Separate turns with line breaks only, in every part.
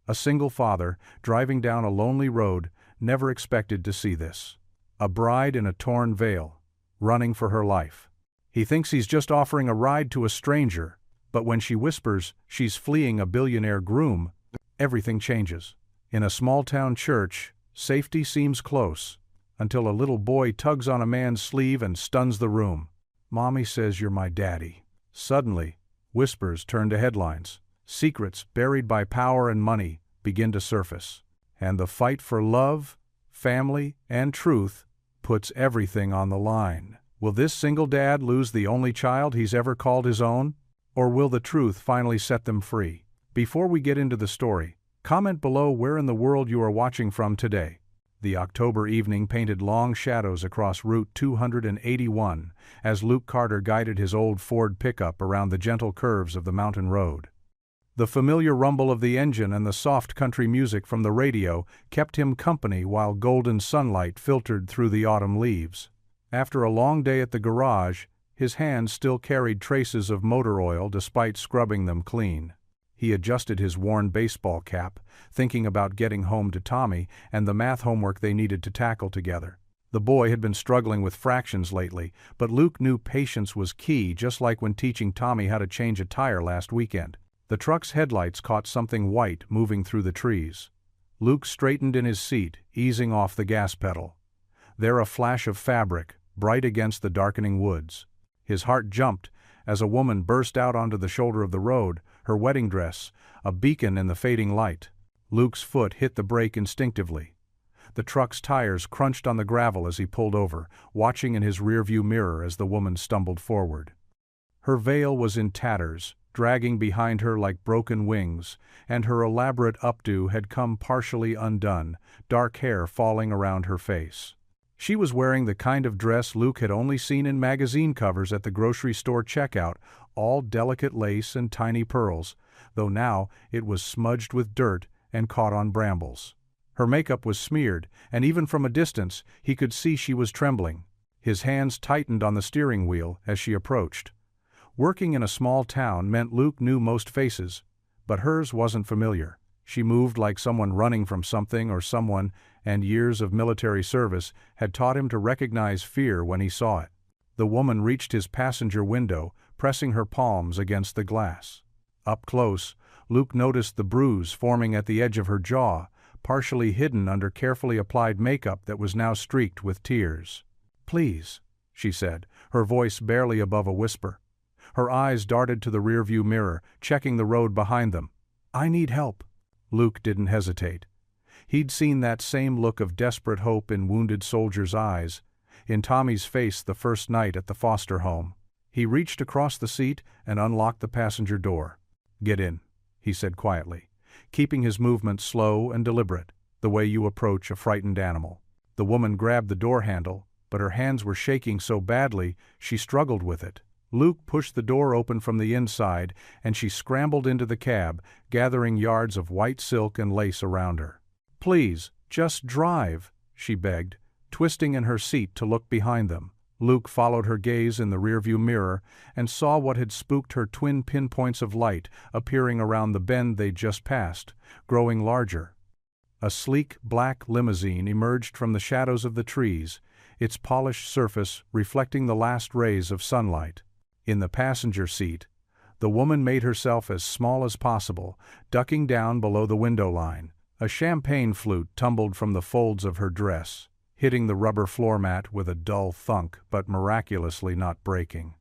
A single father, driving down a lonely road, never expected to see this. A bride in a torn veil, running for her life. He thinks he's just offering a ride to a stranger, but when she whispers she's fleeing a billionaire groom, everything changes. In a small-town church, safety seems close, until a little boy tugs on a man's sleeve and stuns the room. "Mommy says you're my daddy." Suddenly, whispers turn to headlines. Secrets buried by power and money begin to surface. And the fight for love, family, and truth puts everything on the line. Will this single dad lose the only child he's ever called his own? Or will the truth finally set them free? Before we get into the story, comment below where in the world you are watching from today. The October evening painted long shadows across Route 281 as Luke Carter guided his old Ford pickup around the gentle curves of the mountain road. The familiar rumble of the engine and the soft country music from the radio kept him company while golden sunlight filtered through the autumn leaves. After a long day at the garage, his hands still carried traces of motor oil despite scrubbing them clean. He adjusted his worn baseball cap, thinking about getting home to Tommy and the math homework they needed to tackle together. The boy had been struggling with fractions lately, but Luke knew patience was key, just like when teaching Tommy how to change a tire last weekend. The truck's headlights caught something white moving through the trees. Luke straightened in his seat, easing off the gas pedal. There a flash of fabric, bright against the darkening woods. His heart jumped as a woman burst out onto the shoulder of the road, her wedding dress, a beacon in the fading light. Luke's foot hit the brake instinctively. The truck's tires crunched on the gravel as he pulled over, watching in his rearview mirror as the woman stumbled forward. Her veil was in tatters, dragging behind her like broken wings, and her elaborate updo had come partially undone, dark hair falling around her face. She was wearing the kind of dress Luke had only seen in magazine covers at the grocery store checkout, all delicate lace and tiny pearls, though now it was smudged with dirt and caught on brambles. Her makeup was smeared, and even from a distance he could see she was trembling. His hands tightened on the steering wheel as she approached. Working in a small town meant Luke knew most faces, but hers wasn't familiar. She moved like someone running from something or someone, and years of military service had taught him to recognize fear when he saw it. The woman reached his passenger window, pressing her palms against the glass. Up close, Luke noticed the bruise forming at the edge of her jaw, partially hidden under carefully applied makeup that was now streaked with tears. "Please," she said, her voice barely above a whisper. Her eyes darted to the rearview mirror, checking the road behind them. "I need help." Luke didn't hesitate. He'd seen that same look of desperate hope in wounded soldiers' eyes, in Tommy's face the first night at the foster home. He reached across the seat and unlocked the passenger door. "Get in," he said quietly, keeping his movements slow and deliberate, the way you approach a frightened animal. The woman grabbed the door handle, but her hands were shaking so badly she struggled with it. Luke pushed the door open from the inside, and she scrambled into the cab, gathering yards of white silk and lace around her. "Please, just drive," she begged, twisting in her seat to look behind them. Luke followed her gaze in the rearview mirror and saw what had spooked her twin pinpoints of light appearing around the bend they'd just passed, growing larger. A sleek black limousine emerged from the shadows of the trees, its polished surface reflecting the last rays of sunlight. In the passenger seat, the woman made herself as small as possible, ducking down below the window line. A champagne flute tumbled from the folds of her dress, hitting the rubber floor mat with a dull thunk, but miraculously not breaking.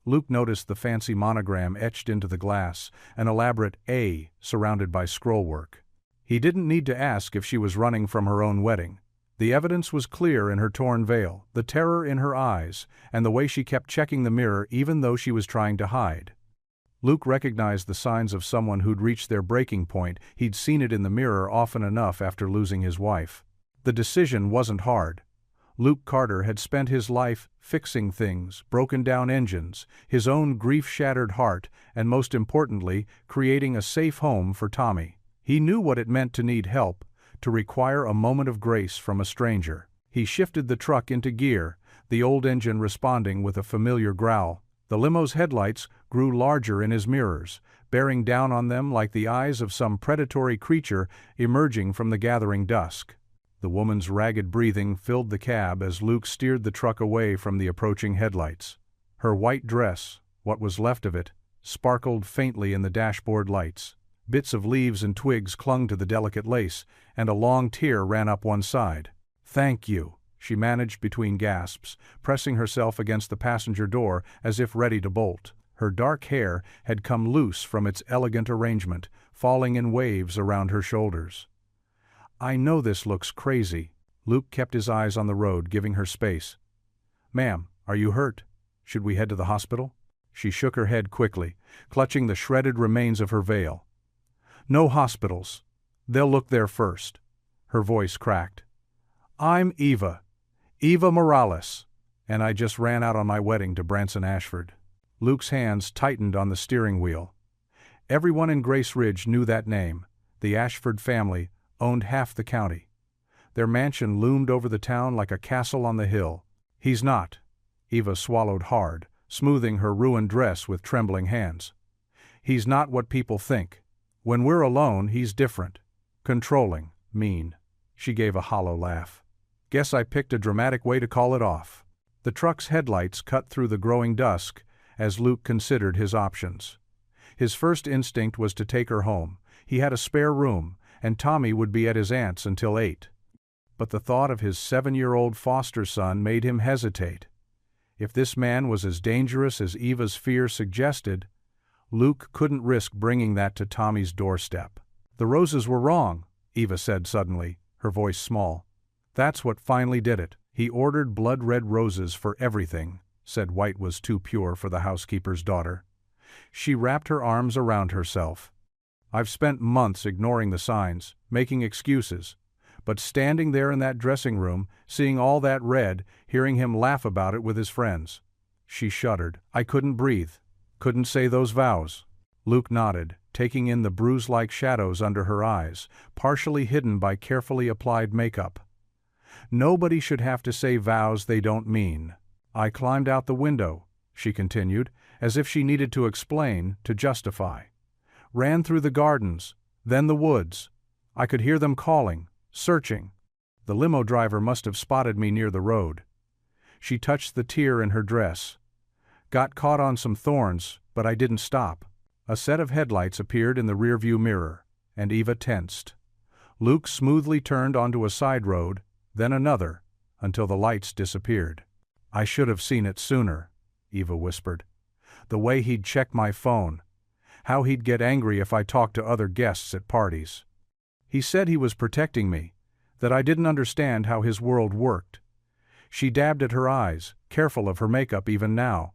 Luke noticed the fancy monogram etched into the glass, an elaborate A surrounded by scrollwork. He didn't need to ask if she was running from her own wedding. The evidence was clear in her torn veil, the terror in her eyes, and the way she kept checking the mirror even though she was trying to hide. Luke recognized the signs of someone who'd reached their breaking point. He'd seen it in the mirror often enough after losing his wife. The decision wasn't hard. Luke Carter had spent his life fixing things, broken down engines, his own grief-shattered heart, and most importantly, creating a safe home for Tommy. He knew what it meant to need help, to require a moment of grace from a stranger. He shifted the truck into gear, the old engine responding with a familiar growl. The limo's headlights grew larger in his mirrors, bearing down on them like the eyes of some predatory creature emerging from the gathering dusk. The woman's ragged breathing filled the cab as Luke steered the truck away from the approaching headlights. Her white dress, what was left of it, sparkled faintly in the dashboard lights. Bits of leaves and twigs clung to the delicate lace, and a long tear ran up one side. "Thank you," she managed between gasps, pressing herself against the passenger door as if ready to bolt. Her dark hair had come loose from its elegant arrangement, falling in waves around her shoulders. "I know this looks crazy." Luke kept his eyes on the road, giving her space. "Ma'am, are you hurt? Should we head to the hospital?" She shook her head quickly, clutching the shredded remains of her veil. "No hospitals. They'll look there first." Her voice cracked. "I'm Eva Morales, and I just ran out on my wedding to Branson Ashford." Luke's hands tightened on the steering wheel. Everyone in Grace Ridge knew that name. The Ashford family owned half the county. Their mansion loomed over the town like a castle on the hill. "He's not." Eva swallowed hard, smoothing her ruined dress with trembling hands. "He's not what people think. When we're alone, he's different. Controlling, mean." She gave a hollow laugh. "Guess I picked a dramatic way to call it off." The truck's headlights cut through the growing dusk as Luke considered his options. His first instinct was to take her home. He had a spare room, and Tommy would be at his aunt's until 8. But the thought of his 7-year-old foster son made him hesitate. If this man was as dangerous as Eva's fear suggested, Luke couldn't risk bringing that to Tommy's doorstep. "The roses were wrong," Eva said suddenly, her voice small. "That's what finally did it. He ordered blood-red roses for everything," said white was too pure for the housekeeper's daughter. She wrapped her arms around herself. "I've spent months ignoring the signs, making excuses. But standing there in that dressing room, seeing all that red, hearing him laugh about it with his friends." She shuddered. "I couldn't breathe. Couldn't say those vows." Luke nodded, taking in the bruise-like shadows under her eyes, partially hidden by carefully applied makeup. "Nobody should have to say vows they don't mean. I climbed out the window," she continued, as if she needed to explain, to justify. "Ran through the gardens, then the woods. I could hear them calling, searching. The limo driver must have spotted me near the road." She touched the tear in her dress. "Got caught on some thorns, but I didn't stop." A set of headlights appeared in the rearview mirror, and Eva tensed. Luke smoothly turned onto a side road, then another, until the lights disappeared. "I should have seen it sooner," Eva whispered. "The way he'd check my phone. How he'd get angry if I talked to other guests at parties. He said he was protecting me, that I didn't understand how his world worked." She dabbed at her eyes, careful of her makeup even now.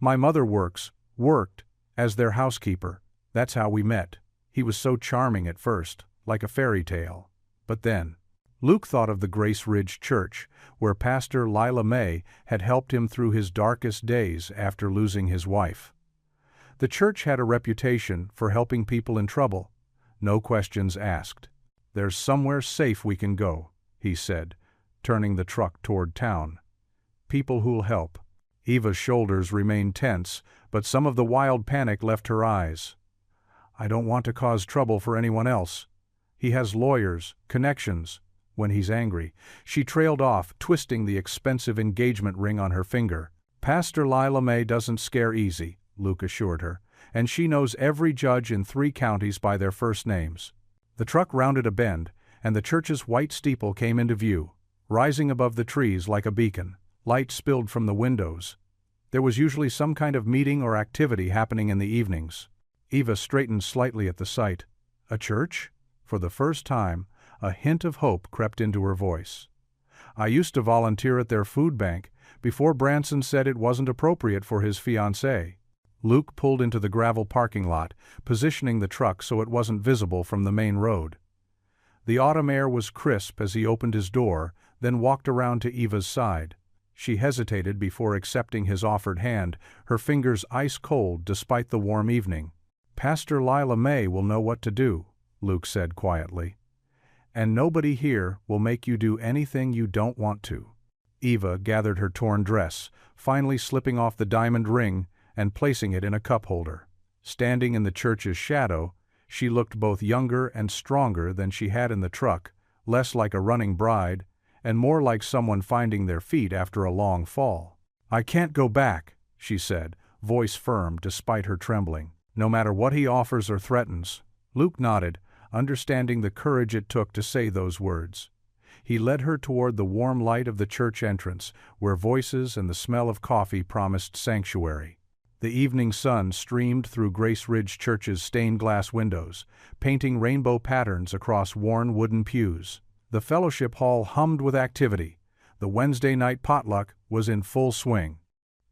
"My mother worked, as their housekeeper. That's how we met. He was so charming at first, like a fairy tale. But then..." Luke thought of the Grace Ridge Church, where Pastor Lila May had helped him through his darkest days after losing his wife. The church had a reputation for helping people in trouble, no questions asked. "There's somewhere safe we can go," he said, turning the truck toward town. "People who'll help." Eva's shoulders remained tense, but some of the wild panic left her eyes. "I don't want to cause trouble for anyone else. He has lawyers, connections." When he's angry, she trailed off, twisting the expensive engagement ring on her finger. "Pastor Lila May doesn't scare easy," Luke assured her, "and she knows every judge in 3 counties by their first names." The truck rounded a bend, and the church's white steeple came into view, rising above the trees like a beacon. Light spilled from the windows. There was usually some kind of meeting or activity happening in the evenings. Eva straightened slightly at the sight. A church? For the first time, a hint of hope crept into her voice. "I used to volunteer at their food bank, before Branson said it wasn't appropriate for his fiancée." Luke pulled into the gravel parking lot, positioning the truck so it wasn't visible from the main road. The autumn air was crisp as he opened his door, then walked around to Eva's side. She hesitated before accepting his offered hand, her fingers ice cold despite the warm evening. "Pastor Lila May will know what to do," Luke said quietly. "And nobody here will make you do anything you don't want to." Eva gathered her torn dress, finally slipping off the diamond ring and placing it in a cup holder. Standing in the church's shadow, she looked both younger and stronger than she had in the truck, less like a running bride, and more like someone finding their feet after a long fall. "I can't go back," she said, voice firm despite her trembling. "No matter what he offers or threatens." Luke nodded, understanding the courage it took to say those words. He led her toward the warm light of the church entrance, where voices and the smell of coffee promised sanctuary. The evening sun streamed through Grace Ridge Church's stained glass windows, painting rainbow patterns across worn wooden pews. The fellowship hall hummed with activity. The Wednesday night potluck was in full swing.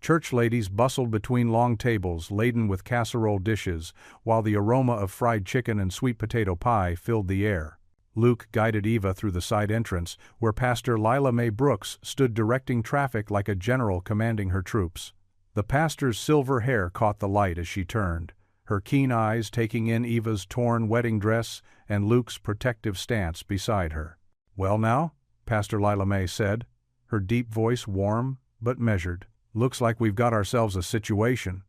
Church ladies bustled between long tables laden with casserole dishes, while the aroma of fried chicken and sweet potato pie filled the air. Luke guided Eva through the side entrance, where Pastor Lila Mae Brooks stood directing traffic like a general commanding her troops. The pastor's silver hair caught the light as she turned, her keen eyes taking in Eva's torn wedding dress and Luke's protective stance beside her. "Well now," Pastor Lila Mae said, her deep voice warm but measured. "Looks like we've got ourselves a situation."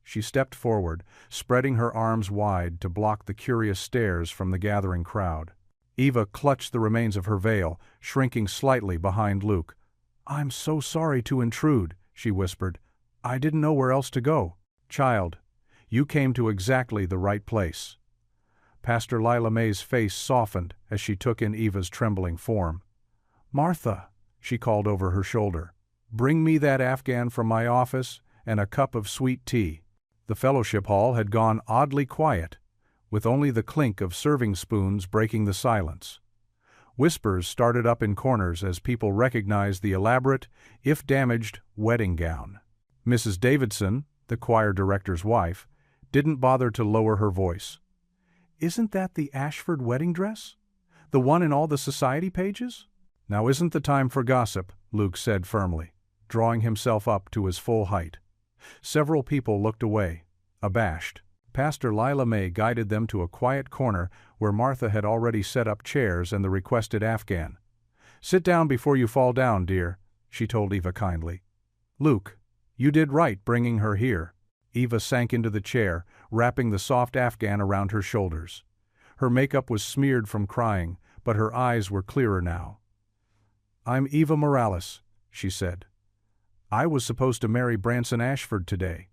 She stepped forward, spreading her arms wide to block the curious stares from the gathering crowd. Eva clutched the remains of her veil, shrinking slightly behind Luke. "I'm so sorry to intrude," she whispered. "I didn't know where else to go." "Child, you came to exactly the right place." Pastor Lila Mae's face softened as she took in Eva's trembling form. "Martha," she called over her shoulder, "bring me that Afghan from my office and a cup of sweet tea." The fellowship hall had gone oddly quiet, with only the clink of serving spoons breaking the silence. Whispers started up in corners as people recognized the elaborate, if damaged, wedding gown. Mrs. Davidson, the choir director's wife, didn't bother to lower her voice. "Isn't that the Ashford wedding dress? The one in all the society pages?" "Now isn't the time for gossip," Luke said firmly, drawing himself up to his full height. Several people looked away, abashed. Pastor Lila Mae guided them to a quiet corner where Martha had already set up chairs and the requested Afghan. "Sit down before you fall down, dear," she told Eva kindly. "Luke, you did right bringing her here." Eva sank into the chair, wrapping the soft Afghan around her shoulders. Her makeup was smeared from crying, but her eyes were clearer now. "I'm Eva Morales," she said. "I was supposed to marry Branson Ashford today,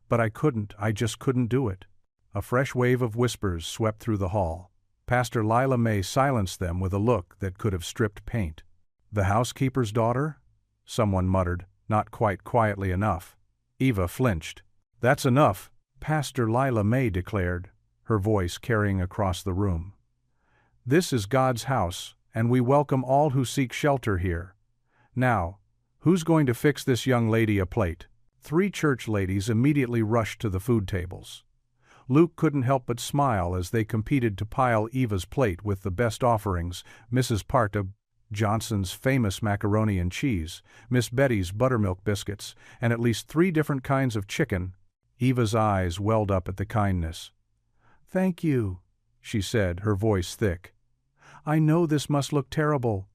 but I just couldn't do it." A fresh wave of whispers swept through the hall. Pastor Lila Mae silenced them with a look that could have stripped paint. "The housekeeper's daughter?" someone muttered, not quite quietly enough. Eva flinched. "That's enough," Pastor Lila Mae declared, her voice carrying across the room. "This is God's house, and we welcome all who seek shelter here. Now, who's going to fix this young lady a plate?" 3 church ladies immediately rushed to the food tables. Luke couldn't help but smile as they competed to pile Eva's plate with the best offerings: Mrs. Parta Johnson's famous macaroni and cheese, Miss Betty's buttermilk biscuits, and at least 3 different kinds of chicken. Eva's eyes welled up at the kindness. "Thank you," she said, her voice thick. "I know this must look terrible.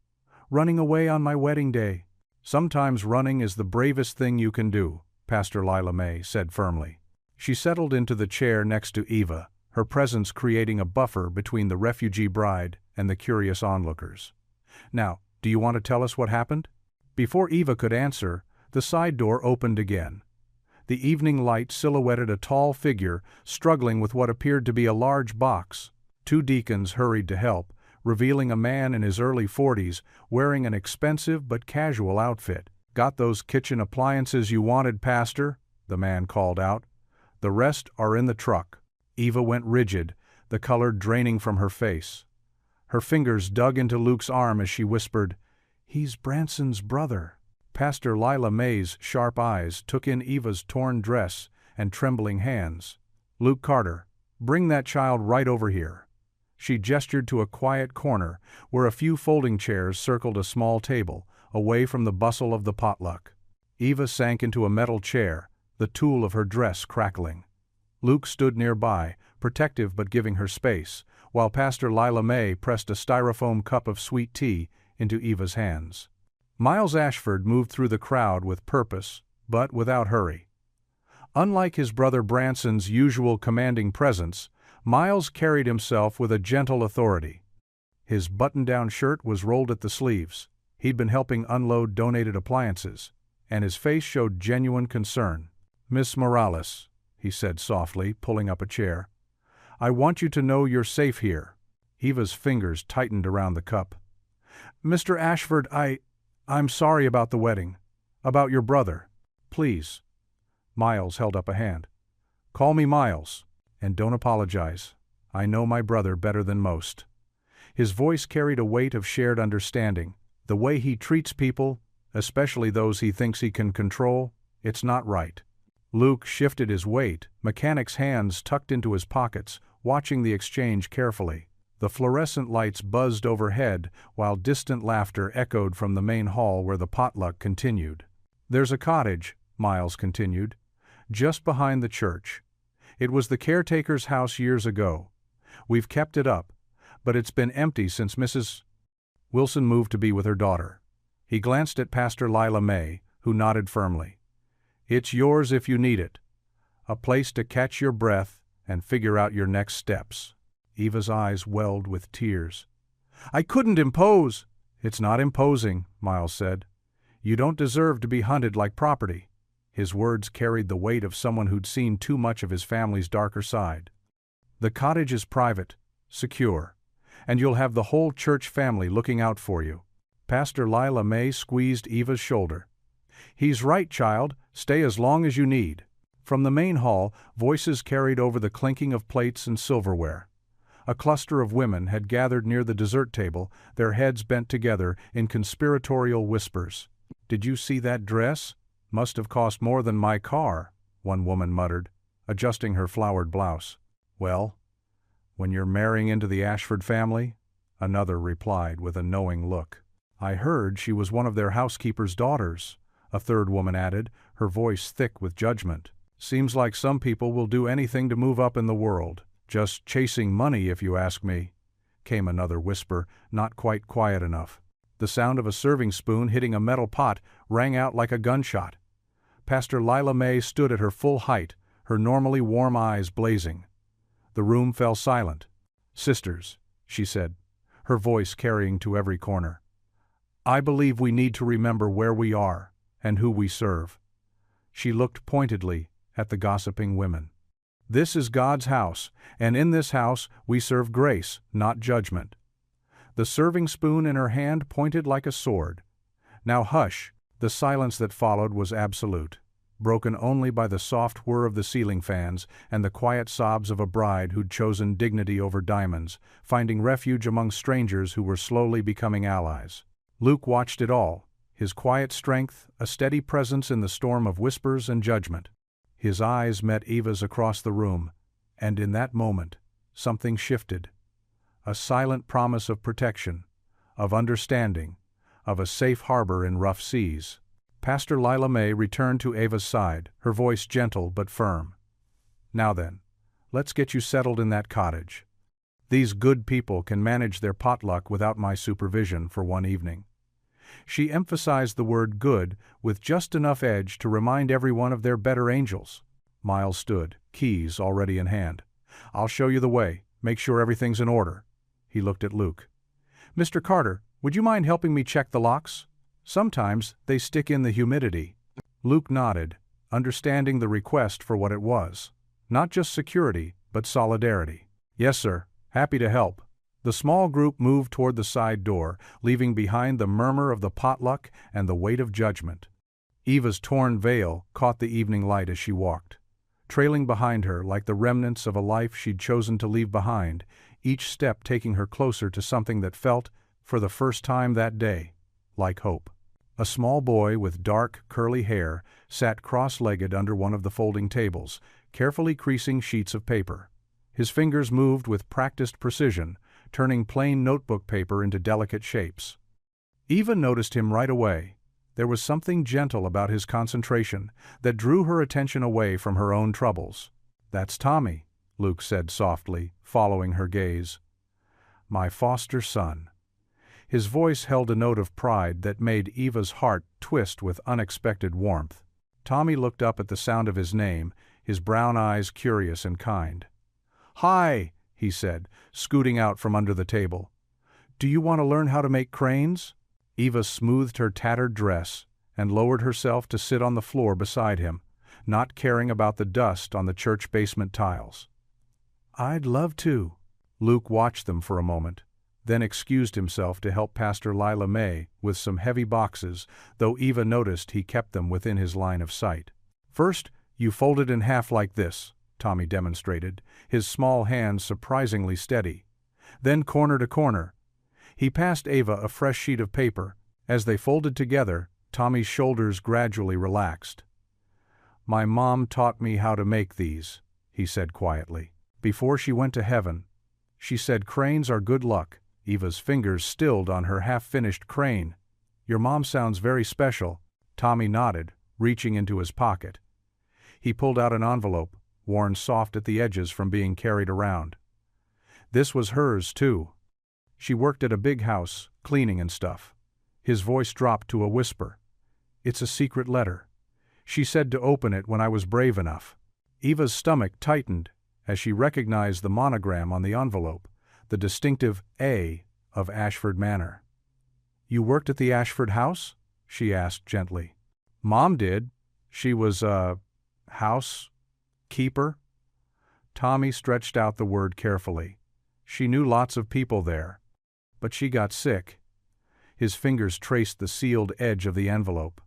Running away on my wedding day." "Sometimes running is the bravest thing you can do," Pastor Lila Mae said firmly. She settled into the chair next to Eva, her presence creating a buffer between the refugee bride and the curious onlookers. "Now, do you want to tell us what happened?" Before Eva could answer, the side door opened again. The evening light silhouetted a tall figure struggling with what appeared to be a large box. 2 deacons hurried to help, revealing a man in his early 40s wearing an expensive but casual outfit. "Got those kitchen appliances you wanted, Pastor?" the man called out. "The rest are in the truck." Eva went rigid, the color draining from her face. Her fingers dug into Luke's arm as she whispered, "He's Branson's brother." Pastor Lila Mae's sharp eyes took in Eva's torn dress and trembling hands. "Luke Carter, bring that child right over here." She gestured to a quiet corner where a few folding chairs circled a small table, away from the bustle of the potluck. Eva sank into a metal chair, the tulle of her dress crackling. Luke stood nearby, protective but giving her space, while Pastor Lila Mae pressed a styrofoam cup of sweet tea into Eva's hands. Miles Ashford moved through the crowd with purpose, but without hurry. Unlike his brother Branson's usual commanding presence, Miles carried himself with a gentle authority. His button-down shirt was rolled at the sleeves. He'd been helping unload donated appliances, and his face showed genuine concern. "Miss Morales," he said softly, pulling up a chair, "I want you to know you're safe here." Eva's fingers tightened around the cup. "Mr. Ashford, I'm sorry about the wedding. About your brother. Please." Miles held up a hand. "Call me Miles. And don't apologize. I know my brother better than most." His voice carried a weight of shared understanding. The way he treats people, especially those he thinks he can control, it's not right. Luke shifted his weight, mechanic's hands tucked into his pockets, watching the exchange carefully. The fluorescent lights buzzed overhead, while distant laughter echoed from the main hall where the potluck continued. "There's a cottage," Miles continued, "just behind the church. It was the caretaker's house years ago. We've kept it up, but it's been empty since Mrs. Wilson moved to be with her daughter." He glanced at Pastor Lila May, who nodded firmly. "It's yours if you need it. A place to catch your breath and figure out your next steps." Eva's eyes welled with tears. "I couldn't impose." "It's not imposing," Miles said. "You don't deserve to be hunted like property." His words carried the weight of someone who'd seen too much of his family's darker side. "The cottage is private, secure, and you'll have the whole church family looking out for you." Pastor Lila May squeezed Eva's shoulder. "He's right, child. Stay as long as you need." From the main hall, voices carried over the clinking of plates and silverware. A cluster of women had gathered near the dessert table, their heads bent together in conspiratorial whispers. "Did you see that dress? Must have cost more than my car," one woman muttered, adjusting her flowered blouse. "Well, when you're marrying into the Ashford family?" another replied with a knowing look. "I heard she was one of their housekeeper's daughters," a third woman added, her voice thick with judgment. "Seems like some people will do anything to move up in the world. Just chasing money, if you ask me," came another whisper, not quite quiet enough. The sound of a serving spoon hitting a metal pot rang out like a gunshot. Pastor Lila May stood at her full height, her normally warm eyes blazing. The room fell silent. "Sisters," she said, her voice carrying to every corner, "I believe we need to remember where we are and who we serve." She looked pointedly at the gossiping women. "This is God's house, and in this house we serve grace, not judgment." The serving spoon in her hand pointed like a sword. "Now hush." The silence that followed was absolute, broken only by the soft whir of the ceiling fans and the quiet sobs of a bride who'd chosen dignity over diamonds, finding refuge among strangers who were slowly becoming allies. Luke watched it all, his quiet strength, a steady presence in the storm of whispers and judgment. His eyes met Eva's across the room, and in that moment, something shifted. A silent promise of protection, of understanding, of a safe harbor in rough seas. Pastor Lila May returned to Eva's side, her voice gentle but firm. "Now then, let's get you settled in that cottage. These good people can manage their potluck without my supervision for one evening." She emphasized the word good with just enough edge to remind everyone of their better angels. Miles stood, keys already in hand. "I'll show you the way. Make sure everything's in order." He looked at Luke. "Mr. Carter, would you mind helping me check the locks? Sometimes they stick in the humidity." Luke nodded, understanding the request for what it was. Not just security, but solidarity. "Yes, sir. Happy to help." The small group moved toward the side door, leaving behind the murmur of the potluck and the weight of judgment. Eva's torn veil caught the evening light as she walked. Trailing behind her like the remnants of a life she'd chosen to leave behind, each step taking her closer to something that felt, for the first time that day, like hope. A small boy with dark, curly hair sat cross-legged under one of the folding tables, carefully creasing sheets of paper. His fingers moved with practiced precision, turning plain notebook paper into delicate shapes. Eva noticed him right away. There was something gentle about his concentration that drew her attention away from her own troubles. "That's Tommy," Luke said softly, following her gaze. "My foster son." His voice held a note of pride that made Eva's heart twist with unexpected warmth. Tommy looked up at the sound of his name, his brown eyes curious and kind. "Hi," he said, scooting out from under the table. "Do you want to learn how to make cranes?" Eva smoothed her tattered dress and lowered herself to sit on the floor beside him, not caring about the dust on the church basement tiles. "I'd love to." Luke watched them for a moment, then excused himself to help Pastor Lila May with some heavy boxes, though Eva noticed he kept them within his line of sight. "First, you fold it in half like this," Tommy demonstrated, his small hands surprisingly steady. "Then corner to corner." He passed Eva a fresh sheet of paper. As they folded together, Tommy's shoulders gradually relaxed. "My mom taught me how to make these," he said quietly. "Before she went to heaven. She said cranes are good luck." Eva's fingers stilled on her half-finished crane. "Your mom sounds very special." Tommy nodded, reaching into his pocket. He pulled out an envelope, worn soft at the edges from being carried around. This was hers, too. She worked at a big house, cleaning and stuff. His voice dropped to a whisper. "It's a secret letter. She said to open it when I was brave enough." Eva's stomach tightened as she recognized the monogram on the envelope, the distinctive A of Ashford Manor. "You worked at the Ashford house?" she asked gently. "Mom did. She was a housekeeper." Tommy stretched out the word carefully. "She knew lots of people there. But she got sick." His fingers traced the sealed edge of the envelope.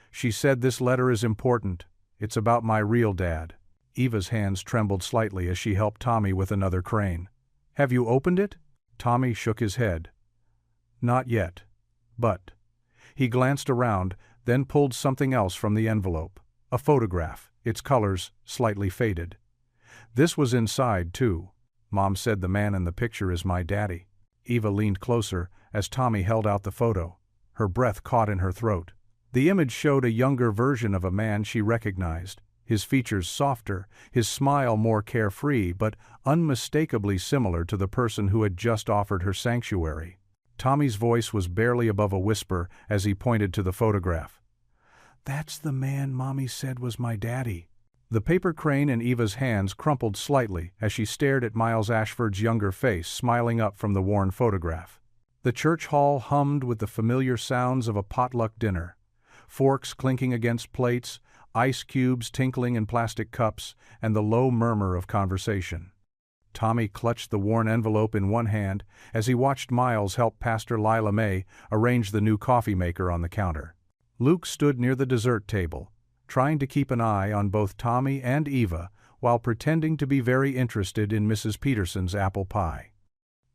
"She said this letter is important. It's about my real dad." Eva's hands trembled slightly as she helped Tommy with another crane. "Have you opened it?" Tommy shook his head. "Not yet. But..." He glanced around, then pulled something else from the envelope. A photograph, its colors slightly faded. "This was inside, too. Mom said the man in the picture is my daddy." Eva leaned closer as Tommy held out the photo. Her breath caught in her throat. The image showed a younger version of a man she recognized, his features softer, his smile more carefree, but unmistakably similar to the person who had just offered her sanctuary. Tommy's voice was barely above a whisper as he pointed to the photograph. "That's the man Mommy said was my daddy." The paper crane in Eva's hands crumpled slightly as she stared at Miles Ashford's younger face smiling up from the worn photograph. The church hall hummed with the familiar sounds of a potluck dinner. Forks clinking against plates, ice cubes tinkling in plastic cups, and the low murmur of conversation. Tommy clutched the worn envelope in one hand as he watched Miles help Pastor Lila May arrange the new coffee maker on the counter. Luke stood near the dessert table, trying to keep an eye on both Tommy and Eva while pretending to be very interested in Mrs. Peterson's apple pie.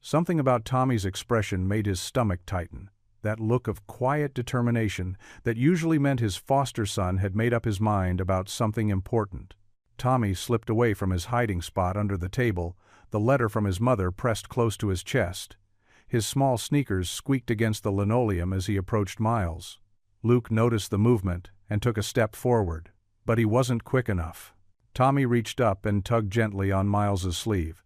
Something about Tommy's expression made his stomach tighten, that look of quiet determination that usually meant his foster son had made up his mind about something important. Tommy slipped away from his hiding spot under the table, the letter from his mother pressed close to his chest. His small sneakers squeaked against the linoleum as he approached Miles. Luke noticed the movement and took a step forward, but he wasn't quick enough. Tommy reached up and tugged gently on Miles's sleeve.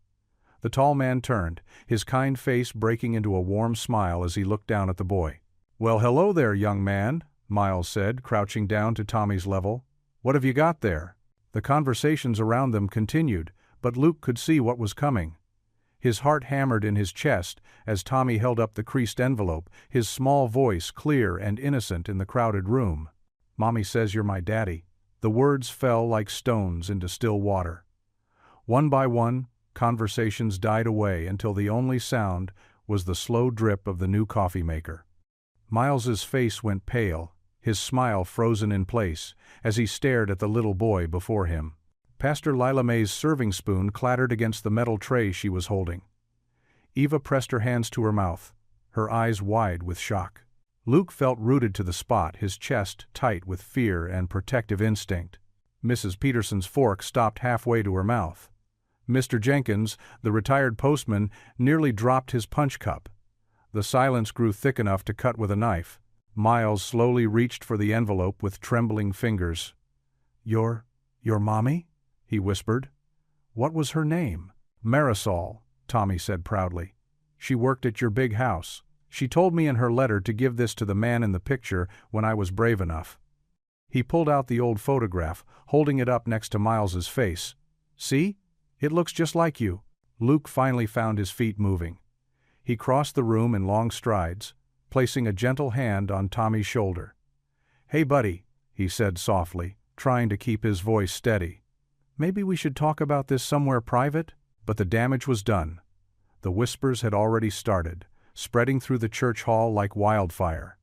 The tall man turned, his kind face breaking into a warm smile as he looked down at the boy. "Well, hello there, young man," Miles said, crouching down to Tommy's level. "What have you got there?" The conversations around them continued, but Luke could see what was coming. His heart hammered in his chest as Tommy held up the creased envelope, his small voice clear and innocent in the crowded room. "Mommy says you're my daddy." The words fell like stones into still water. One by one, conversations died away until the only sound was the slow drip of the new coffee maker. Miles's face went pale, his smile frozen in place, as he stared at the little boy before him. Pastor Lila May's serving spoon clattered against the metal tray she was holding. Eva pressed her hands to her mouth, her eyes wide with shock. Luke felt rooted to the spot, his chest tight with fear and protective instinct. Mrs. Peterson's fork stopped halfway to her mouth. Mr. Jenkins, the retired postman, nearly dropped his punch cup. The silence grew thick enough to cut with a knife. Miles slowly reached for the envelope with trembling fingers. Your mommy?" he whispered. "What was her name?" "Marisol," Tommy said proudly. "She worked at your big house. She told me in her letter to give this to the man in the picture when I was brave enough." He pulled out the old photograph, holding it up next to Miles's face. "See? It looks just like you." Luke finally found his feet moving. He crossed the room in long strides, placing a gentle hand on Tommy's shoulder. "Hey buddy," he said softly, trying to keep his voice steady. "Maybe we should talk about this somewhere private?" But the damage was done. The whispers had already started, spreading through the church hall like wildfire.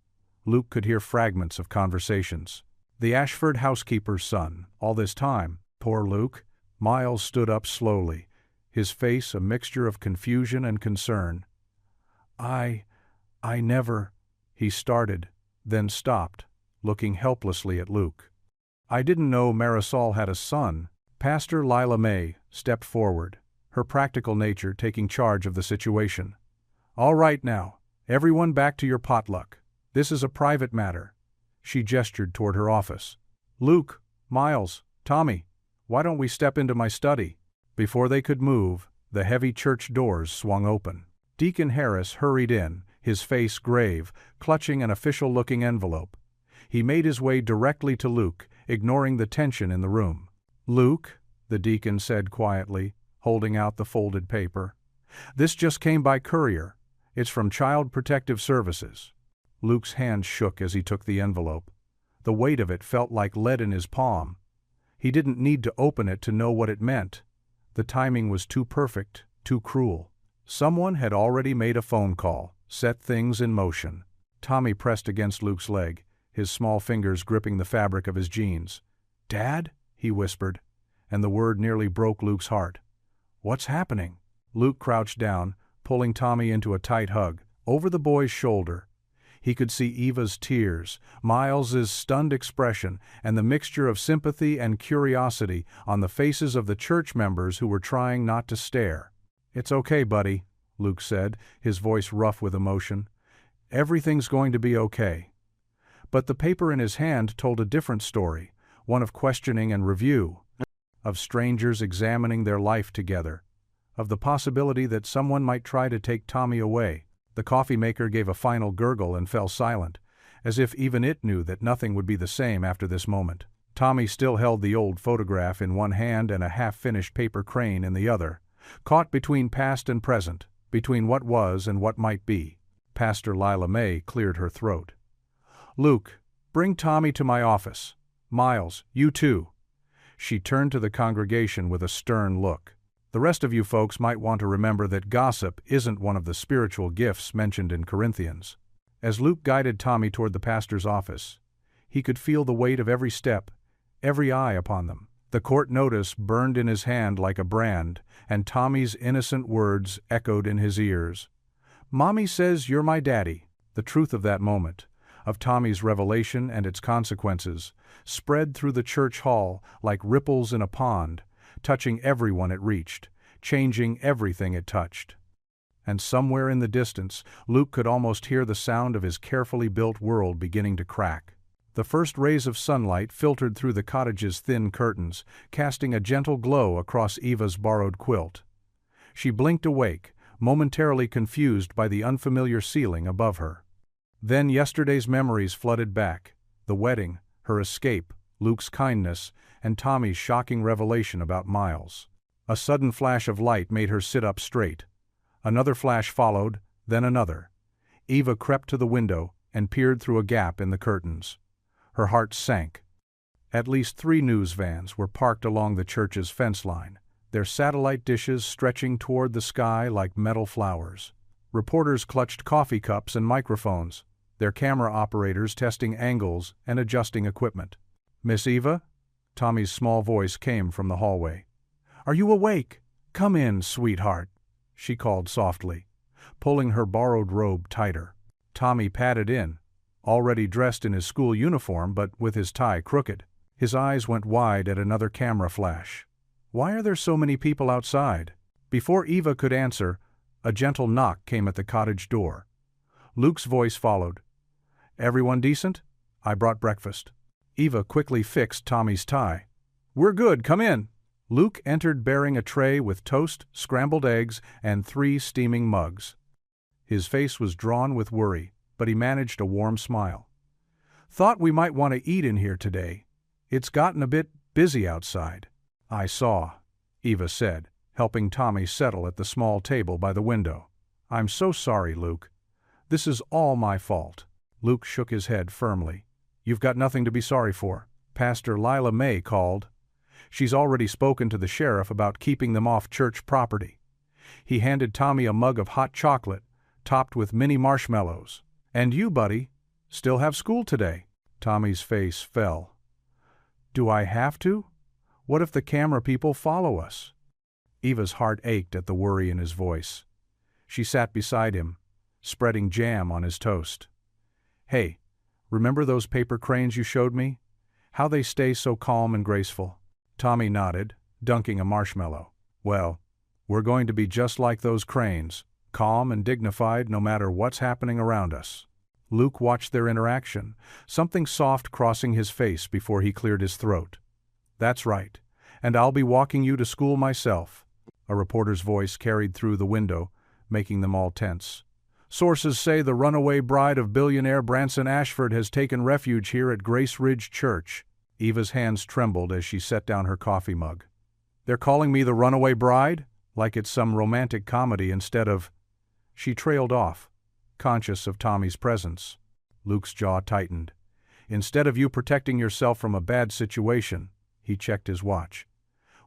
Luke could hear fragments of conversations. "The Ashford housekeeper's son, all this time, poor Luke." Miles stood up slowly, his face a mixture of confusion and concern. I never," he started, then stopped, looking helplessly at Luke. "I didn't know Marisol had a son." Pastor Lila May stepped forward, her practical nature taking charge of the situation. "All right now, everyone back to your potluck. This is a private matter." She gestured toward her office. "Luke, Miles, Tommy, why don't we step into my study?" Before they could move, the heavy church doors swung open. Deacon Harris hurried in, his face grave, clutching an official-looking envelope. He made his way directly to Luke, ignoring the tension in the room. "Luke," the deacon said quietly, holding out the folded paper. "This just came by courier. It's from Child Protective Services." Luke's hand shook as he took the envelope. The weight of it felt like lead in his palm. He didn't need to open it to know what it meant. The timing was too perfect, too cruel. Someone had already made a phone call, set things in motion. Tommy pressed against Luke's leg, his small fingers gripping the fabric of his jeans. "Dad?" he whispered, and the word nearly broke Luke's heart. "What's happening?" Luke crouched down, pulling Tommy into a tight hug. Over the boy's shoulder, he could see Eva's tears, Miles's stunned expression, and the mixture of sympathy and curiosity on the faces of the church members who were trying not to stare. "It's okay, buddy," Luke said, his voice rough with emotion. "Everything's going to be okay." But the paper in his hand told a different story, one of questioning and review, of strangers examining their life together, of the possibility that someone might try to take Tommy away. The coffee maker gave a final gurgle and fell silent, as if even it knew that nothing would be the same after this moment. Tommy still held the old photograph in one hand and a half-finished paper crane in the other, caught between past and present, between what was and what might be. Pastor Lila May cleared her throat. "Luke, bring Tommy to my office. Miles, you too." She turned to the congregation with a stern look. "The rest of you folks might want to remember that gossip isn't one of the spiritual gifts mentioned in Corinthians." As Luke guided Tommy toward the pastor's office, he could feel the weight of every step, every eye upon them. The court notice burned in his hand like a brand, and Tommy's innocent words echoed in his ears. "Mommy says you're my daddy." The truth of that moment, of Tommy's revelation and its consequences, spread through the church hall like ripples in a pond, touching everyone it reached, changing everything it touched. And somewhere in the distance, Luke could almost hear the sound of his carefully built world beginning to crack. The first rays of sunlight filtered through the cottage's thin curtains, casting a gentle glow across Eva's borrowed quilt. She blinked awake, momentarily confused by the unfamiliar ceiling above her. Then yesterday's memories flooded back: the wedding, her escape, Luke's kindness, and Tommy's shocking revelation about Miles. A sudden flash of light made her sit up straight. Another flash followed, then another. Eva crept to the window and peered through a gap in the curtains. Her heart sank. At least 3 news vans were parked along the church's fence line, their satellite dishes stretching toward the sky like metal flowers. Reporters clutched coffee cups and microphones, their camera operators testing angles and adjusting equipment. "Miss Eva?" Tommy's small voice came from the hallway. "Are you awake? Come in, sweetheart," she called softly, pulling her borrowed robe tighter. Tommy padded in, already dressed in his school uniform but with his tie crooked. His eyes went wide at another camera flash. "Why are there so many people outside?" Before Eva could answer, a gentle knock came at the cottage door. Luke's voice followed. "Everyone decent? I brought breakfast." Eva quickly fixed Tommy's tie. "We're good, come in." Luke entered bearing a tray with toast, scrambled eggs, and 3 steaming mugs. His face was drawn with worry, but he managed a warm smile. Thought we might want to eat in here today. It's gotten a bit busy outside. I saw, Eva said, helping Tommy settle at the small table by the window. I'm so sorry, Luke. This is all my fault. Luke shook his head firmly. You've got nothing to be sorry for. Pastor Lila May called. She's already spoken to the sheriff about keeping them off church property. He handed Tommy a mug of hot chocolate, topped with mini marshmallows. And you, buddy, still have school today. Tommy's face fell. Do I have to? What if the camera people follow us? Eva's heart ached at the worry in his voice. She sat beside him, spreading jam on his toast. Hey, remember those paper cranes you showed me? How they stay so calm and graceful? Tommy nodded, dunking a marshmallow. Well, we're going to be just like those cranes, calm and dignified no matter what's happening around us. Luke watched their interaction, something soft crossing his face before he cleared his throat. That's right, and I'll be walking you to school myself. A reporter's voice carried through the window, making them all tense. Sources say the runaway bride of billionaire Branson Ashford has taken refuge here at Grace Ridge Church. Eva's hands trembled as she set down her coffee mug. They're calling me the runaway bride? Like it's some romantic comedy instead of... She trailed off, conscious of Tommy's presence. Luke's jaw tightened. Instead of you protecting yourself from a bad situation, he checked his watch.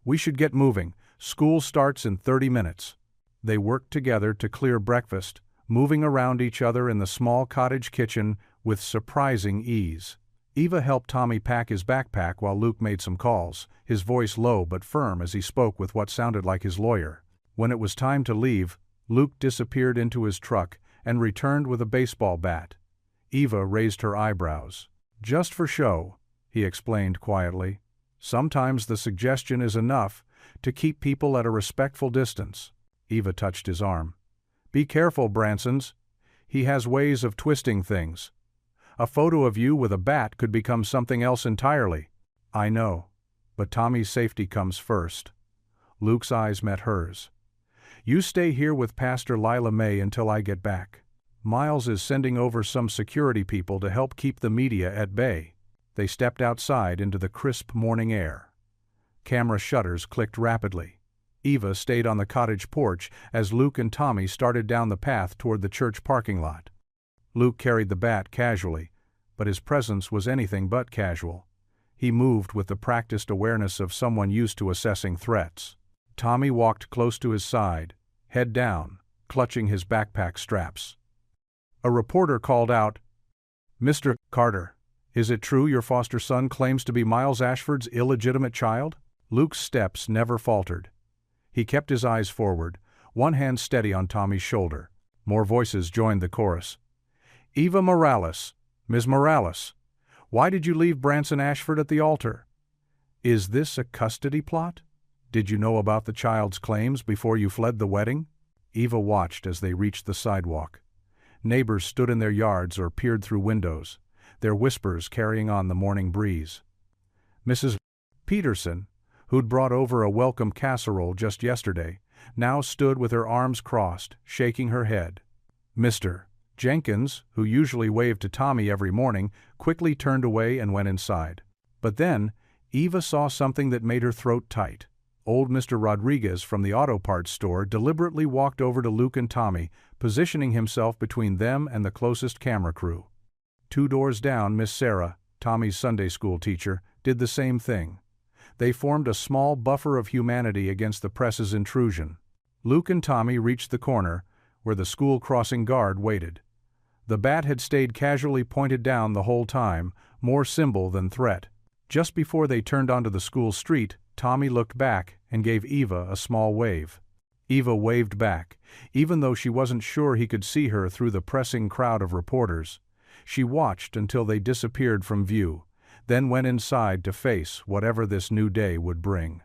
We should get moving. School starts in 30 minutes. They worked together to clear breakfast, moving around each other in the small cottage kitchen with surprising ease. Eva helped Tommy pack his backpack while Luke made some calls, his voice low but firm as he spoke with what sounded like his lawyer. When it was time to leave, Luke disappeared into his truck and returned with a baseball bat. Eva raised her eyebrows. Just for show, he explained quietly. Sometimes the suggestion is enough to keep people at a respectful distance. Eva touched his arm. Be careful, Bransons. He has ways of twisting things. A photo of you with a bat could become something else entirely. I know, but Tommy's safety comes first. Luke's eyes met hers. You stay here with Pastor Lila May until I get back. Miles is sending over some security people to help keep the media at bay. They stepped outside into the crisp morning air. Camera shutters clicked rapidly. Eva stayed on the cottage porch as Luke and Tommy started down the path toward the church parking lot. Luke carried the bat casually, but his presence was anything but casual. He moved with the practiced awareness of someone used to assessing threats. Tommy walked close to his side, head down, clutching his backpack straps. A reporter called out, Mr. Carter, is it true your foster son claims to be Miles Ashford's illegitimate child? Luke's steps never faltered. He kept his eyes forward, one hand steady on Tommy's shoulder. More voices joined the chorus. Eva Morales, Ms. Morales, why did you leave Branson Ashford at the altar? Is this a custody plot? Did you know about the child's claims before you fled the wedding? Eva watched as they reached the sidewalk. Neighbors stood in their yards or peered through windows, their whispers carrying on the morning breeze. Mrs. Peterson, who'd brought over a welcome casserole just yesterday, now stood with her arms crossed, shaking her head. Mr. Jenkins, who usually waved to Tommy every morning, quickly turned away and went inside. But then, Eva saw something that made her throat tight. Old Mr. Rodriguez from the auto parts store deliberately walked over to Luke and Tommy, positioning himself between them and the closest camera crew. 2 doors down, Miss Sarah, Tommy's Sunday school teacher, did the same thing. They formed a small buffer of humanity against the press's intrusion. Luke and Tommy reached the corner, where the school crossing guard waited. The bat had stayed casually pointed down the whole time, more symbol than threat. Just before they turned onto the school street, Tommy looked back and gave Eva a small wave. Eva waved back, even though she wasn't sure he could see her through the pressing crowd of reporters. She watched until they disappeared from view, then went inside to face whatever this new day would bring.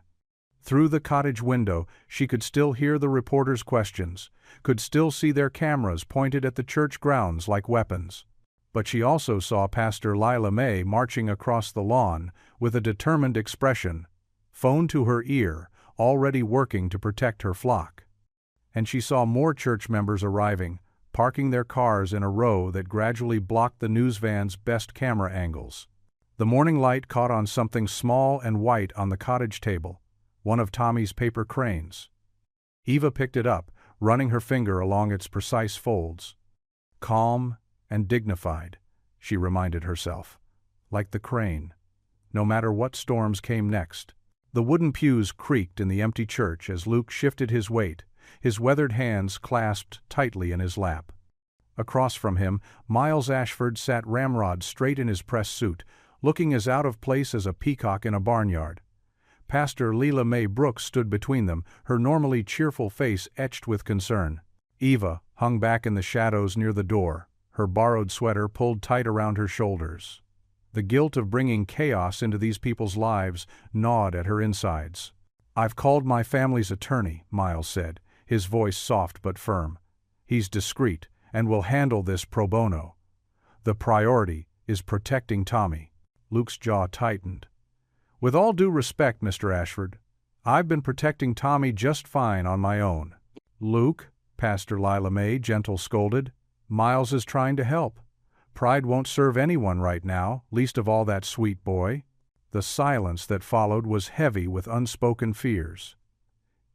Through the cottage window, she could still hear the reporters' questions, could still see their cameras pointed at the church grounds like weapons. But she also saw Pastor Lila May marching across the lawn with a determined expression, phone to her ear, already working to protect her flock. And she saw more church members arriving, parking their cars in a row that gradually blocked the news van's best camera angles. The morning light caught on something small and white on the cottage table, one of Tommy's paper cranes. Eva picked it up, running her finger along its precise folds. Calm and dignified, she reminded herself, like the crane, no matter what storms came next. The wooden pews creaked in the empty church as Luke shifted his weight, his weathered hands clasped tightly in his lap. Across from him, Miles Ashford sat ramrod straight in his press suit, looking as out of place as a peacock in a barnyard. Pastor Leela Mae Brooks stood between them, her normally cheerful face etched with concern. Eva hung back in the shadows near the door, her borrowed sweater pulled tight around her shoulders. The guilt of bringing chaos into these people's lives gnawed at her insides. "I've called my family's attorney," Miles said, his voice soft but firm. "He's discreet and will handle this pro bono. The priority is protecting Tommy." Luke's jaw tightened. "With all due respect, Mr. Ashford, I've been protecting Tommy just fine on my own." "Luke," Pastor Leela Mae gentle scolded, "Miles is trying to help. Pride won't serve anyone right now, least of all that sweet boy." The silence that followed was heavy with unspoken fears.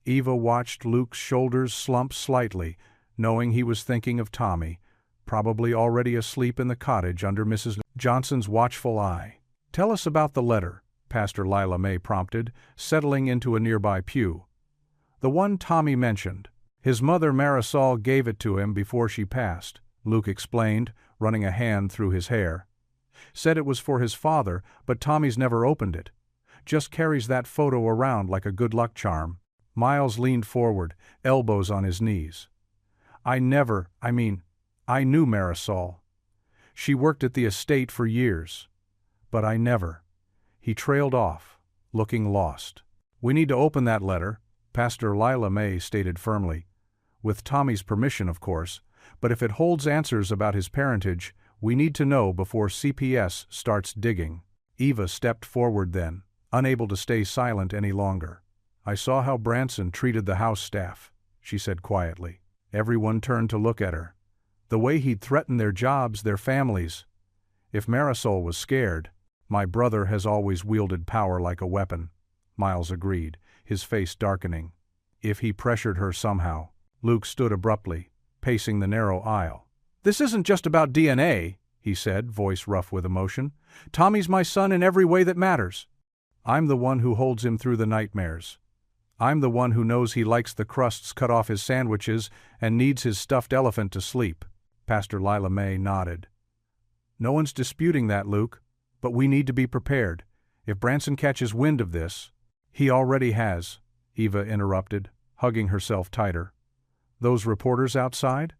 Eva watched Luke's shoulders slump slightly, knowing he was thinking of Tommy, probably already asleep in the cottage under Mrs. Johnson's watchful eye. "Tell us about the letter," Pastor Leela Mae prompted, settling into a nearby pew. "The one Tommy mentioned. His mother Marisol gave it to him before she passed," Luke explained, running a hand through his hair. "Said it was for his father, but Tommy's never opened it. Just carries that photo around like a good luck charm." Miles leaned forward, elbows on his knees. I knew Marisol. She worked at the estate for years. But I never." He trailed off, looking lost. "We need to open that letter," Pastor Leela Mae stated firmly. "With Tommy's permission, of course, but if it holds answers about his parentage, we need to know before CPS starts digging." Eva stepped forward then, unable to stay silent any longer. "I saw how Branson treated the house staff," she said quietly. Everyone turned to look at her. The way he'd threatened their jobs, their families. If Marisol was scared, "My brother has always wielded power like a weapon," Miles agreed, his face darkening. "If he pressured her somehow." Luke stood abruptly, pacing the narrow aisle. "This isn't just about DNA," he said, voice rough with emotion. "Tommy's my son in every way that matters. I'm the one who holds him through the nightmares. I'm the one who knows he likes the crusts cut off his sandwiches and needs his stuffed elephant to sleep." Pastor Leela Mae nodded. "No one's disputing that, Luke, but we need to be prepared. If Branson catches wind of this—" "He already has," Eva interrupted, hugging herself tighter. "Those reporters outside?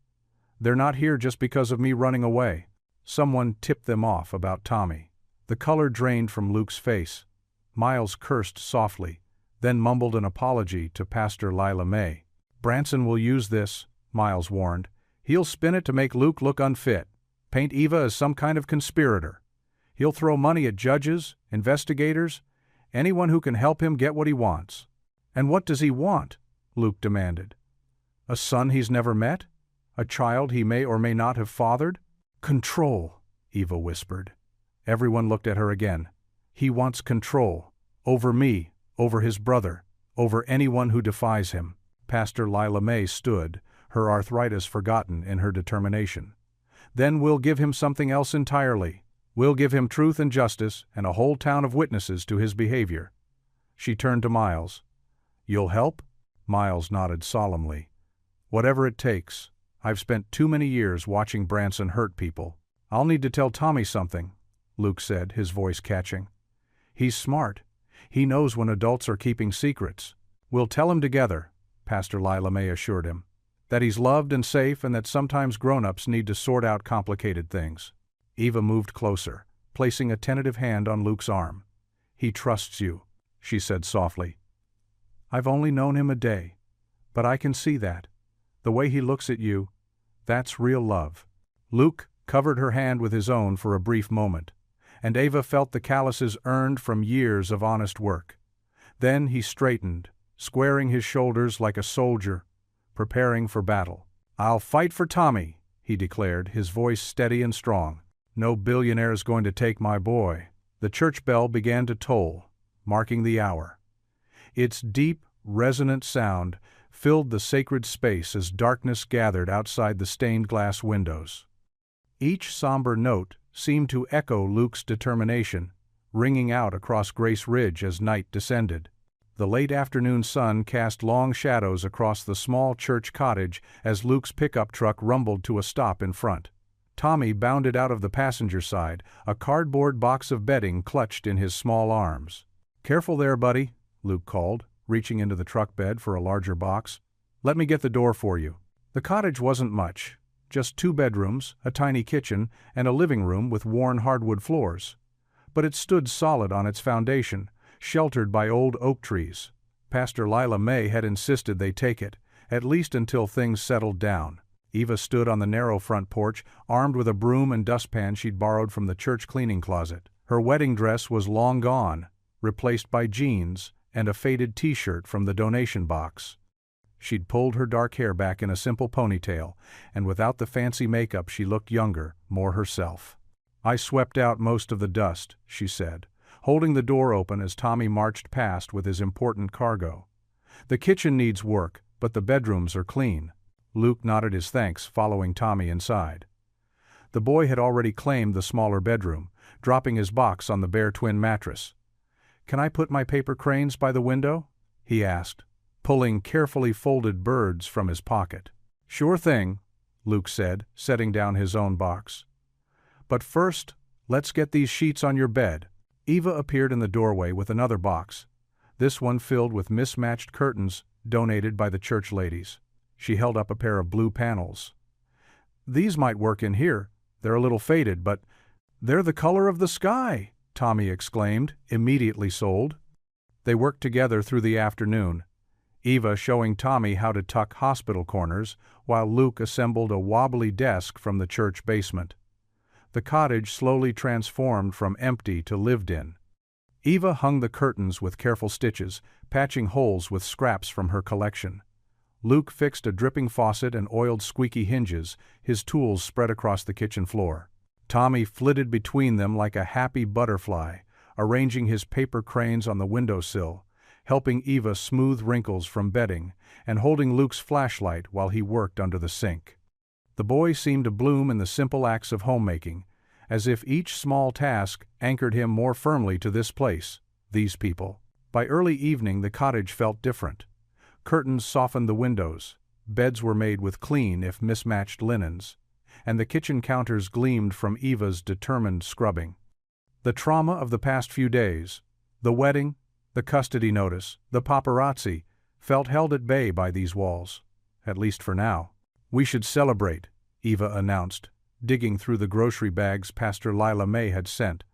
They're not here just because of me running away. Someone tipped them off about Tommy." The color drained from Luke's face. Miles cursed softly, then mumbled an apology to Pastor Leela Mae. "Branson will use this," Miles warned. "He'll spin it to make Luke look unfit, paint Eva as some kind of conspirator. He'll throw money at judges, investigators, anyone who can help him get what he wants." "And what does he want?" Luke demanded. "A son he's never met? A child he may or may not have fathered?" "Control," Eva whispered. Everyone looked at her again. "He wants control. Over me, over his brother, over anyone who defies him." Pastor Leela Mae stood, her arthritis forgotten in her determination. "Then we'll give him something else entirely. We'll give him truth and justice and a whole town of witnesses to his behavior." She turned to Miles. "You'll help?" Miles nodded solemnly. "Whatever it takes. I've spent too many years watching Branson hurt people." "I'll need to tell Tommy something," Luke said, his voice catching. "He's smart. He knows when adults are keeping secrets." "We'll tell him together," Pastor Leela Mae assured him. "That he's loved and safe and that sometimes grown-ups need to sort out complicated things." Eva moved closer, placing a tentative hand on Luke's arm. "He trusts you," she said softly. "I've only known him a day, but I can see that. The way he looks at you, that's real love." Luke covered her hand with his own for a brief moment, and Eva felt the calluses earned from years of honest work. Then he straightened, squaring his shoulders like a soldier, preparing for battle. "I'll fight for Tommy," he declared, his voice steady and strong. "No billionaire's going to take my boy." The church bell began to toll, marking the hour. Its deep, resonant sound filled the sacred space as darkness gathered outside the stained glass windows. Each somber note seemed to echo Luke's determination, ringing out across Grace Ridge as night descended. The late afternoon sun cast long shadows across the small church cottage as Luke's pickup truck rumbled to a stop in front. Tommy bounded out of the passenger side, a cardboard box of bedding clutched in his small arms. "Careful there, buddy," Luke called, reaching into the truck bed for a larger box. "Let me get the door for you." The cottage wasn't much, just 2 bedrooms, a tiny kitchen, and a living room with worn hardwood floors. But it stood solid on its foundation, sheltered by old oak trees. Pastor Lila May had insisted they take it, at least until things settled down. Eva stood on the narrow front porch, armed with a broom and dustpan she'd borrowed from the church cleaning closet. Her wedding dress was long gone, replaced by jeans and a faded t-shirt from the donation box. She'd pulled her dark hair back in a simple ponytail, and without the fancy makeup she looked younger, more herself. "I swept out most of the dust," she said, holding the door open as Tommy marched past with his important cargo. "The kitchen needs work, but the bedrooms are clean." Luke nodded his thanks, following Tommy inside. The boy had already claimed the smaller bedroom, dropping his box on the bare twin mattress. "Can I put my paper cranes by the window?" he asked, pulling carefully folded birds from his pocket. "Sure thing," Luke said, setting down his own box. "But first, let's get these sheets on your bed." Eva appeared in the doorway with another box, this one filled with mismatched curtains donated by the church ladies. She held up a pair of blue panels. "These might work in here. They're a little faded, but they're the color of the sky," Tommy exclaimed, immediately sold. They worked together through the afternoon, Eva showing Tommy how to tuck hospital corners, while Luke assembled a wobbly desk from the church basement. The cottage slowly transformed from empty to lived in. Eva hung the curtains with careful stitches, patching holes with scraps from her collection. Luke fixed a dripping faucet and oiled squeaky hinges, his tools spread across the kitchen floor. Tommy flitted between them like a happy butterfly, arranging his paper cranes on the windowsill, helping Eva smooth wrinkles from bedding, and holding Luke's flashlight while he worked under the sink. The boy seemed to bloom in the simple acts of homemaking, as if each small task anchored him more firmly to this place, these people. By early evening the cottage felt different. Curtains softened the windows, beds were made with clean if mismatched linens, and the kitchen counters gleamed from Eva's determined scrubbing. The trauma of the past few days, the wedding, the custody notice, the paparazzi, felt held at bay by these walls, at least for now. "We should celebrate," Eva announced, digging through the grocery bags Pastor Lila May had sent.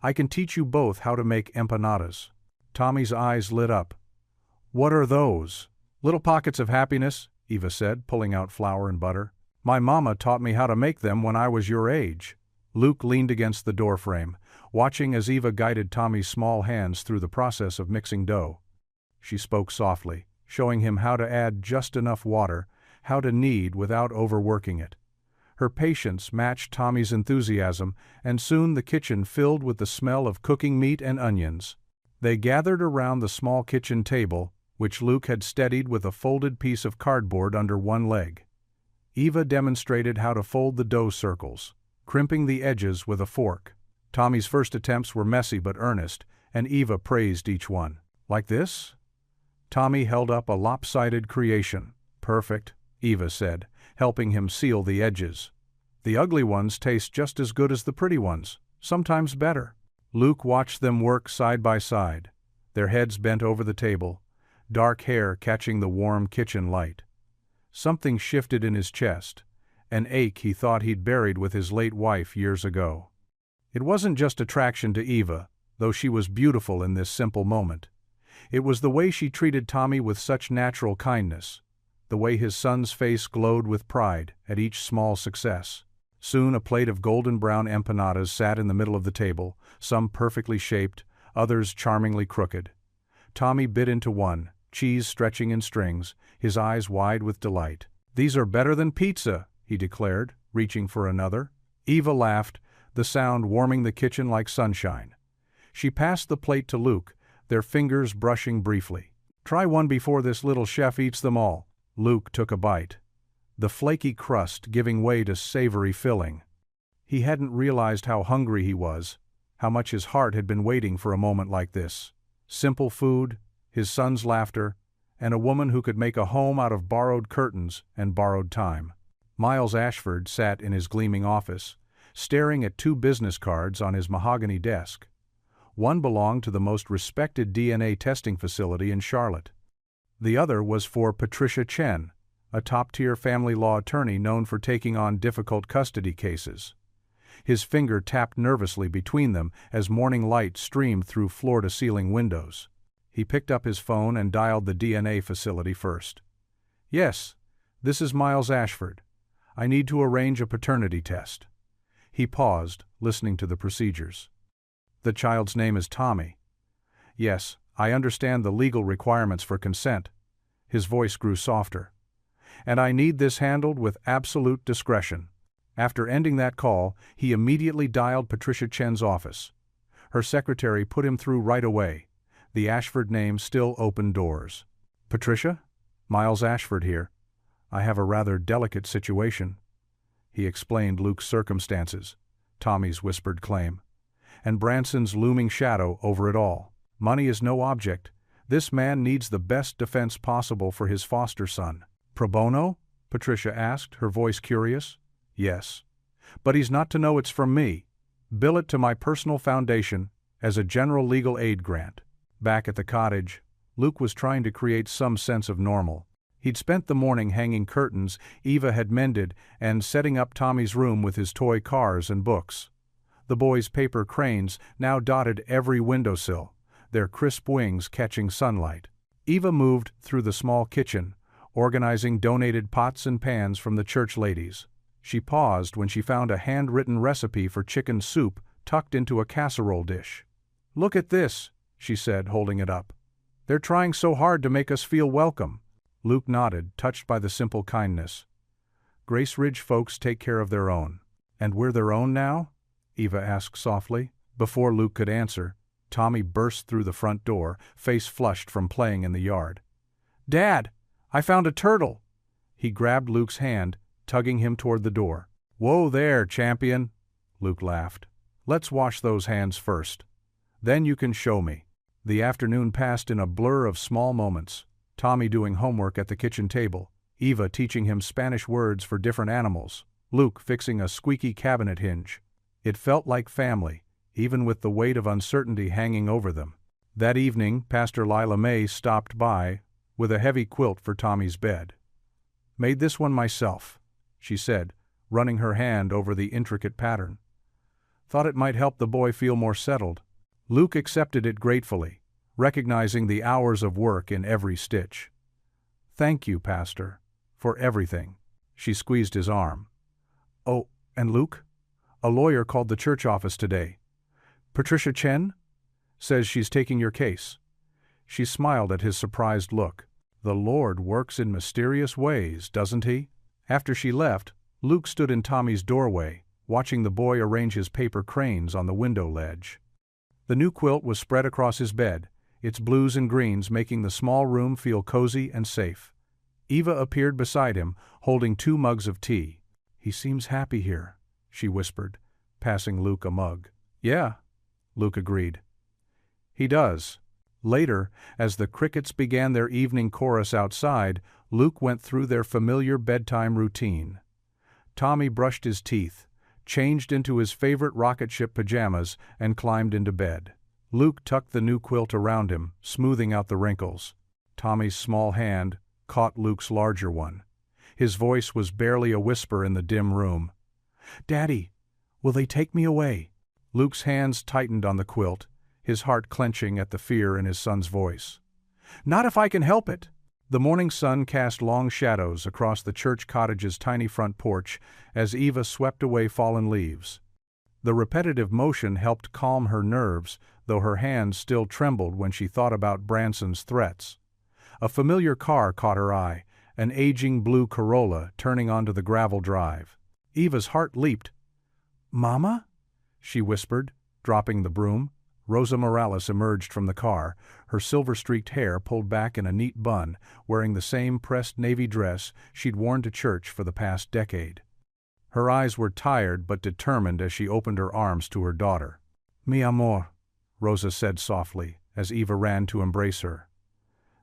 "I can teach you both how to make empanadas." Tommy's eyes lit up. "What are those?" "Little pockets of happiness," Eva said, pulling out flour and butter. "My mama taught me how to make them when I was your age." Luke leaned against the doorframe, watching as Eva guided Tommy's small hands through the process of mixing dough. She spoke softly, showing him how to add just enough water, how to knead without overworking it. Her patience matched Tommy's enthusiasm, and soon the kitchen filled with the smell of cooking meat and onions. They gathered around the small kitchen table, which Luke had steadied with a folded piece of cardboard under one leg. Eva demonstrated how to fold the dough circles, crimping the edges with a fork. Tommy's first attempts were messy but earnest, and Eva praised each one. "Like this?" Tommy held up a lopsided creation. "Perfect," Eva said, helping him seal the edges. "The ugly ones taste just as good as the pretty ones, sometimes better." Luke watched them work side by side, their heads bent over the table, dark hair catching the warm kitchen light. Something shifted in his chest, an ache he thought he'd buried with his late wife years ago. It wasn't just attraction to Eva, though she was beautiful in this simple moment. It was the way she treated Tommy with such natural kindness, the way his son's face glowed with pride at each small success. Soon a plate of golden brown empanadas sat in the middle of the table, some perfectly shaped, others charmingly crooked. Tommy bit into one, cheese stretching in strings, his eyes wide with delight. "These are better than pizza," he declared, reaching for another. Eva laughed, the sound warming the kitchen like sunshine. She passed the plate to Luke, their fingers brushing briefly. "Try one before this little chef eats them all." Luke took a bite, the flaky crust giving way to savory filling. He hadn't realized how hungry he was, how much his heart had been waiting for a moment like this. Simple food, his son's laughter, and a woman who could make a home out of borrowed curtains and borrowed time. Miles Ashford sat in his gleaming office, staring at 2 business cards on his mahogany desk. One belonged to the most respected DNA testing facility in Charlotte. The other was for Patricia Chen, a top-tier family law attorney known for taking on difficult custody cases. His finger tapped nervously between them as morning light streamed through floor-to-ceiling windows. He picked up his phone and dialed the DNA facility first. "Yes, this is Miles Ashford. I need to arrange a paternity test." He paused, listening to the procedures. "The child's name is Tommy." "Yes, I understand the legal requirements for consent." His voice grew softer. "And I need this handled with absolute discretion." After ending that call, he immediately dialed Patricia Chen's office. Her secretary put him through right away. The Ashford name still opened doors. "Patricia? Miles Ashford here. I have a rather delicate situation." He explained Luke's circumstances, Tommy's whispered claim, and Branson's looming shadow over it all. "Money is no object. This man needs the best defense possible for his foster son." "Pro bono?" Patricia asked, her voice curious. "Yes. But he's not to know it's from me. Bill it to my personal foundation as a general legal aid grant." Back at the cottage, Luke was trying to create some sense of normal. He'd spent the morning hanging curtains Eva had mended and setting up Tommy's room with his toy cars and books. The boys' paper cranes now dotted every windowsill, their crisp wings catching sunlight. Eva moved through the small kitchen, organizing donated pots and pans from the church ladies. She paused when she found a handwritten recipe for chicken soup tucked into a casserole dish. "Look at this," she said, holding it up. "They're trying so hard to make us feel welcome." Luke nodded, touched by the simple kindness. "Grace Ridge folks take care of their own." "And we're their own now?" Eva asked softly. Before Luke could answer, Tommy burst through the front door, face flushed from playing in the yard. "Dad, I found a turtle!" He grabbed Luke's hand, tugging him toward the door. "Whoa there, champion!" Luke laughed. "Let's wash those hands first. Then you can show me." The afternoon passed in a blur of small moments. Tommy doing homework at the kitchen table, Eva teaching him Spanish words for different animals, Luke fixing a squeaky cabinet hinge. It felt like family, even with the weight of uncertainty hanging over them. That evening, Pastor Lila May stopped by with a heavy quilt for Tommy's bed. "Made this one myself," she said, running her hand over the intricate pattern. "Thought it might help the boy feel more settled." Luke accepted it gratefully, recognizing the hours of work in every stitch. "Thank you, Pastor, for everything." She squeezed his arm. "Oh, and Luke? A lawyer called the church office today. Patricia Chen? Says she's taking your case." She smiled at his surprised look. "The Lord works in mysterious ways, doesn't he?" After she left, Luke stood in Tommy's doorway, watching the boy arrange his paper cranes on the window ledge. The new quilt was spread across his bed, its blues and greens making the small room feel cozy and safe. Eva appeared beside him, holding 2 mugs of tea. "He seems happy here," she whispered, passing Luke a mug. "Yeah," Luke agreed. "He does." Later, as the crickets began their evening chorus outside, Luke went through their familiar bedtime routine. Tommy brushed his teeth, changed into his favorite rocket ship pajamas, and climbed into bed. Luke tucked the new quilt around him, smoothing out the wrinkles. Tommy's small hand caught Luke's larger one. His voice was barely a whisper in the dim room. "Daddy, will they take me away?" Luke's hands tightened on the quilt, his heart clenching at the fear in his son's voice. "Not if I can help it." The morning sun cast long shadows across the church cottage's tiny front porch as Eva swept away fallen leaves. The repetitive motion helped calm her nerves, though her hands still trembled when she thought about Branson's threats. A familiar car caught her eye, an aging blue Corolla turning onto the gravel drive. Eva's heart leaped. "Mama?" she whispered, dropping the broom. Rosa Morales emerged from the car, her silver-streaked hair pulled back in a neat bun, wearing the same pressed navy dress she'd worn to church for the past decade. Her eyes were tired but determined as she opened her arms to her daughter. "Mi amor," Rosa said softly, as Eva ran to embrace her.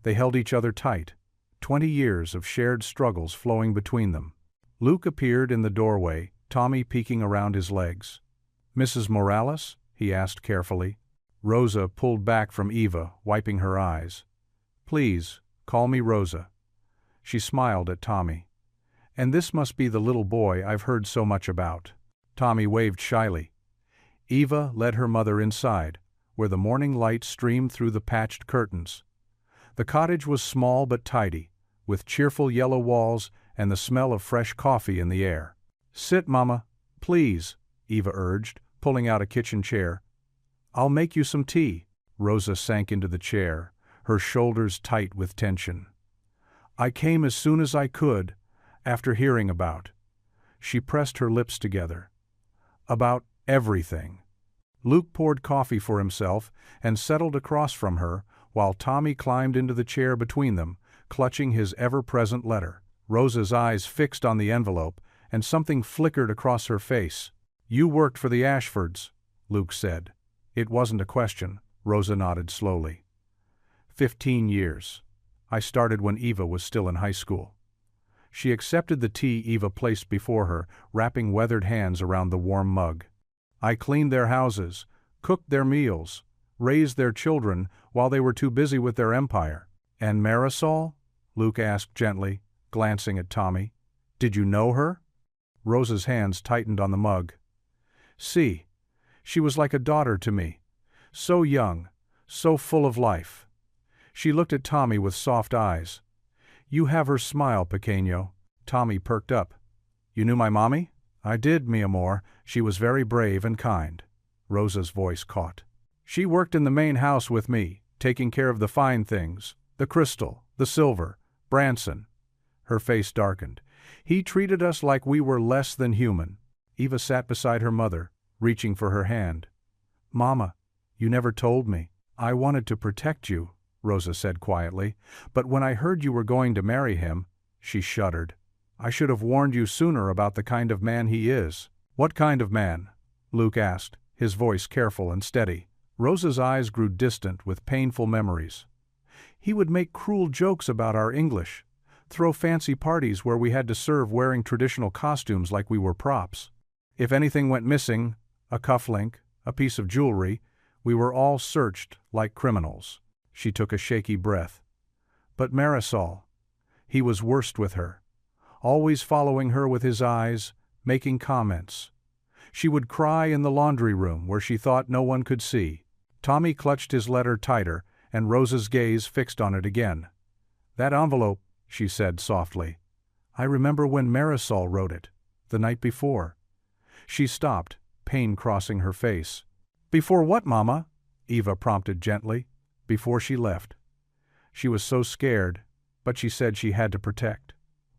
They held each other tight, 20 years of shared struggles flowing between them. Luke appeared in the doorway, Tommy peeking around his legs. "Mrs. Morales?" he asked carefully. Rosa pulled back from Eva, wiping her eyes. "Please, call me Rosa." She smiled at Tommy. "And this must be the little boy I've heard so much about." Tommy waved shyly. Eva led her mother inside, where the morning light streamed through the patched curtains. The cottage was small but tidy, with cheerful yellow walls and the smell of fresh coffee in the air. "Sit, Mama, please," Eva urged, pulling out a kitchen chair. "I'll make you some tea." Rosa sank into the chair, her shoulders tight with tension. "I came as soon as I could, after hearing about." She pressed her lips together. "About everything." Luke poured coffee for himself and settled across from her, while Tommy climbed into the chair between them, clutching his ever-present letter. Rosa's eyes fixed on the envelope, and something flickered across her face. "You worked for the Ashfords," Luke said. It wasn't a question, Rosa nodded slowly. 15 years. I started when Eva was still in high school." She accepted the tea Eva placed before her, wrapping weathered hands around the warm mug. "I cleaned their houses, cooked their meals, raised their children while they were too busy with their empire." "And Marisol?" Luke asked gently, glancing at Tommy. "Did you know her?" Rosa's hands tightened on the mug. "See, she was like a daughter to me. So young, so full of life." She looked at Tommy with soft eyes. "You have her smile, pequeño." Tommy perked up. "You knew my mommy?" "I did, mi amor. She was very brave and kind." Rosa's voice caught. "She worked in the main house with me, taking care of the fine things, the crystal, the silver, Branson." Her face darkened. "He treated us like we were less than human." Eva sat beside her mother, reaching for her hand. "Mama, you never told me." "I wanted to protect you," Rosa said quietly, "but when I heard you were going to marry him," she shuddered. "I should have warned you sooner about the kind of man he is." "What kind of man?" Luke asked, his voice careful and steady. Rosa's eyes grew distant with painful memories. "He would make cruel jokes about our English, throw fancy parties where we had to serve wearing traditional costumes like we were props. If anything went missing, a cufflink, a piece of jewelry, we were all searched like criminals." She took a shaky breath. "But Marisol, he was worst with her. Always following her with his eyes, making comments. She would cry in the laundry room where she thought no one could see." Tommy clutched his letter tighter, and Rosa's gaze fixed on it again. "That envelope," she said softly. "I remember when Marisol wrote it, the night before." She stopped, pain crossing her face. "Before what, Mama?" Eva prompted gently. "Before she left. She was so scared, but she said she had to protect."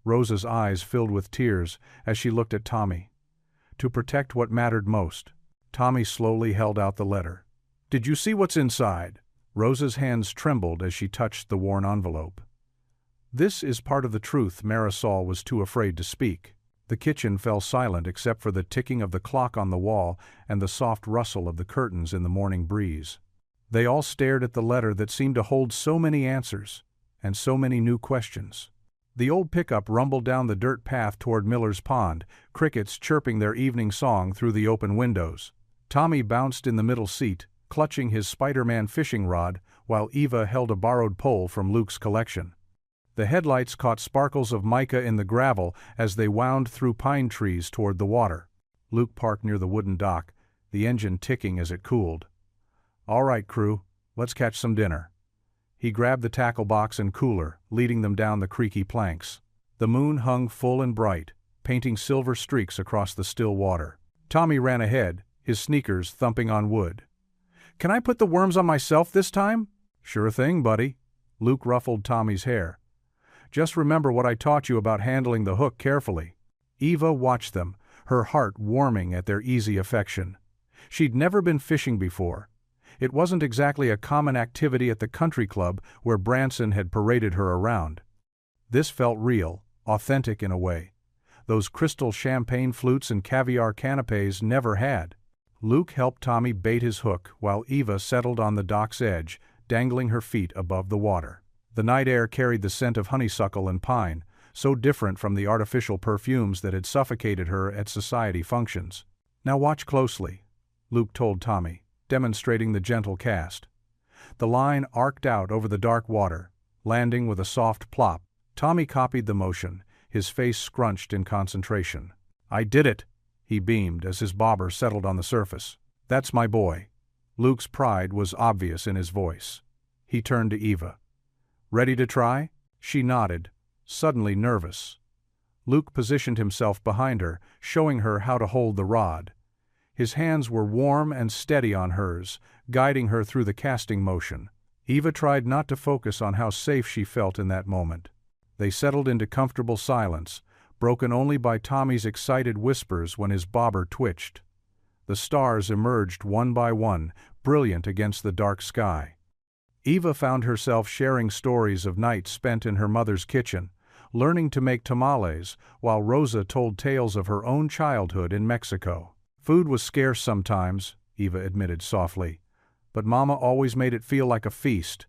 Rosa's eyes filled with tears as she looked at Tommy. To protect what mattered most. Tommy slowly held out the letter. "Did you see what's inside?" Rosa's hands trembled as she touched the worn envelope. This is part of the truth Marisol was too afraid to speak. The kitchen fell silent except for the ticking of the clock on the wall and the soft rustle of the curtains in the morning breeze. They all stared at the letter that seemed to hold so many answers, and so many new questions. The old pickup rumbled down the dirt path toward Miller's Pond, crickets chirping their evening song through the open windows. Tommy bounced in the middle seat, clutching his Spider-Man fishing rod, while Eva held a borrowed pole from Luke's collection. The headlights caught sparkles of mica in the gravel as they wound through pine trees toward the water. Luke parked near the wooden dock, the engine ticking as it cooled. "All right, crew, let's catch some dinner." He grabbed the tackle box and cooler, leading them down the creaky planks. The moon hung full and bright, painting silver streaks across the still water. Tommy ran ahead, his sneakers thumping on wood. "Can I put the worms on myself this time?" "Sure thing, buddy." Luke ruffled Tommy's hair. "Just remember what I taught you about handling the hook carefully." Eva watched them, her heart warming at their easy affection. She'd never been fishing before. It wasn't exactly a common activity at the country club where Branson had paraded her around. This felt real, authentic in a way. Those crystal champagne flutes and caviar canapes never had. Luke helped Tommy bait his hook while Eva settled on the dock's edge, dangling her feet above the water. The night air carried the scent of honeysuckle and pine, so different from the artificial perfumes that had suffocated her at society functions. "Now watch closely," Luke told Tommy, demonstrating the gentle cast. The line arced out over the dark water, landing with a soft plop. Tommy copied the motion, his face scrunched in concentration. "I did it," he beamed as his bobber settled on the surface. "That's my boy." Luke's pride was obvious in his voice. He turned to Eva. "Ready to try?" She nodded, suddenly nervous. Luke positioned himself behind her, showing her how to hold the rod. His hands were warm and steady on hers, guiding her through the casting motion. Eva tried not to focus on how safe she felt in that moment. They settled into comfortable silence, broken only by Tommy's excited whispers when his bobber twitched. The stars emerged one by one, brilliant against the dark sky. Eva found herself sharing stories of nights spent in her mother's kitchen, learning to make tamales, while Rosa told tales of her own childhood in Mexico. "Food was scarce sometimes," Eva admitted softly, "but Mama always made it feel like a feast.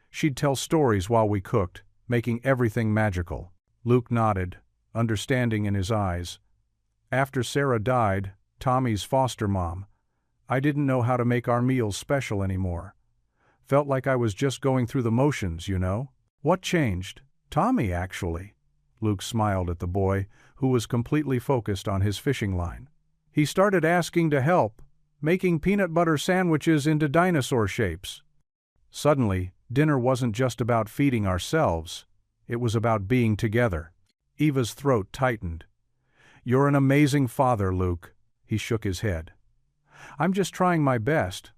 She'd tell stories while we cooked, making everything magical." Luke nodded, understanding in his eyes. "After Sarah died, Tommy's foster mom, I didn't know how to make our meals special anymore. Felt like I was just going through the motions, you know." "What changed?" "Tommy, actually." Luke smiled at the boy, who was completely focused on his fishing line. "He started asking to help, making peanut butter sandwiches into dinosaur shapes." Suddenly, dinner wasn't just about feeding ourselves, it was about being together. Eva's throat tightened. "You're an amazing father, Luke." He shook his head. "I'm just trying my best.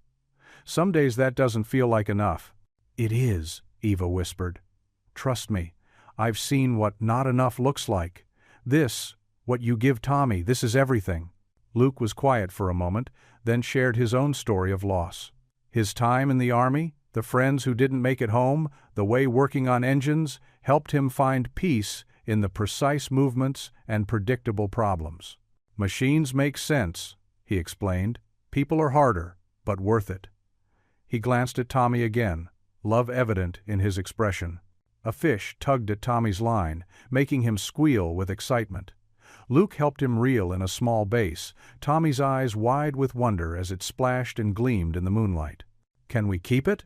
Some days that doesn't feel like enough." "It is," Eva whispered. "Trust me, I've seen what not enough looks like. This, what you give Tommy, this is everything." Luke was quiet for a moment, then shared his own story of loss. His time in the army, the friends who didn't make it home, the way working on engines helped him find peace in the precise movements and predictable problems. "Machines make sense," he explained. "People are harder, but worth it." He glanced at Tommy again, love evident in his expression. A fish tugged at Tommy's line, making him squeal with excitement. Luke helped him reel in a small bass, Tommy's eyes wide with wonder as it splashed and gleamed in the moonlight. "Can we keep it?"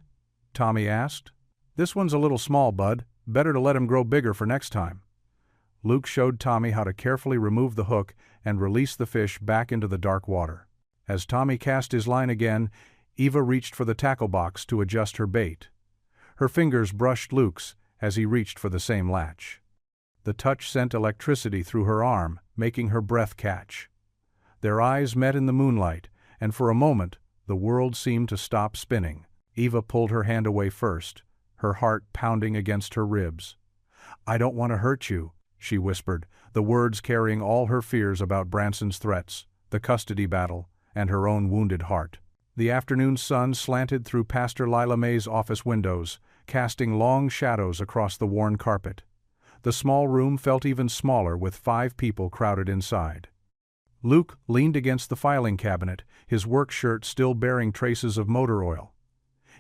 Tommy asked. "This one's a little small, bud. Better to let him grow bigger for next time." Luke showed Tommy how to carefully remove the hook and release the fish back into the dark water. As Tommy cast his line again, Eva reached for the tackle box to adjust her bait. Her fingers brushed Luke's as he reached for the same latch. The touch sent electricity through her arm, making her breath catch. Their eyes met in the moonlight, and for a moment the world seemed to stop spinning. Eva pulled her hand away first, her heart pounding against her ribs. "I don't want to hurt you," she whispered, the words carrying all her fears about Branson's threats, the custody battle, and her own wounded heart. The afternoon sun slanted through Pastor Lila May's office windows, casting long shadows across the worn carpet. The small room felt even smaller with 5 people crowded inside. Luke leaned against the filing cabinet, his work shirt still bearing traces of motor oil.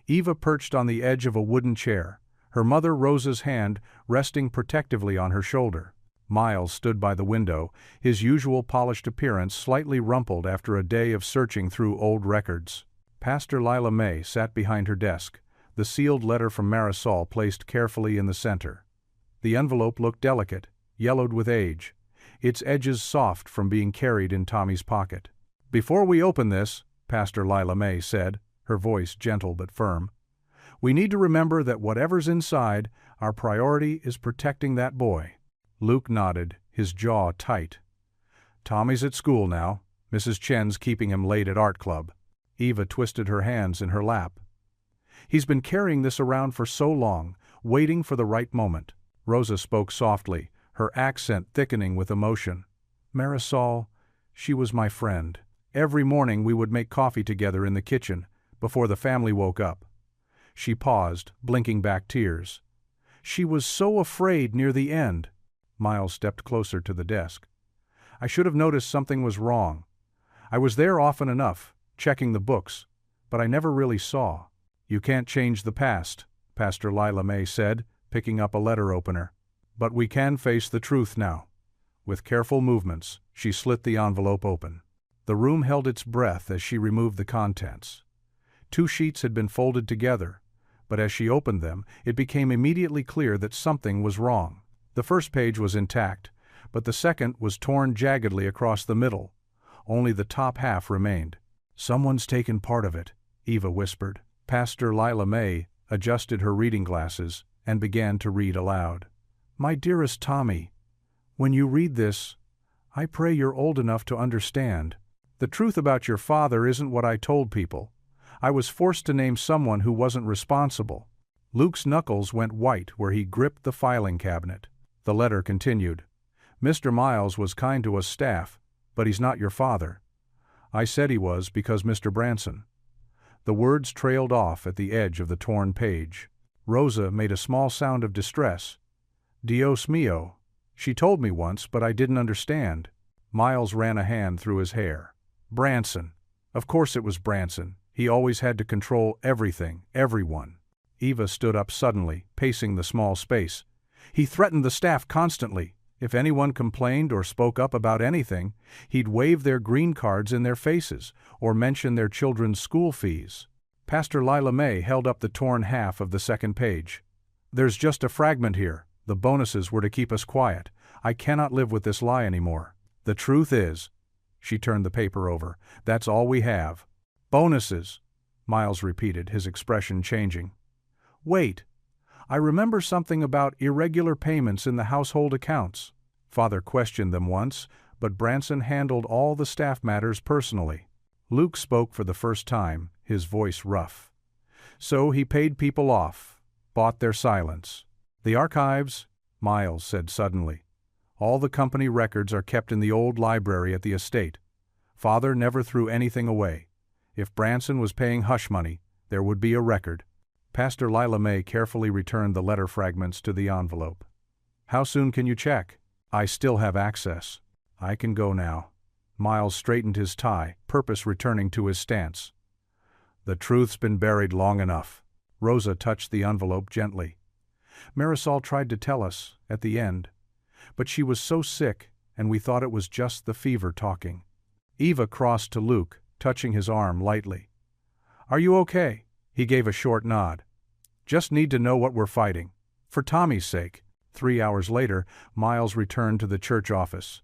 Eva perched on the edge of a wooden chair, her mother Rosa's hand resting protectively on her shoulder. Miles stood by the window, his usual polished appearance slightly rumpled after a day of searching through old records. Pastor Lila May sat behind her desk, the sealed letter from Marisol placed carefully in the center. The envelope looked delicate, yellowed with age, its edges soft from being carried in Tommy's pocket. "Before we open this," Pastor Lila May said, her voice gentle but firm, "we need to remember that whatever's inside, our priority is protecting that boy." Luke nodded, his jaw tight. "Tommy's at school now. Mrs. Chen's keeping him late at art club." Eva twisted her hands in her lap. "He's been carrying this around for so long, waiting for the right moment." Rosa spoke softly, her accent thickening with emotion. "Marisol, She was my friend. Every morning we would make coffee together in the kitchen, before the family woke up. She paused, blinking back tears. She was so afraid near the end. Miles stepped closer to the desk. I should have noticed something was wrong. I was there often enough, checking the books, but I never really saw. You can't change the past, Pastor Lila May said, picking up a letter opener. But we can face the truth now. With careful movements, she slit the envelope open. The room held its breath as she removed the contents. 2 sheets had been folded together, but as she opened them, it became immediately clear that something was wrong. The first page was intact, but the second was torn jaggedly across the middle. Only the top half remained. Someone's taken part of it, Eva whispered. Pastor Lila May adjusted her reading glasses and began to read aloud. My dearest Tommy, when you read this, I pray you're old enough to understand. The truth about your father isn't what I told people. I was forced to name someone who wasn't responsible. Luke's knuckles went white where he gripped the filing cabinet. The letter continued. Mr. Miles was kind to us staff, but he's not your father. I said he was because Mr. Branson. The words trailed off at the edge of the torn page. Rosa made a small sound of distress. Dios mio. She told me once, but I didn't understand. Miles ran a hand through his hair. Branson. Of course it was Branson. He always had to control everything, everyone. Eva stood up suddenly, pacing the small space. He threatened the staff constantly. If anyone complained or spoke up about anything, he'd wave their green cards in their faces or mention their children's school fees. Pastor Lila May held up the torn half of the second page. There's just a fragment here. The bonuses were to keep us quiet. I cannot live with this lie anymore. The truth is, she turned the paper over, that's all we have. Bonuses, Miles repeated, his expression changing. Wait, I remember something about irregular payments in the household accounts. Father questioned them once, but Branson handled all the staff matters personally. Luke spoke for the first time, his voice rough. So he paid people off, bought their silence. The archives, Miles said suddenly. All the company records are kept in the old library at the estate. Father never threw anything away. If Branson was paying hush money, there would be a record. Pastor Lila May carefully returned the letter fragments to the envelope. How soon can you check? I still have access. I can go now. Miles straightened his tie, purpose returning to his stance. The truth's been buried long enough. Rosa touched the envelope gently. Marisol tried to tell us, at the end, but she was so sick, and we thought it was just the fever talking. Eva crossed to Luke, touching his arm lightly. Are you okay? He gave a short nod. Just need to know what we're fighting. For Tommy's sake. 3 hours later, Miles returned to the church office.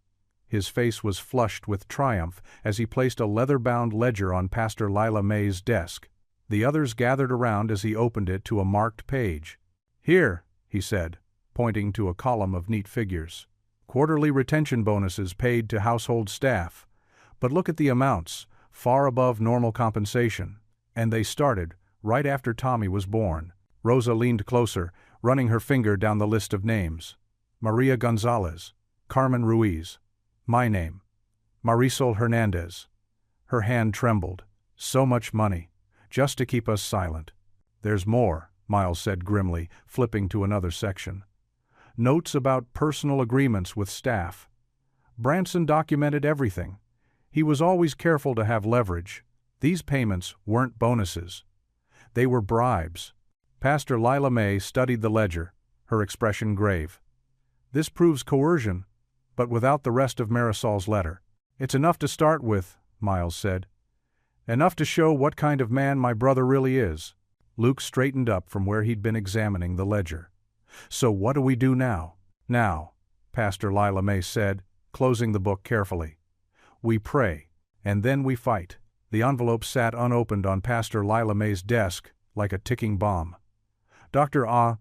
His face was flushed with triumph as he placed a leather-bound ledger on Pastor Lila May's desk. The others gathered around as he opened it to a marked page. Here, he said, pointing to a column of neat figures. Quarterly retention bonuses paid to household staff. But look at the amounts, far above normal compensation. And they started right after Tommy was born. Rosa leaned closer, running her finger down the list of names. Maria Gonzalez, Carmen Ruiz, my name, Marisol Hernandez. Her hand trembled. So much money, just to keep us silent. There's more, Miles said grimly, flipping to another section. Notes about personal agreements with staff. Branson documented everything. He was always careful to have leverage. These payments weren't bonuses. They were bribes. Pastor Lila May studied the ledger, her expression grave. This proves coercion, but without the rest of Marisol's letter. It's enough to start with, Miles said. Enough to show what kind of man my brother really is. Luke straightened up from where he'd been examining the ledger. So what do we do now? Now, Pastor Lila May said, closing the book carefully. We pray, and then we fight. The envelope sat unopened on Pastor Lila May's desk like a ticking bomb. Dr. A.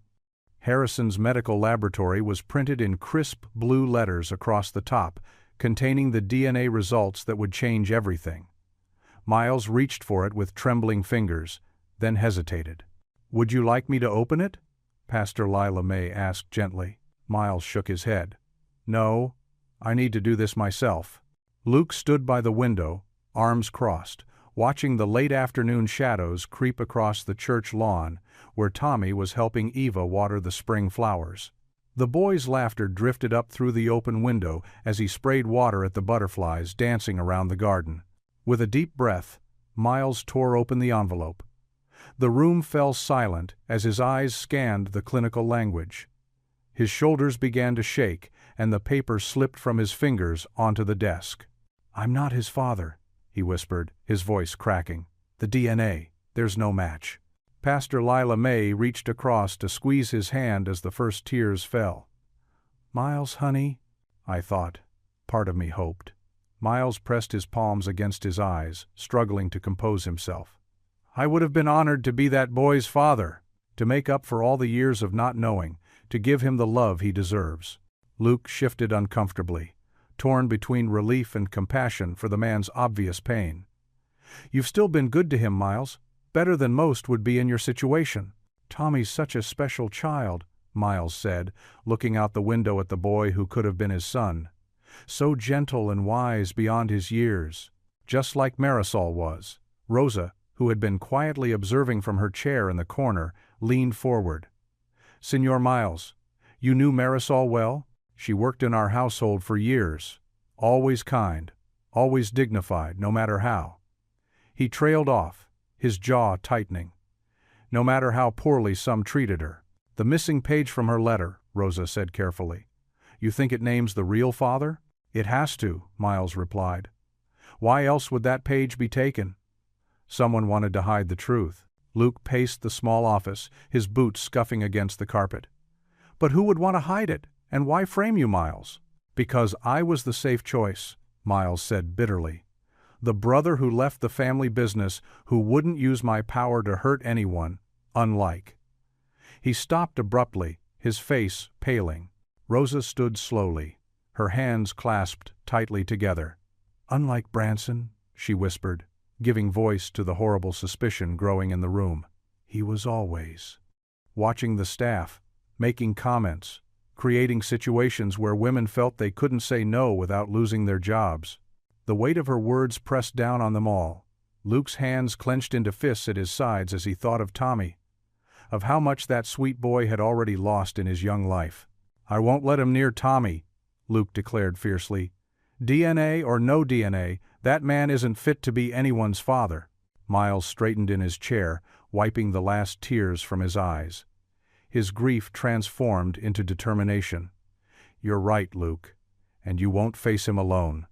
Harrison's medical laboratory was printed in crisp blue letters across the top, containing the DNA results that would change everything. Miles reached for it with trembling fingers, then hesitated. Would you like me to open it? Pastor Lila May asked gently. Miles shook his head. No, I need to do this myself. Luke stood by the window, arms crossed, watching the late afternoon shadows creep across the church lawn where Tommy was helping Eva water the spring flowers. The boy's laughter drifted up through the open window as he sprayed water at the butterflies dancing around the garden. With a deep breath, Miles tore open the envelope. The room fell silent as his eyes scanned the clinical language. His shoulders began to shake, and the paper slipped from his fingers onto the desk. "I'm not his father," he whispered, his voice cracking. "The DNA, there's no match." Pastor Lila May reached across to squeeze his hand as the first tears fell. "Miles, honey," I thought. Part of me hoped. Miles pressed his palms against his eyes, struggling to compose himself. "I would have been honored to be that boy's father, to make up for all the years of not knowing, to give him the love he deserves." Luke shifted uncomfortably, torn between relief and compassion for the man's obvious pain. "You've still been good to him, Miles. Better than most would be in your situation." "Tommy's such a special child," Miles said, looking out the window at the boy who could have been his son. "So gentle and wise beyond his years, just like Marisol was." Rosa, who had been quietly observing from her chair in the corner, leaned forward. "Señor Miles, you knew Marisol well? She worked in our household for years. Always kind, always dignified, no matter how." He trailed off, his jaw tightening. "No matter how poorly some treated her." "The missing page from her letter," Rosa said carefully. "You think it names the real father?" "It has to," Miles replied. "Why else would that page be taken?" "Someone wanted to hide the truth." Luke paced the small office, his boots scuffing against the carpet. "But who would want to hide it? And why frame you, Miles?" "Because I was the safe choice," Miles said bitterly. "The brother who left the family business, who wouldn't use my power to hurt anyone, unlike." He stopped abruptly, his face paling. Rosa stood slowly, her hands clasped tightly together. "Unlike Branson," she whispered, giving voice to the horrible suspicion growing in the room. "He was always watching the staff, making comments, creating situations where women felt they couldn't say no without losing their jobs." The weight of her words pressed down on them all. Luke's hands clenched into fists at his sides as he thought of Tommy, of how much that sweet boy had already lost in his young life. "I won't let him near Tommy," Luke declared fiercely. "DNA or no DNA, that man isn't fit to be anyone's father." Miles straightened in his chair, wiping the last tears from his eyes. His grief transformed into determination. "You're right, Luke, and you won't face him alone.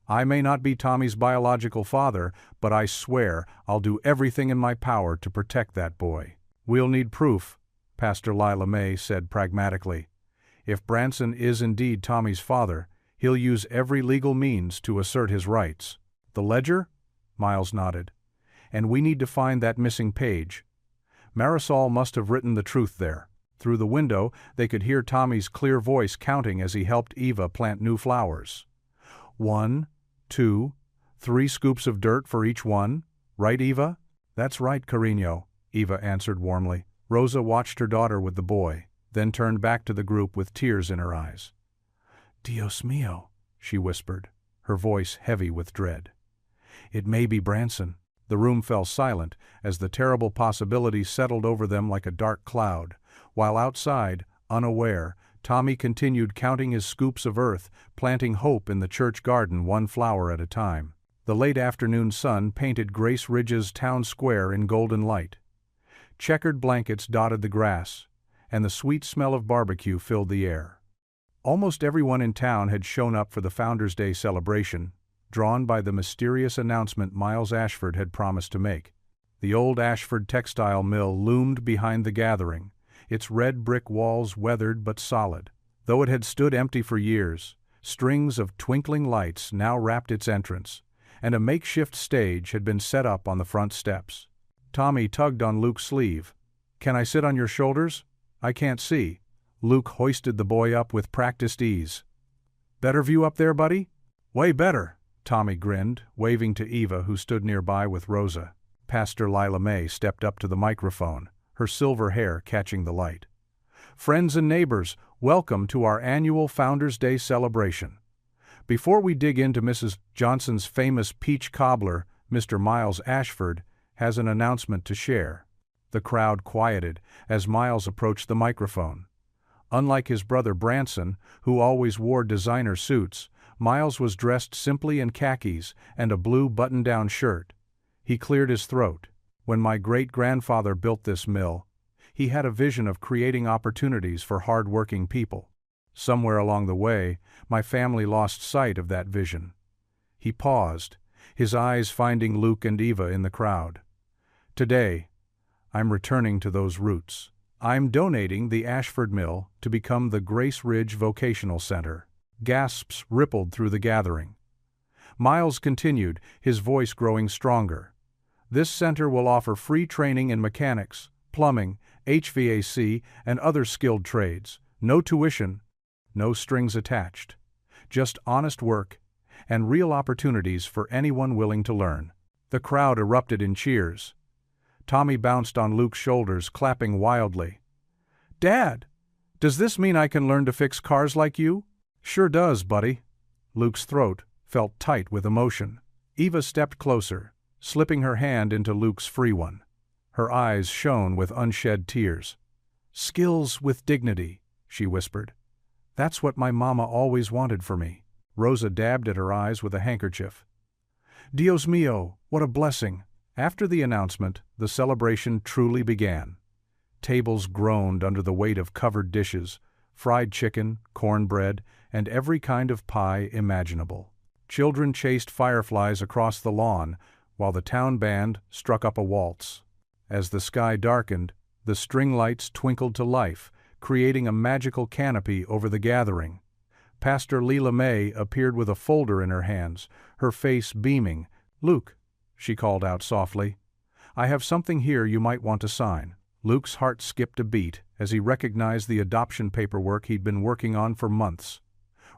I may not be Tommy's biological father, but I swear I'll do everything in my power to protect that boy." "We'll need proof," Pastor Lila May said pragmatically. "If Branson is indeed Tommy's father, he'll use every legal means to assert his rights." "The ledger?" Miles nodded. "And we need to find that missing page. Marisol must have written the truth there." Through the window, they could hear Tommy's clear voice counting as he helped Eva plant new flowers. 1, 2, 3 scoops of dirt for each one, right, Eva?" "That's right, Carino," Eva answered warmly. Rosa watched her daughter with the boy, then turned back to the group with tears in her eyes. "Dios mío," she whispered, her voice heavy with dread. "It may be Branson." The room fell silent as the terrible possibility settled over them like a dark cloud, while outside, unaware, Tommy continued counting his scoops of earth, planting hope in the church garden one flower at a time. The late afternoon sun painted Grace Ridge's town square in golden light. Checkered blankets dotted the grass, and the sweet smell of barbecue filled the air. Almost everyone in town had shown up for the Founders' Day celebration, drawn by the mysterious announcement Miles Ashford had promised to make. The old Ashford textile mill loomed behind the gathering, its red brick walls weathered but solid. Though it had stood empty for years, strings of twinkling lights now wrapped its entrance, and a makeshift stage had been set up on the front steps. Tommy tugged on Luke's sleeve. "Can I sit on your shoulders? I can't see." Luke hoisted the boy up with practiced ease. "Better view up there, buddy?" "Way better," Tommy grinned, waving to Eva, who stood nearby with Rosa. Pastor Lila May stepped up to the microphone, her silver hair catching the light. "Friends and neighbors, welcome to our annual Founders' Day celebration. Before we dig into Mrs. Johnson's famous peach cobbler, Mr. Miles Ashford has an announcement to share. The crowd quieted as Miles approached the microphone. Unlike his brother Branson, who always wore designer suits, Miles was dressed simply in khakis and a blue button-down shirt. He cleared his throat. When my great-grandfather built this mill, he had a vision of creating opportunities for hard-working people. Somewhere along the way, my family lost sight of that vision. He paused, his eyes finding Luke and Eva in the crowd. Today, I'm returning to those roots. I'm donating the Ashford Mill to become the Grace Ridge Vocational Center. Gasps rippled through the gathering. Miles continued, his voice growing stronger. This center will offer free training in mechanics, plumbing, HVAC, and other skilled trades. No tuition, no strings attached. Just honest work and real opportunities for anyone willing to learn. The crowd erupted in cheers. Tommy bounced on Luke's shoulders, clapping wildly. "Dad, does this mean I can learn to fix cars like you?" "Sure does, buddy." Luke's throat felt tight with emotion. Eva stepped closer, slipping her hand into Luke's free one. Her eyes shone with unshed tears. "Skills with dignity," she whispered. "That's what my mama always wanted for me." Rosa dabbed at her eyes with a handkerchief. "Dios mío, what a blessing." After the announcement, the celebration truly began. Tables groaned under the weight of covered dishes, fried chicken, cornbread, and every kind of pie imaginable. Children chased fireflies across the lawn, while the town band struck up a waltz. As the sky darkened, the string lights twinkled to life, creating a magical canopy over the gathering. Pastor Leela May appeared with a folder in her hands, her face beaming. "Luke," she called out softly, "I have something here you might want to sign." Luke's heart skipped a beat as he recognized the adoption paperwork he'd been working on for months.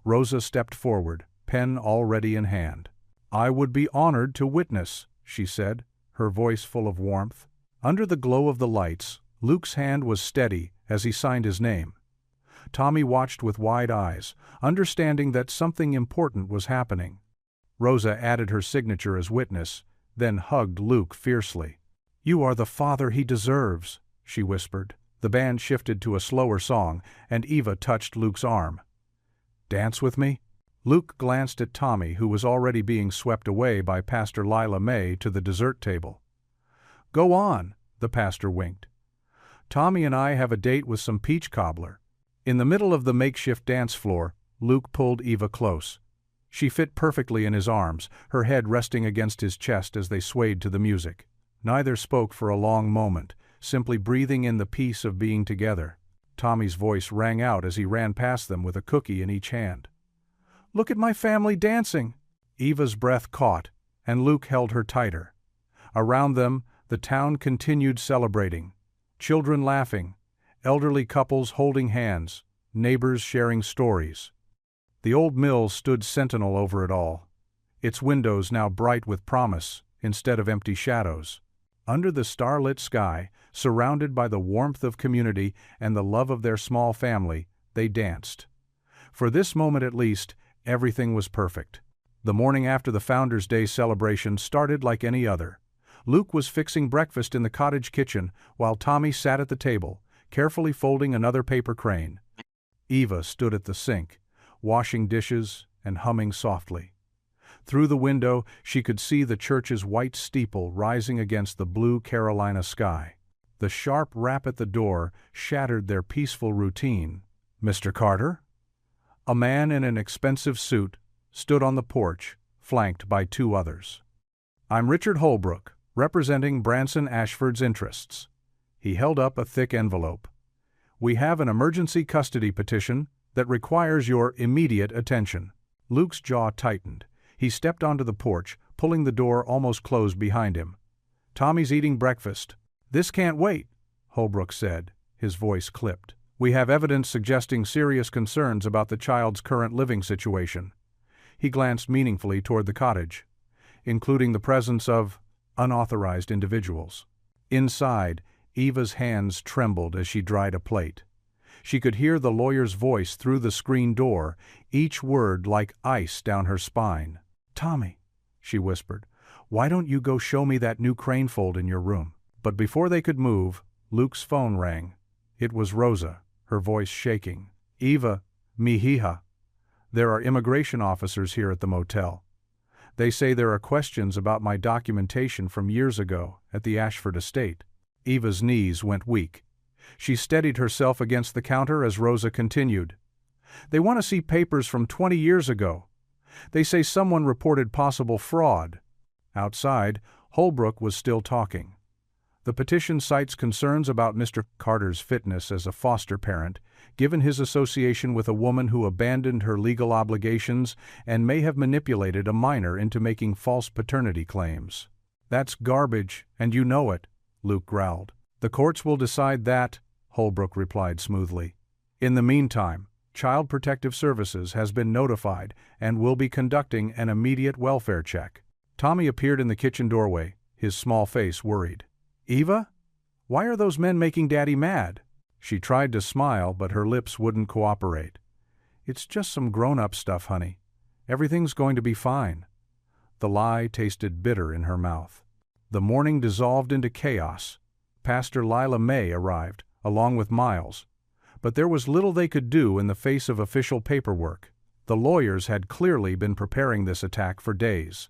Rosa stepped forward, pen already in hand. "I would be honored to witness," she said, her voice full of warmth. Under the glow of the lights, Luke's hand was steady as he signed his name. Tommy watched with wide eyes, understanding that something important was happening. Rosa added her signature as witness, then hugged Luke fiercely. "You are the father he deserves," she whispered. The band shifted to a slower song, and Eva touched Luke's arm. "Dance with me?" Luke glanced at Tommy, who was already being swept away by Pastor Leela May to the dessert table. "Go on," the pastor winked. "Tommy and I have a date with some peach cobbler." In the middle of the makeshift dance floor, Luke pulled Eva close. She fit perfectly in his arms, her head resting against his chest as they swayed to the music. Neither spoke for a long moment, simply breathing in the peace of being together. Tommy's voice rang out as he ran past them with a cookie in each hand. "Look at my family dancing!" Eva's breath caught, and Luke held her tighter. Around them, the town continued celebrating. Children laughing, elderly couples holding hands, neighbors sharing stories. The old mill stood sentinel over it all, its windows now bright with promise instead of empty shadows. Under the starlit sky, surrounded by the warmth of community and the love of their small family, they danced. For this moment at least, everything was perfect. The morning after the Founders' Day celebration started like any other. Luke was fixing breakfast in the cottage kitchen while Tommy sat at the table, carefully folding another paper crane. Eva stood at the sink, washing dishes and humming softly. Through the window, she could see the church's white steeple rising against the blue Carolina sky. The sharp rap at the door shattered their peaceful routine. "Mr. Carter?" A man in an expensive suit stood on the porch, flanked by two others. "I'm Richard Holbrook, representing Branson Ashford's interests." He held up a thick envelope. "We have an emergency custody petition that requires your immediate attention." Luke's jaw tightened. He stepped onto the porch, pulling the door almost closed behind him. "Tommy's eating breakfast." "This can't wait," Holbrook said, his voice clipped. "We have evidence suggesting serious concerns about the child's current living situation." He glanced meaningfully toward the cottage, including the presence of unauthorized individuals. Inside, Eva's hands trembled as she dried a plate. She could hear the lawyer's voice through the screen door, each word like ice down her spine. "Tommy," she whispered, "why don't you go show me that new crane fold in your room?" But before they could move, Luke's phone rang. It was Rosa, her voice shaking. "Eva, mihija. There are immigration officers here at the motel. They say there are questions about my documentation from years ago at the Ashford estate." Eva's knees went weak. She steadied herself against the counter as Rosa continued. "They want to see papers from 20 years ago. They say someone reported possible fraud." Outside, Holbrook was still talking. The petition cites concerns about Mr. Carter's fitness as a foster parent, given his association with a woman who abandoned her legal obligations and may have manipulated a minor into making false paternity claims. "That's garbage, and you know it," Luke growled. "The courts will decide that," Holbrook replied smoothly. "In the meantime, Child Protective Services has been notified and will be conducting an immediate welfare check." Tommy appeared in the kitchen doorway, his small face worried. "Eva? Why are those men making Daddy mad?" She tried to smile, but her lips wouldn't cooperate. "It's just some grown-up stuff, honey. Everything's going to be fine." The lie tasted bitter in her mouth. The morning dissolved into chaos. Pastor Lila May arrived, along with Miles. But there was little they could do in the face of official paperwork. The lawyers had clearly been preparing this attack for days,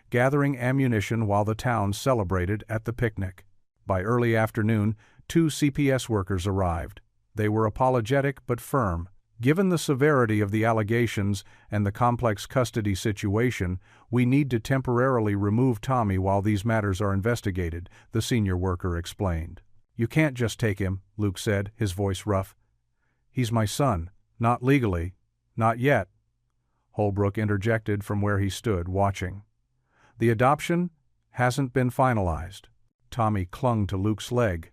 gathering ammunition while the town celebrated at the picnic. By early afternoon, 2 CPS workers arrived. They were apologetic but firm. "Given the severity of the allegations and the complex custody situation, we need to temporarily remove Tommy while these matters are investigated," the senior worker explained. "You can't just take him," Luke said, his voice rough. "He's my son. Not legally. Not yet." Holbrook interjected from where he stood, watching. "The adoption hasn't been finalized." Tommy clung to Luke's leg.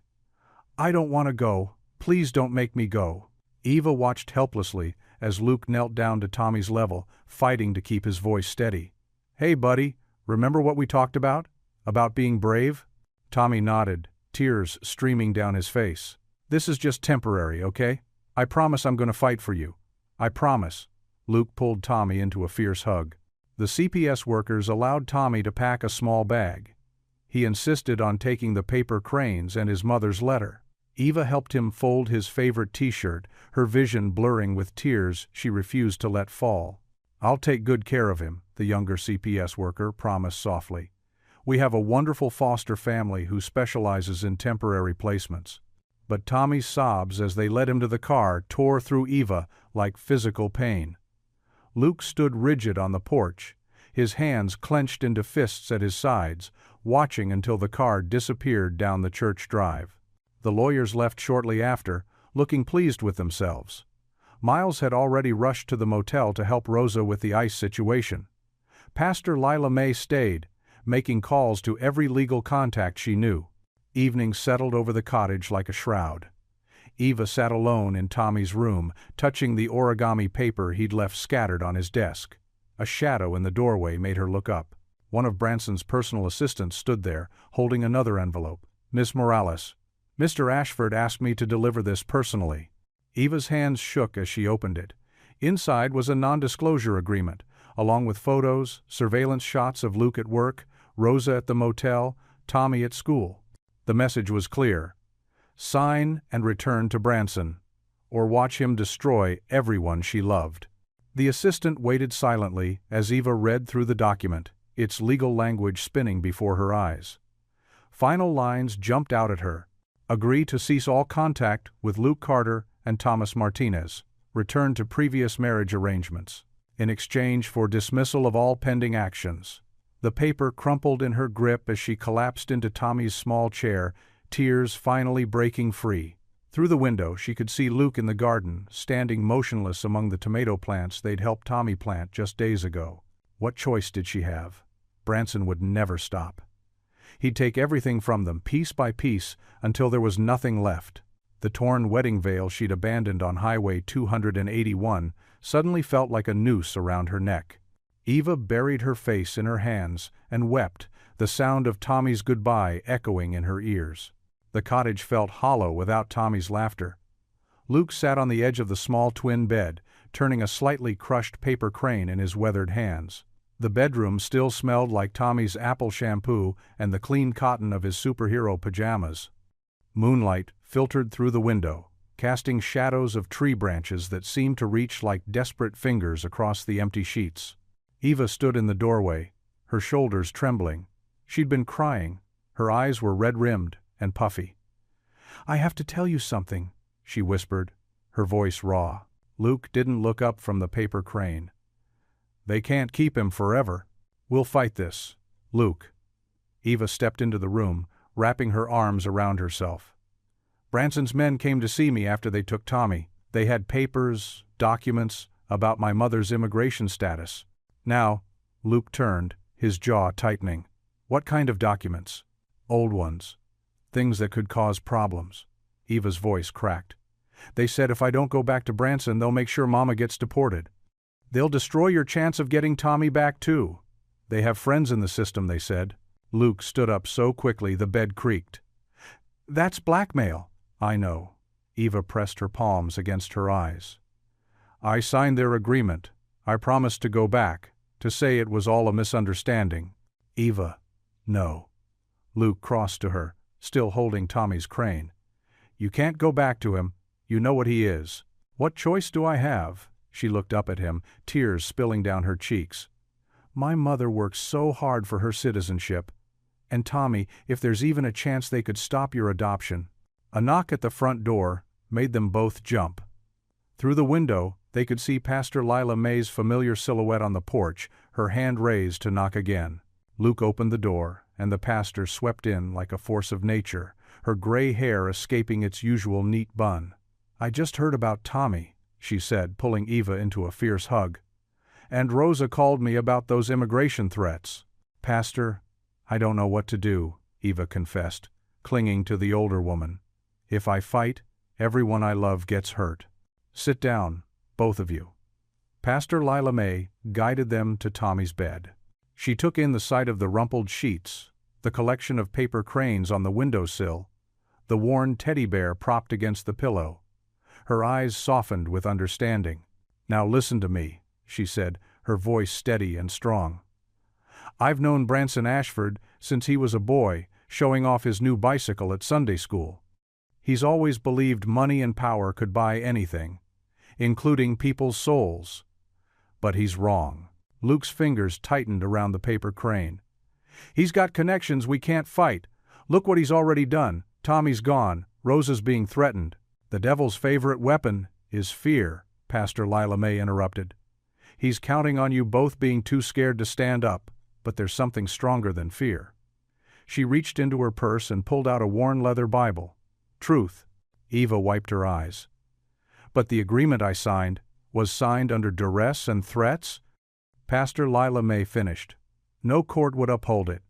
"I don't want to go. Please don't make me go." Eva watched helplessly as Luke knelt down to Tommy's level, fighting to keep his voice steady. "Hey, buddy, remember what we talked about? About being brave?" Tommy nodded, tears streaming down his face. "This is just temporary, okay? I promise I'm going to fight for you. I promise." Luke pulled Tommy into a fierce hug. The CPS workers allowed Tommy to pack a small bag. He insisted on taking the paper cranes and his mother's letter. Eva helped him fold his favorite t-shirt, her vision blurring with tears she refused to let fall. "I'll take good care of him," the younger CPS worker promised softly. "We have a wonderful foster family who specializes in temporary placements." But Tommy's sobs as they led him to the car tore through Eva like physical pain. Luke stood rigid on the porch, his hands clenched into fists at his sides, watching until the car disappeared down the church drive. The lawyers left shortly after, looking pleased with themselves. Miles had already rushed to the motel to help Rosa with the ice situation. Pastor Lila May stayed, making calls to every legal contact she knew. Evening settled over the cottage like a shroud. Eva sat alone in Tommy's room, touching the origami paper he'd left scattered on his desk. A shadow in the doorway made her look up. One of Branson's personal assistants stood there, holding another envelope. "Miss Morales, Mr. Ashford asked me to deliver this personally." Eva's hands shook as she opened it. Inside was a non-disclosure agreement, along with photos, surveillance shots of Luke at work, Rosa at the motel, Tommy at school. The message was clear. Sign and return to Branson, or watch him destroy everyone she loved. The assistant waited silently as Eva read through the document, its legal language spinning before her eyes. Final lines jumped out at her. Agree to cease all contact with Luke Carter and Thomas Martinez. Return to previous marriage arrangements. In exchange for dismissal of all pending actions. The paper crumpled in her grip as she collapsed into Tommy's small chair, tears finally breaking free. Through the window she could see Luke in the garden, standing motionless among the tomato plants they'd helped Tommy plant just days ago. What choice did she have? Branson would never stop. He'd take everything from them, piece by piece, until there was nothing left. The torn wedding veil she'd abandoned on Highway 281 suddenly felt like a noose around her neck. Eva buried her face in her hands and wept, the sound of Tommy's goodbye echoing in her ears. The cottage felt hollow without Tommy's laughter. Luke sat on the edge of the small twin bed, turning a slightly crushed paper crane in his weathered hands. The bedroom still smelled like Tommy's apple shampoo and the clean cotton of his superhero pajamas. Moonlight filtered through the window, casting shadows of tree branches that seemed to reach like desperate fingers across the empty sheets. Eva stood in the doorway, her shoulders trembling. She'd been crying. Her eyes were red-rimmed and puffy. "I have to tell you something," she whispered, her voice raw. Luke didn't look up from the paper crane. "They can't keep him forever. We'll fight this, Luke." Eva stepped into the room, wrapping her arms around herself. "Branson's men came to see me after they took Tommy. They had papers, documents, about my mother's immigration status. Now," Luke turned, his jaw tightening. "What kind of documents?" "Old ones. Things that could cause problems." Eva's voice cracked. "They said if I don't go back to Branson, they'll make sure Mama gets deported. They'll destroy your chance of getting Tommy back too. They have friends in the system, they said." Luke stood up so quickly the bed creaked. "That's blackmail." "I know." Eva pressed her palms against her eyes. "I signed their agreement. I promised to go back, to say it was all a misunderstanding." "Eva, no." Luke crossed to her, still holding Tommy's crane. "You can't go back to him. You know what he is." "What choice do I have?" She looked up at him, tears spilling down her cheeks. "My mother worked so hard for her citizenship. And Tommy, if there's even a chance they could stop your adoption." A knock at the front door made them both jump. Through the window, they could see Pastor Lila May's familiar silhouette on the porch, her hand raised to knock again. Luke opened the door, and the pastor swept in like a force of nature, her gray hair escaping its usual neat bun. "I just heard about Tommy," she said, pulling Eva into a fierce hug. "And Rosa called me about those immigration threats." "Pastor, I don't know what to do," Eva confessed, clinging to the older woman. "If I fight, everyone I love gets hurt. Sit down, both of you." Pastor Lila May guided them to Tommy's bed. She took in the sight of the rumpled sheets, the collection of paper cranes on the windowsill, the worn teddy bear propped against the pillow. Her eyes softened with understanding. "Now listen to me," she said, her voice steady and strong. "I've known Branson Ashford since he was a boy, showing off his new bicycle at Sunday school. He's always believed money and power could buy anything, including people's souls. But he's wrong." Luke's fingers tightened around the paper crane. "He's got connections we can't fight. Look what he's already done. Tommy's gone. Rosa's being threatened." "The devil's favorite weapon is fear," Pastor Lila May interrupted. "He's counting on you both being too scared to stand up, but there's something stronger than fear." She reached into her purse and pulled out a worn leather Bible. "Truth." Eva wiped her eyes. "But the agreement I signed was signed under duress and threats?" Pastor Lila May finished. "No court would uphold it.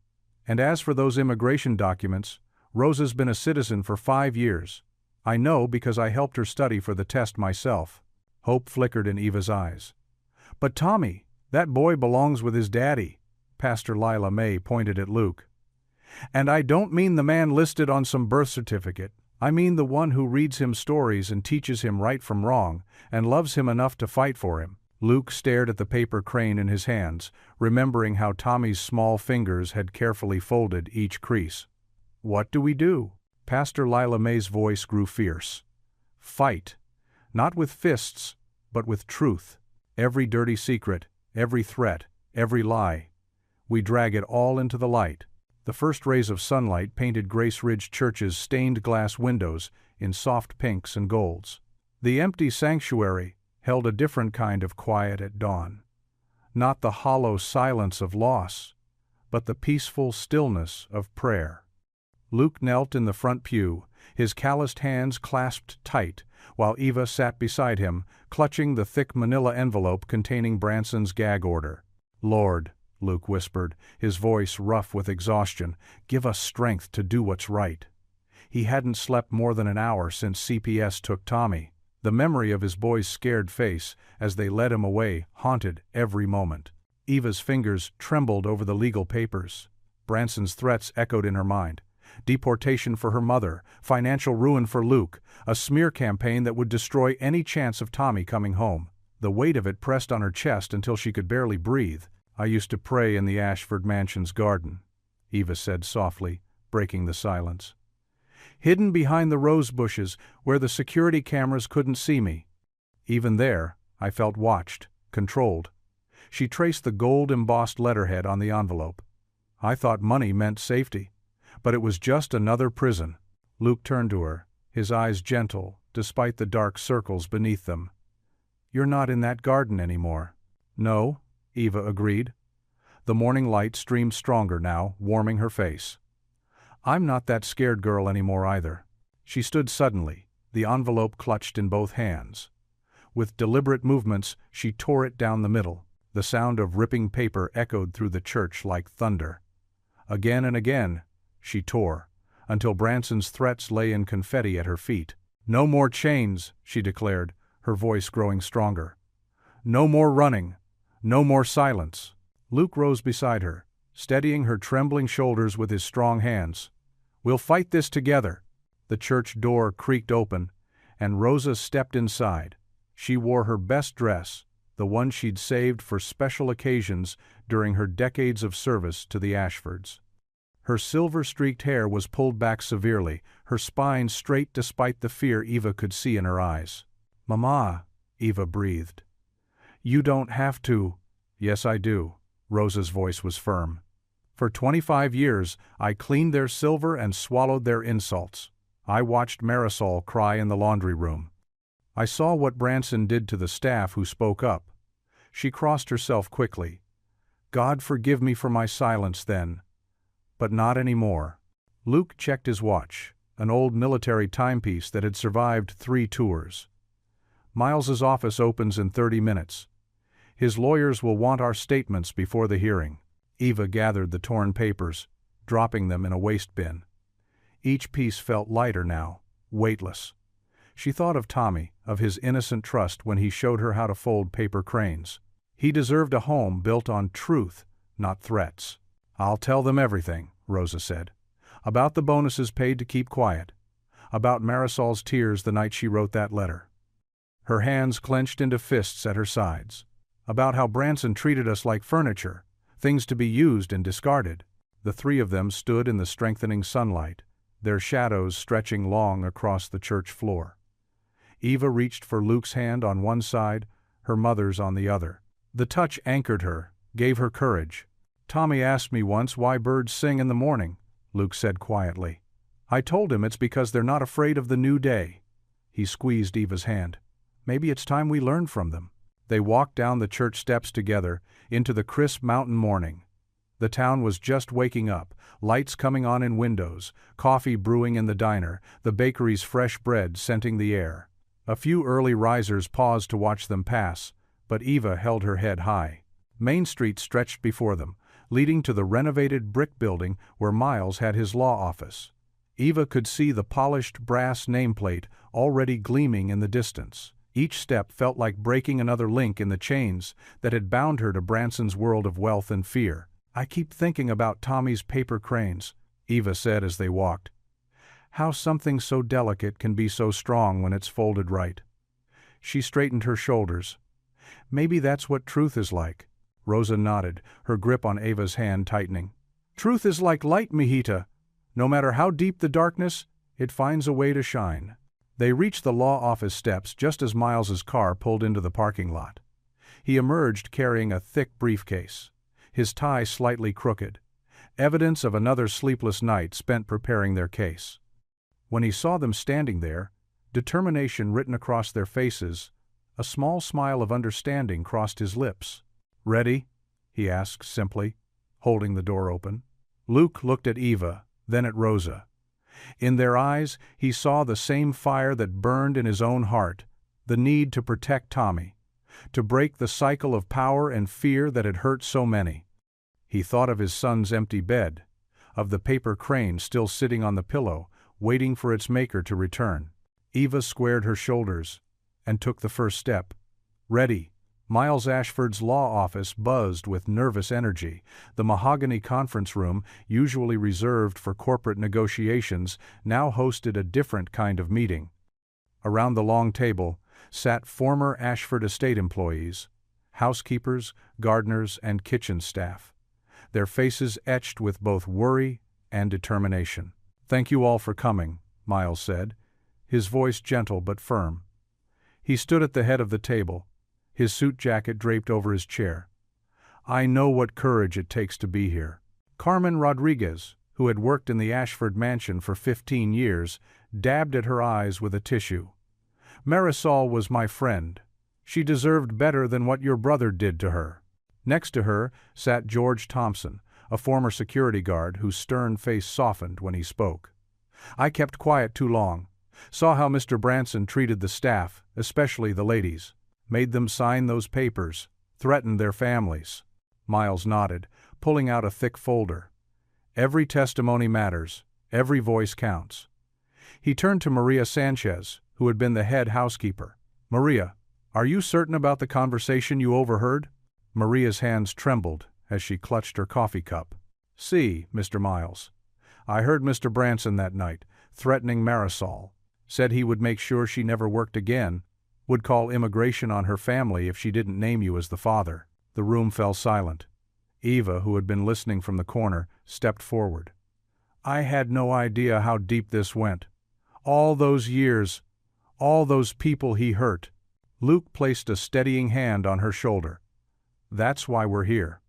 And as for those immigration documents, Rosa's been a citizen for 5 years. I know because I helped her study for the test myself." Hope flickered in Eva's eyes. "But Tommy, that boy belongs with his daddy." Pastor Lila May pointed at Luke. "And I don't mean the man listed on some birth certificate. I mean the one who reads him stories and teaches him right from wrong, and loves him enough to fight for him." Luke stared at the paper crane in his hands, remembering how Tommy's small fingers had carefully folded each crease. "What do we do?" Pastor Lila May's voice grew fierce. "Fight. Not with fists, but with truth. Every dirty secret, every threat, every lie. We drag it all into the light." The first rays of sunlight painted Grace Ridge Church's stained glass windows in soft pinks and golds. The empty sanctuary held a different kind of quiet at dawn. Not the hollow silence of loss, but the peaceful stillness of prayer. Luke knelt in the front pew, his calloused hands clasped tight, while Eva sat beside him, clutching the thick manila envelope containing Branson's gag order. "Lord," Luke whispered, his voice rough with exhaustion, "give us strength to do what's right." He hadn't slept more than an hour since CPS took Tommy. The memory of his boy's scared face as they led him away haunted every moment. Eva's fingers trembled over the legal papers. Branson's threats echoed in her mind. Deportation for her mother, financial ruin for Luke, a smear campaign that would destroy any chance of Tommy coming home. The weight of it pressed on her chest until she could barely breathe. "I used to pray in the Ashford Mansion's garden," Eva said softly, breaking the silence. "Hidden behind the rose bushes where the security cameras couldn't see me. Even there, I felt watched, controlled." She traced the gold-embossed letterhead on the envelope. "I thought money meant safety. But it was just another prison." Luke turned to her, his eyes gentle, despite the dark circles beneath them. "You're not in that garden anymore." "No," Eva agreed. The morning light streamed stronger now, warming her face. "I'm not that scared girl anymore either." She stood suddenly, the envelope clutched in both hands. With deliberate movements, she tore it down the middle. The sound of ripping paper echoed through the church like thunder. Again and again, she tore, until Branson's threats lay in confetti at her feet. "No more chains," she declared, her voice growing stronger. "No more running. No more silence." Luke rose beside her, steadying her trembling shoulders with his strong hands. "We'll fight this together." The church door creaked open, and Rosa stepped inside. She wore her best dress, the one she'd saved for special occasions during her decades of service to the Ashfords. Her silver-streaked hair was pulled back severely, her spine straight despite the fear Eva could see in her eyes. "Mama," Eva breathed. "You don't have to." "Yes, I do." Rosa's voice was firm. "For 25 years, I cleaned their silver and swallowed their insults. I watched Marisol cry in the laundry room. I saw what Branson did to the staff who spoke up." She crossed herself quickly. "God forgive me for my silence then. But not anymore." Luke checked his watch, an old military timepiece that had survived 3 tours. "Miles's office opens in 30 minutes. His lawyers will want our statements before the hearing." Eva gathered the torn papers, dropping them in a waste bin. Each piece felt lighter now, weightless. She thought of Tommy, of his innocent trust when he showed her how to fold paper cranes. He deserved a home built on truth, not threats. "I'll tell them everything," Rosa said. "About the bonuses paid to keep quiet. About Marisol's tears the night she wrote that letter." Her hands clenched into fists at her sides. "About how Branson treated us like furniture, things to be used and discarded." The 3 of them stood in the strengthening sunlight, their shadows stretching long across the church floor. Eva reached for Luke's hand on one side, her mother's on the other. The touch anchored her, gave her courage. "Tommy asked me once why birds sing in the morning," Luke said quietly. "I told him it's because they're not afraid of the new day." He squeezed Eva's hand. "Maybe it's time we learned from them." They walked down the church steps together, into the crisp mountain morning. The town was just waking up, lights coming on in windows, coffee brewing in the diner, the bakery's fresh bread scenting the air. A few early risers paused to watch them pass, but Eva held her head high. Main Street stretched before them, leading to the renovated brick building where Miles had his law office. Eva could see the polished brass nameplate already gleaming in the distance. Each step felt like breaking another link in the chains that had bound her to Branson's world of wealth and fear. "I keep thinking about Tommy's paper cranes," Eva said as they walked. "How something so delicate can be so strong when it's folded right." She straightened her shoulders. "Maybe that's what truth is like." Rosa nodded, her grip on Eva's hand tightening. "Truth is like light, mijita. No matter how deep the darkness, it finds a way to shine." They reached the law office steps just as Miles's car pulled into the parking lot. He emerged carrying a thick briefcase, his tie slightly crooked, evidence of another sleepless night spent preparing their case. When he saw them standing there, determination written across their faces, a small smile of understanding crossed his lips. "Ready?" he asked simply, holding the door open. Luke looked at Eva, then at Rosa. In their eyes, he saw the same fire that burned in his own heart, the need to protect Tommy, to break the cycle of power and fear that had hurt so many. He thought of his son's empty bed, of the paper crane still sitting on the pillow, waiting for its maker to return. Eva squared her shoulders and took the first step. "Ready," Miles Ashford's law office buzzed with nervous energy. The mahogany conference room, usually reserved for corporate negotiations, now hosted a different kind of meeting. Around the long table sat former Ashford estate employees, housekeepers, gardeners, and kitchen staff, their faces etched with both worry and determination. "Thank you all for coming," Miles said, his voice gentle but firm. He stood at the head of the table, his suit jacket draped over his chair. "I know what courage it takes to be here." Carmen Rodriguez, who had worked in the Ashford mansion for 15 years, dabbed at her eyes with a tissue. "Marisol was my friend. She deserved better than what your brother did to her." Next to her sat George Thompson, a former security guard whose stern face softened when he spoke. "I kept quiet too long. Saw how Mr. Branson treated the staff, especially the ladies. Made them sign those papers, threatened their families." Miles nodded, pulling out a thick folder. "Every testimony matters. Every voice counts." He turned to Maria Sanchez, who had been the head housekeeper. "Maria, are you certain about the conversation you overheard?" Maria's hands trembled as she clutched her coffee cup. "See, Mr. Miles, I heard Mr. Branson that night, threatening Marisol. Said he would make sure she never worked again, would call immigration on her family if she didn't name you as the father." The room fell silent. Eva, who had been listening from the corner, stepped forward. "I had no idea how deep this went. All those years, all those people he hurt." Luke placed a steadying hand on her shoulder. "That's why we're here.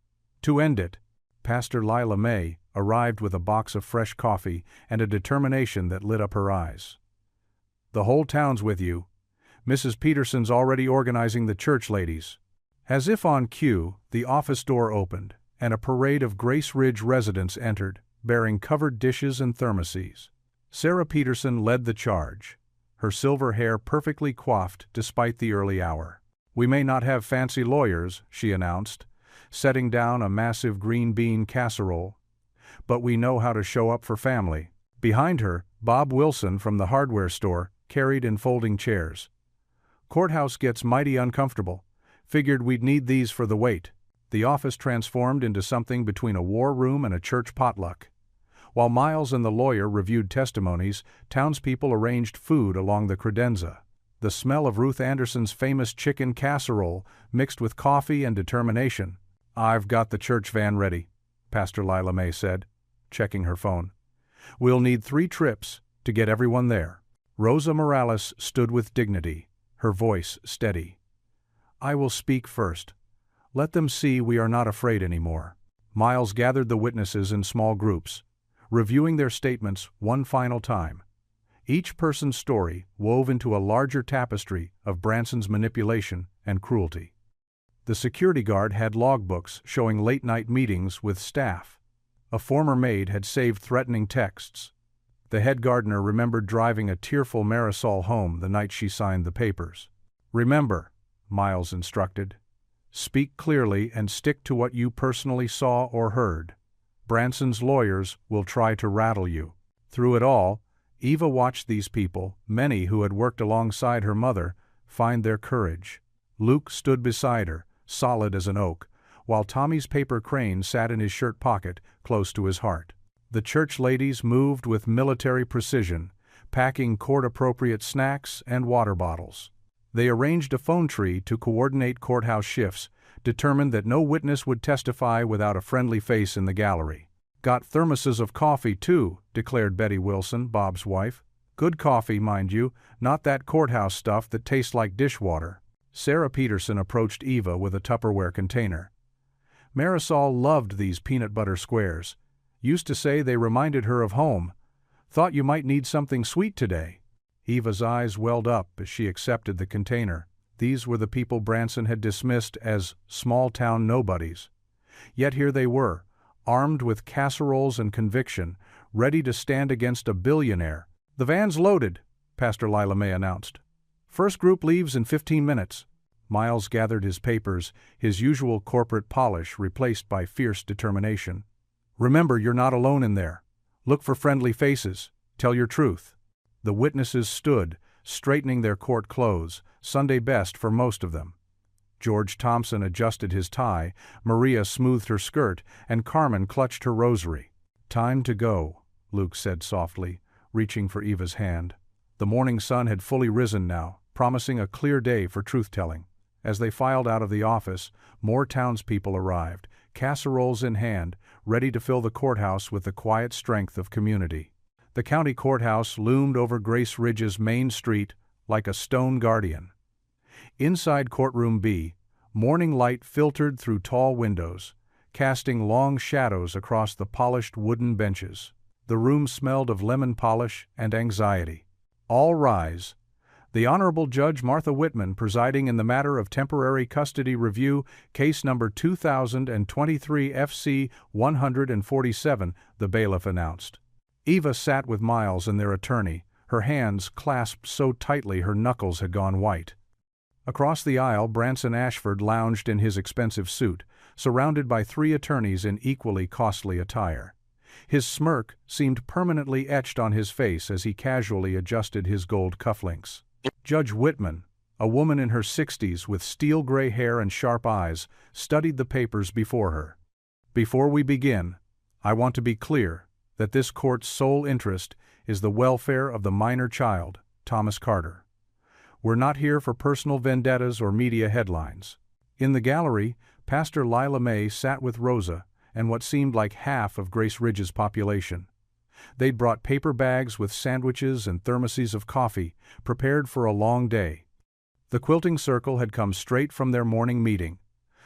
To end it." Pastor Lila May arrived with a box of fresh coffee and a determination that lit up her eyes. "The whole town's with you. Mrs. Peterson's already organizing the church ladies." As if on cue, the office door opened, and a parade of Grace Ridge residents entered, bearing covered dishes and thermoses. Sarah Peterson led the charge, her silver hair perfectly coiffed despite the early hour. "We may not have fancy lawyers," she announced, setting down a massive green bean casserole, "but we know how to show up for family." Behind her, Bob Wilson from the hardware store carried in folding chairs. "Courthouse gets mighty uncomfortable. Figured we'd need these for the wait." The office transformed into something between a war room and a church potluck. While Miles and the lawyer reviewed testimonies, townspeople arranged food along the credenza. The smell of Ruth Anderson's famous chicken casserole mixed with coffee and determination. "I've got the church van ready," Pastor Lila May said, checking her phone. "We'll need 3 trips to get everyone there." Rosa Morales stood with dignity, her voice steady. "I will speak first. Let them see we are not afraid anymore." Miles gathered the witnesses in small groups, reviewing their statements one final time. Each person's story wove into a larger tapestry of Branson's manipulation and cruelty. The security guard had logbooks showing late-night meetings with staff. A former maid had saved threatening texts. The head gardener remembered driving a tearful Marisol home the night she signed the papers. "Remember," Miles instructed, "speak clearly and stick to what you personally saw or heard. Branson's lawyers will try to rattle you." Through it all, Eva watched these people, many who had worked alongside her mother, find their courage. Luke stood beside her, solid as an oak, while Tommy's paper crane sat in his shirt pocket, close to his heart. The church ladies moved with military precision, packing court-appropriate snacks and water bottles. They arranged a phone tree to coordinate courthouse shifts, determined that no witness would testify without a friendly face in the gallery. "Got thermoses of coffee, too," declared Betty Wilson, Bob's wife. "Good coffee, mind you, not that courthouse stuff that tastes like dishwater." Sarah Peterson approached Eva with a Tupperware container. "Marisol loved these peanut butter squares. Used to say they reminded her of home. Thought you might need something sweet today." Eva's eyes welled up as she accepted the container. These were the people Branson had dismissed as small-town nobodies. Yet here they were, armed with casseroles and conviction, ready to stand against a billionaire. "The van's loaded," Pastor Lila May announced. "First group leaves in 15 minutes. Miles gathered his papers, his usual corporate polish replaced by fierce determination. "Remember, you're not alone in there. Look for friendly faces. Tell your truth." The witnesses stood, straightening their court clothes, Sunday best for most of them. George Thompson adjusted his tie, Maria smoothed her skirt, and Carmen clutched her rosary. "Time to go," Luke said softly, reaching for Eva's hand. The morning sun had fully risen now, promising a clear day for truth-telling. As they filed out of the office, more townspeople arrived, casseroles in hand, ready to fill the courthouse with the quiet strength of community. The county courthouse loomed over Grace Ridge's main street like a stone guardian. Inside courtroom B, morning light filtered through tall windows, casting long shadows across the polished wooden benches. The room smelled of lemon polish and anxiety. "All rise." The Honorable Judge Martha Whitman presiding in the matter of temporary custody review, case number 2023 FC 147, the bailiff announced. Eva sat with Miles and their attorney, her hands clasped so tightly her knuckles had gone white. Across the aisle, Branson Ashford lounged in his expensive suit, surrounded by 3 attorneys in equally costly attire. His smirk seemed permanently etched on his face as he casually adjusted his gold cufflinks. Judge Whitman, a woman in her 60s with steel-gray hair and sharp eyes, studied the papers before her. "Before we begin, I want to be clear that this court's sole interest is the welfare of the minor child, Thomas Carter. We're not here for personal vendettas or media headlines." In the gallery, Pastor Lila May sat with Rosa and what seemed like half of Grace Ridge's population. They'd brought paper bags with sandwiches and thermoses of coffee, prepared for a long day. The quilting circle had come straight from their morning meeting,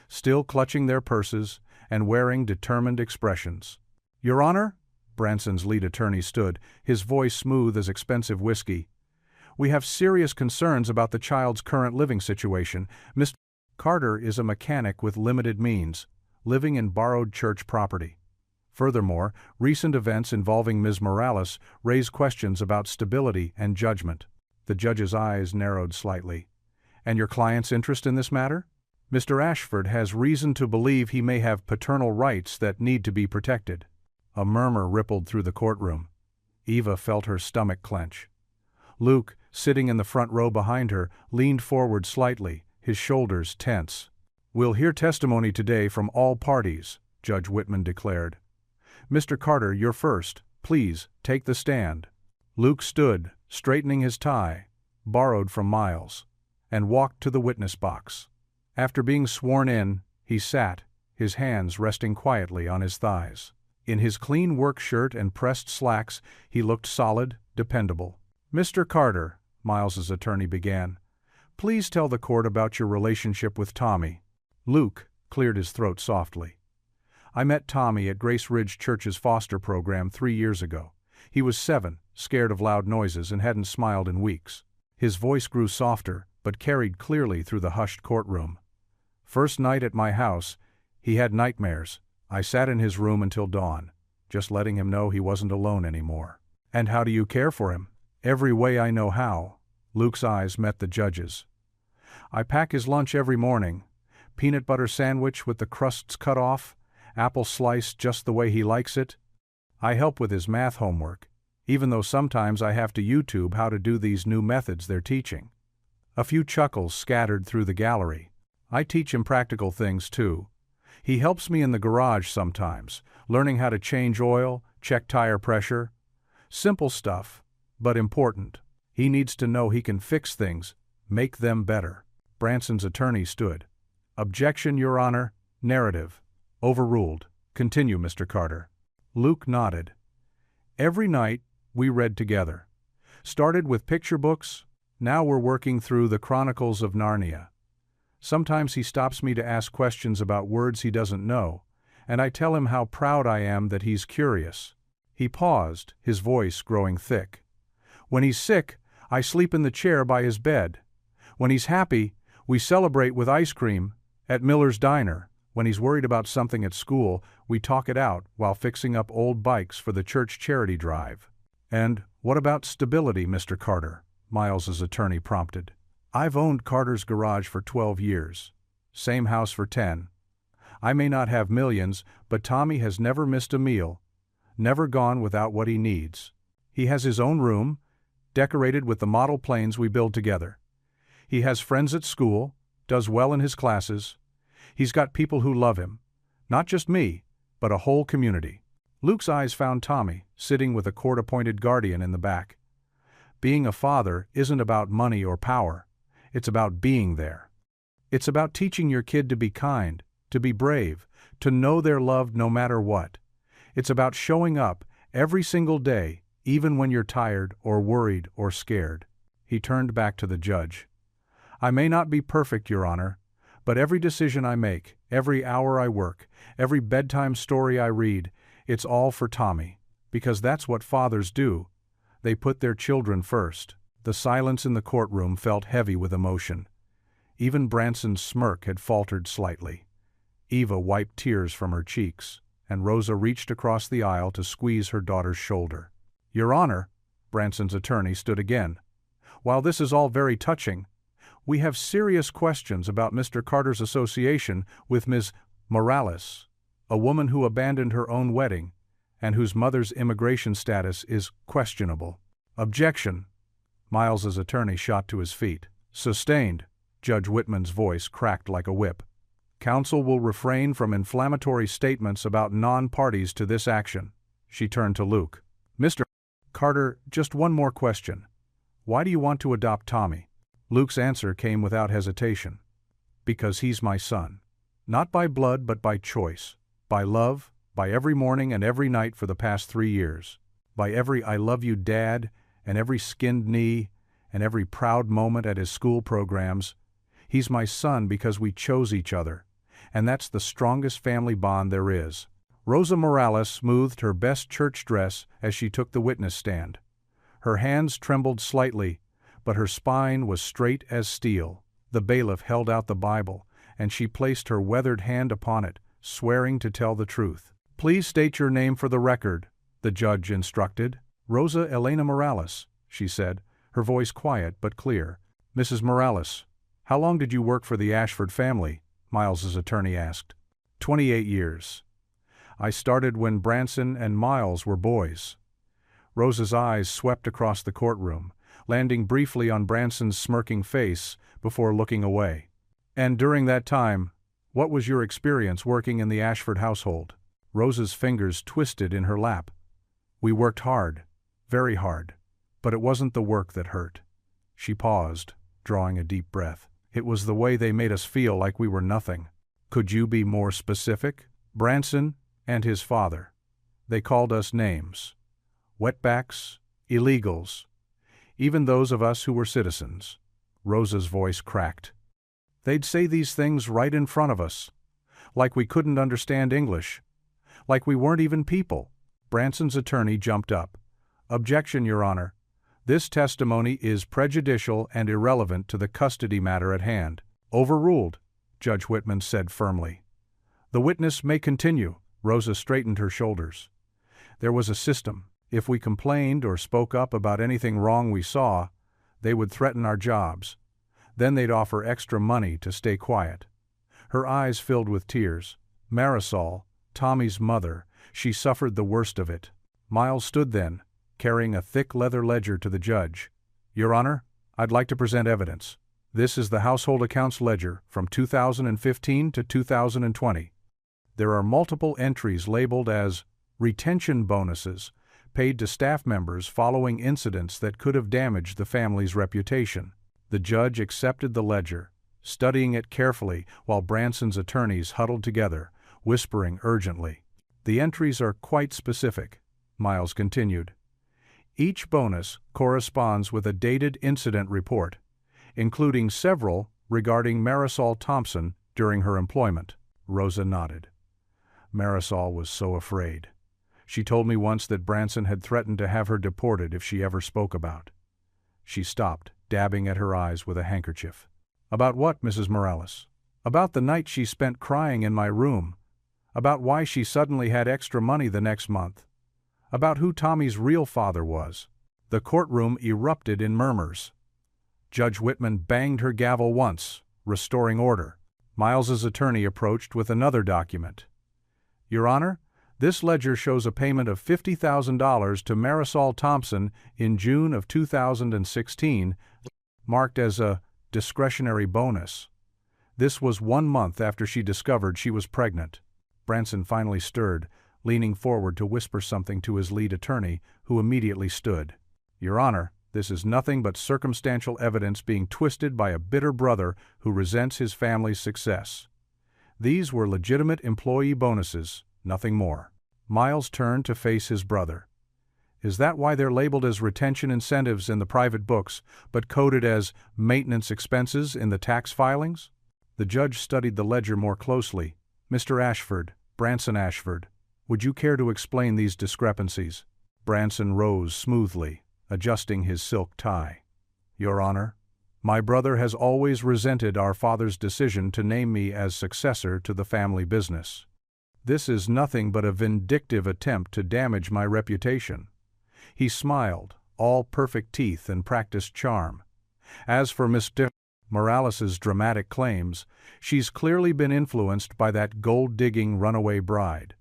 still clutching their purses and wearing determined expressions. "Your Honor," Branson's lead attorney stood, his voice smooth as expensive whiskey, "we have serious concerns about the child's current living situation. Mr. Carter is a mechanic with limited means, living in borrowed church property. Furthermore, recent events involving Ms. Morales raise questions about stability and judgment." The judge's eyes narrowed slightly. "And your client's interest in this matter?" "Mr. Ashford has reason to believe he may have paternal rights that need to be protected." A murmur rippled through the courtroom. Eva felt her stomach clench. Luke, sitting in the front row behind her, leaned forward slightly, his shoulders tense. "We'll hear testimony today from all parties," Judge Whitman declared. "Mr. Carter, you're first. Please, take the stand." Luke stood, straightening his tie, borrowed from Miles, and walked to the witness box. After being sworn in, he sat, his hands resting quietly on his thighs. In his clean work shirt and pressed slacks, he looked solid, dependable. "Mr. Carter," Miles's attorney began, "please tell the court about your relationship with Tommy." Luke cleared his throat softly. "I met Tommy at Grace Ridge Church's foster program 3 years ago. He was 7, scared of loud noises, and hadn't smiled in weeks." His voice grew softer, but carried clearly through the hushed courtroom. "First night at my house, he had nightmares. I sat in his room until dawn, just letting him know he wasn't alone anymore." "And how do you care for him?" "Every way I know how." Luke's eyes met the judge's. "I pack his lunch every morning. Peanut butter sandwich with the crusts cut off, apple sliced just the way he likes it. I help with his math homework, even though sometimes I have to YouTube how to do these new methods they're teaching." A few chuckles scattered through the gallery. "I teach him practical things too. He helps me in the garage sometimes, learning how to change oil, check tire pressure. Simple stuff, but important. He needs to know he can fix things, make them better." Branson's attorney stood. "Objection, Your Honor. Narrative. Overruled. Continue, Mr. Carter." Luke nodded. "Every night, we read together. Started with picture books, now we're working through the Chronicles of Narnia. Sometimes he stops me to ask questions about words he doesn't know, and I tell him how proud I am that he's curious." He paused, his voice growing thick. "When he's sick, I sleep in the chair by his bed. When he's happy, we celebrate with ice cream at Miller's Diner. When he's worried about something at school, we talk it out while fixing up old bikes for the church charity drive." "And what about stability, Mr. Carter?" Miles's attorney prompted. "I've owned Carter's garage for 12 years. Same house for 10. I may not have millions, but Tommy has never missed a meal, never gone without what he needs. He has his own room, decorated with the model planes we build together. He has friends at school, does well in his classes. He's got people who love him. Not just me, but a whole community. Luke's eyes found Tommy, sitting with a court-appointed guardian in the back. Being a father isn't about money or power. It's about being there. It's about teaching your kid to be kind, to be brave, to know they're loved no matter what. It's about showing up every single day, even when you're tired or worried or scared. He turned back to the judge. I may not be perfect, Your Honor, but every decision I make, every hour I work, every bedtime story I read, it's all for Tommy, because that's what fathers do. They put their children first. The silence in the courtroom felt heavy with emotion. Even Branson's smirk had faltered slightly. Eva wiped tears from her cheeks, and Rosa reached across the aisle to squeeze her daughter's shoulder. Your Honor, Branson's attorney stood again. While this is all very touching, we have serious questions about Mr. Carter's association with Ms. Morales, a woman who abandoned her own wedding and whose mother's immigration status is questionable. Objection. Miles's attorney shot to his feet. Sustained. Judge Whitman's voice cracked like a whip. Counsel will refrain from inflammatory statements about non-parties to this action. She turned to Luke. Mr. Carter, just one more question. Why do you want to adopt Tommy? Luke's answer came without hesitation. Because he's my son. Not by blood but by choice. By love, by every morning and every night for the past 3 years. By every I love you, Dad, and every skinned knee, and every proud moment at his school programs. He's my son because we chose each other, and that's the strongest family bond there is. Rosa Morales smoothed her best church dress as she took the witness stand. Her hands trembled slightly, but her spine was straight as steel. The bailiff held out the Bible, and she placed her weathered hand upon it, swearing to tell the truth. Please state your name for the record, the judge instructed. Rosa Elena Morales, she said, her voice quiet but clear. Mrs. Morales, how long did you work for the Ashford family? Miles's attorney asked. 28 years. I started when Branson and Miles were boys. Rosa's eyes swept across the courtroom, landing briefly on Branson's smirking face before looking away. And during that time, what was your experience working in the Ashford household? Rosa's fingers twisted in her lap. We worked hard, very hard, but it wasn't the work that hurt. She paused, drawing a deep breath. It was the way they made us feel like we were nothing. Could you be more specific? Branson and his father. They called us names. Wetbacks, illegals, even those of us who were citizens. Rosa's voice cracked. They'd say these things right in front of us, like we couldn't understand English, like we weren't even people. Branson's attorney jumped up. Objection, Your Honor. This testimony is prejudicial and irrelevant to the custody matter at hand. Overruled, Judge Whitman said firmly. The witness may continue. Rosa straightened her shoulders. There was a system. If we complained or spoke up about anything wrong we saw, they would threaten our jobs. Then they'd offer extra money to stay quiet. Her eyes filled with tears. Marisol, Tommy's mother, she suffered the worst of it. Miles stood then, carrying a thick leather ledger to the judge. Your Honor, I'd like to present evidence. This is the household accounts ledger from 2015 to 2020. There are multiple entries labeled as retention bonuses paid to staff members following incidents that could have damaged the family's reputation. The judge accepted the ledger, studying it carefully while Branson's attorneys huddled together, whispering urgently. The entries are quite specific, Miles continued. Each bonus corresponds with a dated incident report, including several regarding Marisol Thompson during her employment. Rosa nodded. Marisol was so afraid. She told me once that Branson had threatened to have her deported if she ever spoke about. She stopped, dabbing at her eyes with a handkerchief. About what, Mrs. Morales? About the night she spent crying in my room. About why she suddenly had extra money the next month. About who Tommy's real father was. The courtroom erupted in murmurs. Judge Whitman banged her gavel once, restoring order. Miles's attorney approached with another document. Your Honor, this ledger shows a payment of $50,000 to Marisol Thompson in June of 2016, marked as a discretionary bonus. This was 1 month after she discovered she was pregnant. Branson finally stirred, leaning forward to whisper something to his lead attorney, who immediately stood. "Your Honor, this is nothing but circumstantial evidence being twisted by a bitter brother who resents his family's success. These were legitimate employee bonuses, nothing more." Miles turned to face his brother. "Is that why they're labeled as retention incentives in the private books, but coded as maintenance expenses in the tax filings?" The judge studied the ledger more closely. "Mr. Ashford, Branson Ashford, would you care to explain these discrepancies?" Branson rose smoothly, adjusting his silk tie. "Your Honor, my brother has always resented our father's decision to name me as successor to the family business. This is nothing but a vindictive attempt to damage my reputation." He smiled, all perfect teeth and practiced charm. "As for Mr. Morales's dramatic claims, she's clearly been influenced by that gold-digging runaway bride."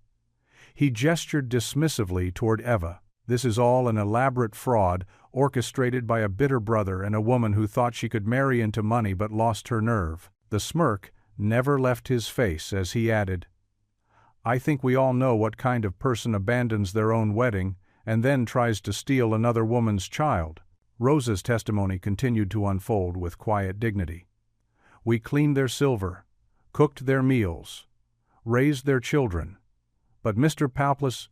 He gestured dismissively toward Eva. "This is all an elaborate fraud orchestrated by a bitter brother and a woman who thought she could marry into money but lost her nerve." The smirk never left his face as he added, "I think we all know what kind of person abandons their own wedding and then tries to steal another woman's child." Rosa's testimony continued to unfold with quiet dignity. "We cleaned their silver, cooked their meals, raised their children. But Mr. Palplis,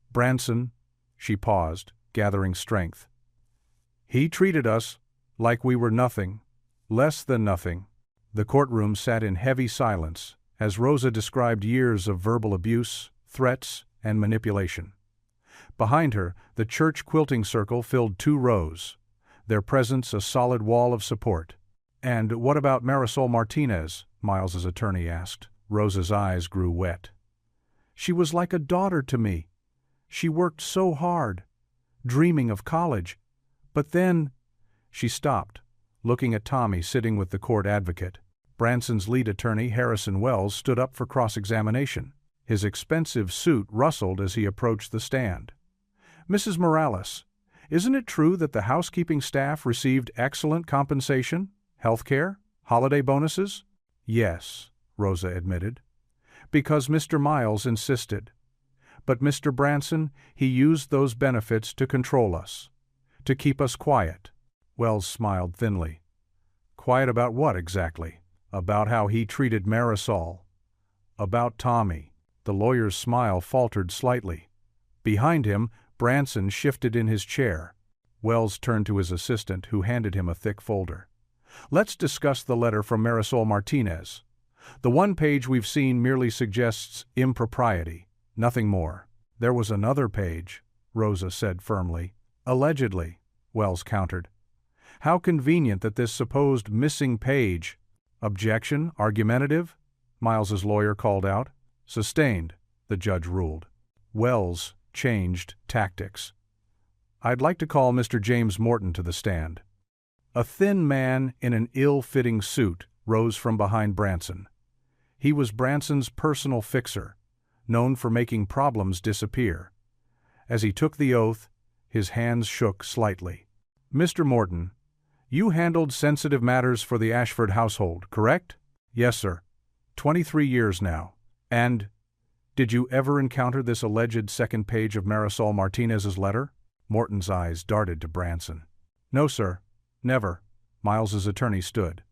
Branson," she paused, gathering strength, "he treated us like we were nothing, less than nothing." The courtroom sat in heavy silence as Rosa described years of verbal abuse, threats, and manipulation. Behind her, the church quilting circle filled 2 rows, their presence a solid wall of support. "And what about Marisol Martinez?" Miles's attorney asked. Rosa's eyes grew wet. "She was like a daughter to me. She worked so hard, dreaming of college. But then—" She stopped, looking at Tommy sitting with the court advocate. Branson's lead attorney, Harrison Wells, stood up for cross-examination. His expensive suit rustled as he approached the stand. "Mrs. Morales, isn't it true that the housekeeping staff received excellent compensation, health care, holiday bonuses?" "Yes," Rosa admitted. "Because Mr. Miles insisted. But Mr. Branson, he used those benefits to control us, to keep us quiet." Wells smiled thinly. "Quiet about what exactly? About how he treated Marisol? About Tommy?" The lawyer's smile faltered slightly. Behind him, Branson shifted in his chair. Wells turned to his assistant, who handed him a thick folder. "Let's discuss the letter from Marisol Martinez. The one page we've seen merely suggests impropriety, nothing more." "There was another page," Rosa said firmly. "Allegedly," Wells countered. "How convenient that this supposed missing page—" "Objection, argumentative?" Miles's lawyer called out. "Sustained," the judge ruled. Wells changed tactics. "I'd like to call Mr. James Morton to the stand." A thin man in an ill-fitting suit rose from behind Branson. He was Branson's personal fixer, known for making problems disappear. As he took the oath, his hands shook slightly. "Mr. Morton, you handled sensitive matters for the Ashford household, correct?" "Yes, sir. 23 years now." "And did you ever encounter this alleged second page of Marisol Martinez's letter?" Morton's eyes darted to Branson. "No, sir. Never." Miles's attorney stood.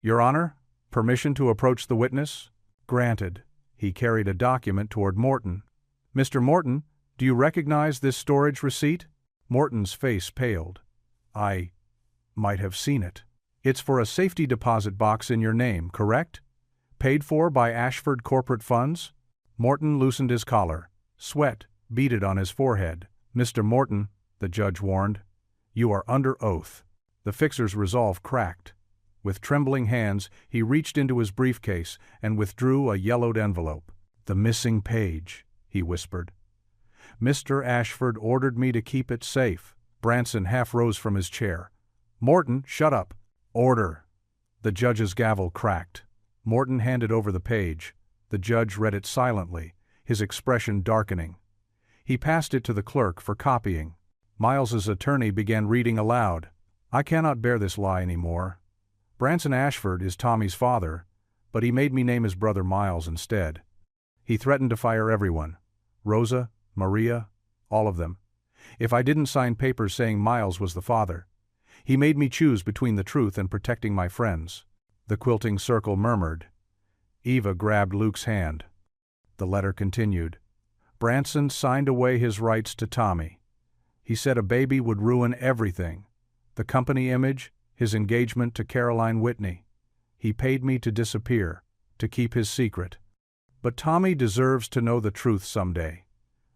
"Your Honor, permission to approach the witness?" "Granted." He carried a document toward Morton. "Mr. Morton, do you recognize this storage receipt?" Morton's face paled. "I might have seen it." "It's for a safety deposit box in your name, correct? Paid for by Ashford corporate funds?" Morton loosened his collar. Sweat beaded on his forehead. "Mr. Morton," the judge warned, "you are under oath." The fixer's resolve cracked. With trembling hands, he reached into his briefcase and withdrew a yellowed envelope. "The missing page," he whispered. "Mr. Ashford ordered me to keep it safe." Branson half rose from his chair. "Morton, shut up." "Order." The judge's gavel cracked. Morton handed over the page. The judge read it silently, his expression darkening. He passed it to the clerk for copying. Miles's attorney began reading aloud. "I cannot bear this lie anymore. Branson Ashford is Tommy's father, but he made me name his brother Miles instead. He threatened to fire everyone. Rosa, Maria, all of them. If I didn't sign papers saying Miles was the father. He made me choose between the truth and protecting my friends. The quilting circle murmured. Eva grabbed Luke's hand. The letter continued. Branson signed away his rights to Tommy. He said a baby would ruin everything. The company image, his engagement to Caroline Whitney. He paid me to disappear, to keep his secret. But Tommy deserves to know the truth someday.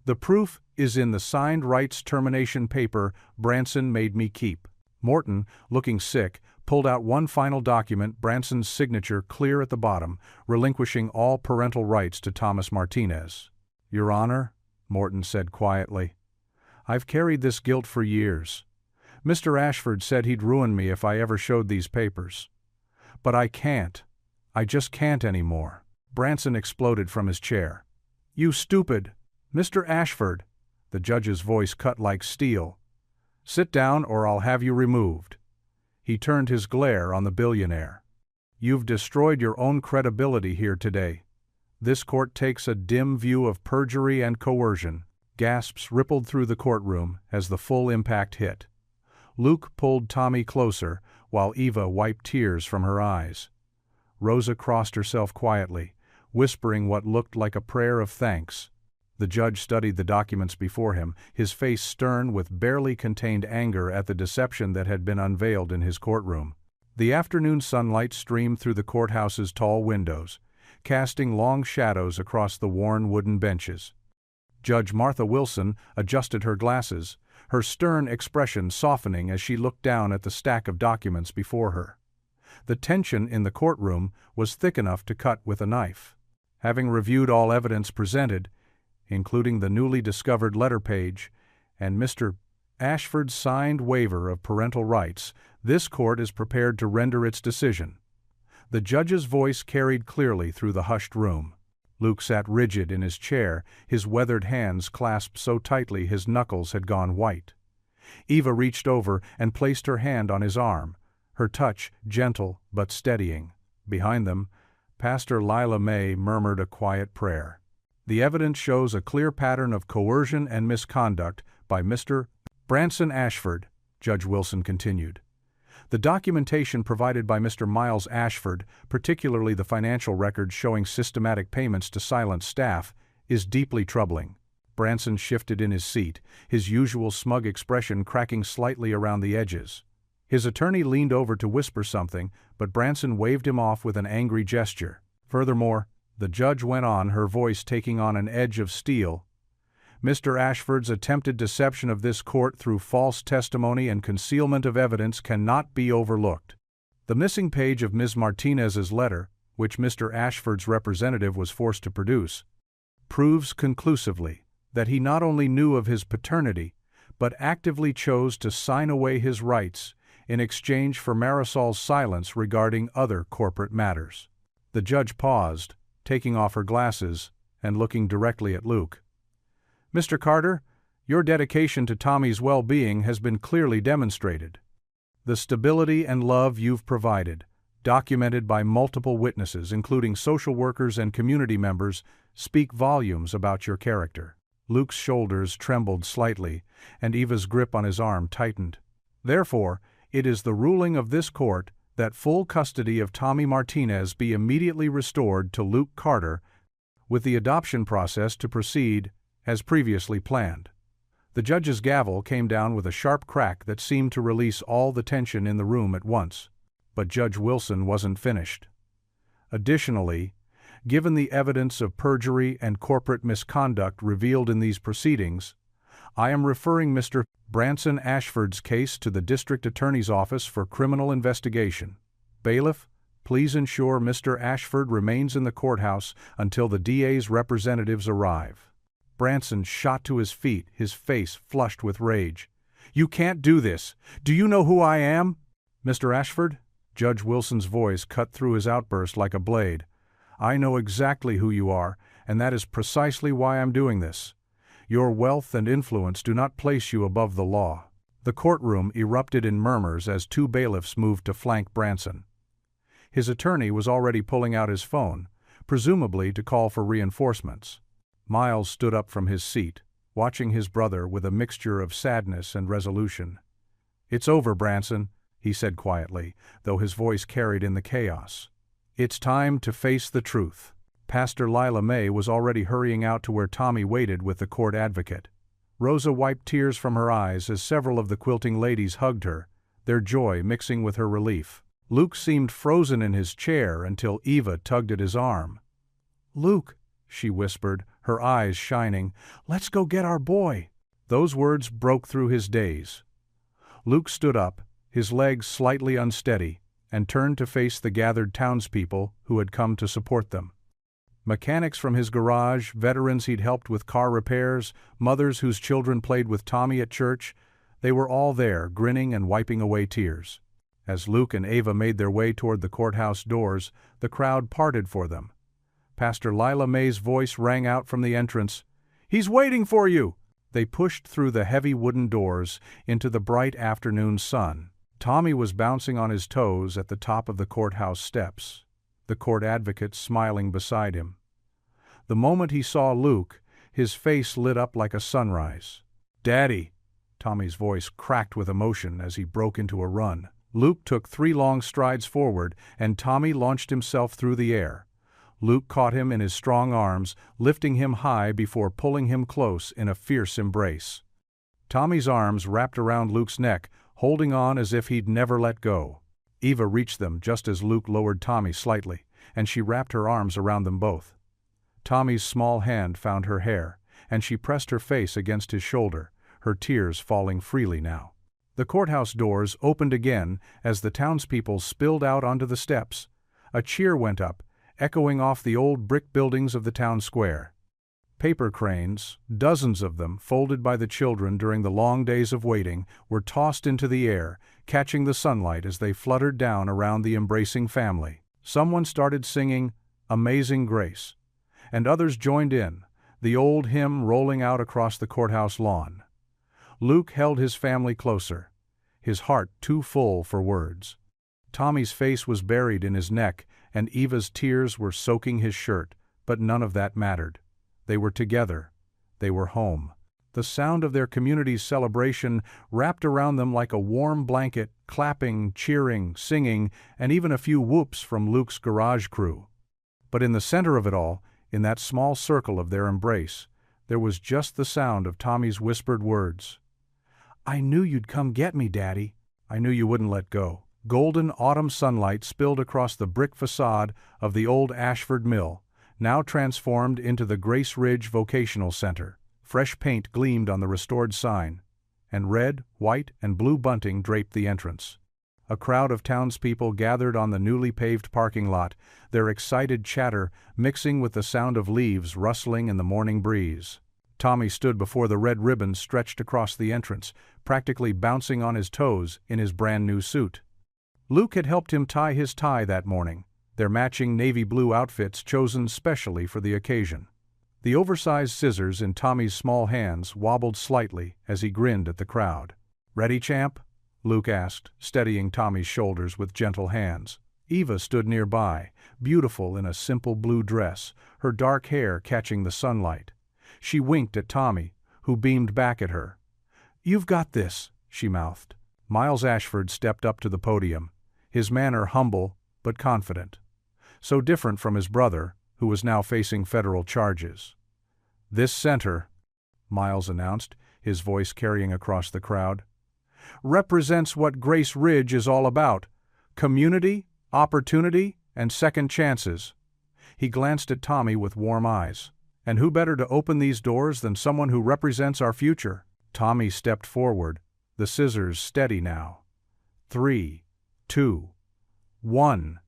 The proof is in the signed rights termination paper Branson made me keep. Morton, looking sick, pulled out one final document, Branson's signature clear at the bottom, relinquishing all parental rights to Thomas Martinez. Your Honor, Morton said quietly, I've carried this guilt for years. Mr. Ashford said he'd ruin me if I ever showed these papers. But I can't. I just can't anymore. Branson exploded from his chair. You stupid! Mr. Ashford! The judge's voice cut like steel. Sit down or I'll have you removed. He turned his glare on the billionaire. You've destroyed your own credibility here today. This court takes a dim view of perjury and coercion. Gasps rippled through the courtroom as the full impact hit. Luke pulled Tommy closer, while Eva wiped tears from her eyes. Rosa crossed herself quietly, whispering what looked like a prayer of thanks. The judge studied the documents before him, his face stern with barely contained anger at the deception that had been unveiled in his courtroom. The afternoon sunlight streamed through the courthouse's tall windows, casting long shadows across the worn wooden benches. Judge Martha Wilson adjusted her glasses, her stern expression softening as she looked down at the stack of documents before her. The tension in the courtroom was thick enough to cut with a knife. Having reviewed all evidence presented, including the newly discovered letter page and Mr. Ashford's signed waiver of parental rights, this court is prepared to render its decision. The judge's voice carried clearly through the hushed room. Luke sat rigid in his chair, his weathered hands clasped so tightly his knuckles had gone white. Eva reached over and placed her hand on his arm, her touch gentle but steadying. Behind them, Pastor Lila May murmured a quiet prayer. The evidence shows a clear pattern of coercion and misconduct by Mr. Branson Ashford, Judge Wilson continued. The documentation provided by Mr. Miles Ashford, particularly the financial records showing systematic payments to silent staff, is deeply troubling. Branson shifted in his seat, his usual smug expression cracking slightly around the edges. His attorney leaned over to whisper something, but Branson waved him off with an angry gesture. Furthermore, the judge went on, her voice taking on an edge of steel. Mr. Ashford's attempted deception of this court through false testimony and concealment of evidence cannot be overlooked. The missing page of Ms. Martinez's letter, which Mr. Ashford's representative was forced to produce, proves conclusively that he not only knew of his paternity, but actively chose to sign away his rights in exchange for Marisol's silence regarding other corporate matters. The judge paused, taking off her glasses and looking directly at Luke. Mr. Carter, your dedication to Tommy's well-being has been clearly demonstrated. The stability and love you've provided, documented by multiple witnesses, including social workers and community members, speak volumes about your character. Luke's shoulders trembled slightly, and Eva's grip on his arm tightened. Therefore, it is the ruling of this court that full custody of Tommy Martinez be immediately restored to Luke Carter, with the adoption process to proceed as previously planned. The judge's gavel came down with a sharp crack that seemed to release all the tension in the room at once. But Judge Wilson wasn't finished. Additionally, given the evidence of perjury and corporate misconduct revealed in these proceedings, I am referring Mr. Branson Ashford's case to the District Attorney's Office for criminal investigation. Bailiff, please ensure Mr. Ashford remains in the courthouse until the DA's representatives arrive. Branson shot to his feet, his face flushed with rage. You can't do this. Do you know who I am? Mr. Ashford? Judge Wilson's voice cut through his outburst like a blade. I know exactly who you are, and that is precisely why I'm doing this. Your wealth and influence do not place you above the law. The courtroom erupted in murmurs as two bailiffs moved to flank Branson. His attorney was already pulling out his phone, presumably to call for reinforcements. Miles stood up from his seat, watching his brother with a mixture of sadness and resolution. "It's over, Branson," he said quietly, though his voice carried in the chaos. "It's time to face the truth." Pastor Lila May was already hurrying out to where Tommy waited with the court advocate. Rosa wiped tears from her eyes as several of the quilting ladies hugged her, their joy mixing with her relief. Luke seemed frozen in his chair until Eva tugged at his arm. "Luke," she whispered, her eyes shining, "let's go get our boy." Those words broke through his daze. Luke stood up, his legs slightly unsteady, and turned to face the gathered townspeople who had come to support them. Mechanics from his garage, veterans he'd helped with car repairs, mothers whose children played with Tommy at church, they were all there, grinning and wiping away tears. As Luke and Ava made their way toward the courthouse doors, the crowd parted for them. Pastor Lila May's voice rang out from the entrance, "He's waiting for you!" They pushed through the heavy wooden doors into the bright afternoon sun. Tommy was bouncing on his toes at the top of the courthouse steps, the court advocate smiling beside him. The moment he saw Luke, his face lit up like a sunrise. "Daddy!" Tommy's voice cracked with emotion as he broke into a run. Luke took 3 long strides forward, and Tommy launched himself through the air. Luke caught him in his strong arms, lifting him high before pulling him close in a fierce embrace. Tommy's arms wrapped around Luke's neck, holding on as if he'd never let go. Eva reached them just as Luke lowered Tommy slightly, and she wrapped her arms around them both. Tommy's small hand found her hair, and she pressed her face against his shoulder, her tears falling freely now. The courthouse doors opened again as the townspeople spilled out onto the steps. A cheer went up, echoing off the old brick buildings of the town square. Paper cranes, dozens of them folded by the children during the long days of waiting, were tossed into the air, catching the sunlight as they fluttered down around the embracing family. Someone started singing "Amazing Grace," and others joined in, the old hymn rolling out across the courthouse lawn. Luke held his family closer, his heart too full for words. Tommy's face was buried in his neck, and Eva's tears were soaking his shirt, but none of that mattered. They were together. They were home. The sound of their community's celebration wrapped around them like a warm blanket, clapping, cheering, singing, and even a few whoops from Luke's garage crew. But in the center of it all, in that small circle of their embrace, there was just the sound of Tommy's whispered words. "I knew you'd come get me, Daddy. I knew you wouldn't let go." Golden autumn sunlight spilled across the brick facade of the old Ashford Mill, now transformed into the Grace Ridge Vocational Center. Fresh paint gleamed on the restored sign, and red, white, and blue bunting draped the entrance. A crowd of townspeople gathered on the newly paved parking lot, their excited chatter mixing with the sound of leaves rustling in the morning breeze. Tommy stood before the red ribbons stretched across the entrance, practically bouncing on his toes in his brand-new suit. Luke had helped him tie his tie that morning, their matching navy blue outfits chosen specially for the occasion. The oversized scissors in Tommy's small hands wobbled slightly as he grinned at the crowd. "Ready, champ?" Luke asked, steadying Tommy's shoulders with gentle hands. Eva stood nearby, beautiful in a simple blue dress, her dark hair catching the sunlight. She winked at Tommy, who beamed back at her. "You've got this," she mouthed. Miles Ashford stepped up to the podium, his manner humble but confident. So different from his brother, who was now facing federal charges. "This center," Miles announced, his voice carrying across the crowd, "represents what Grace Ridge is all about: community, opportunity, and second chances." He glanced at Tommy with warm eyes. "And who better to open these doors than someone who represents our future?" Tommy stepped forward, the scissors steady now. 3, 2, 1.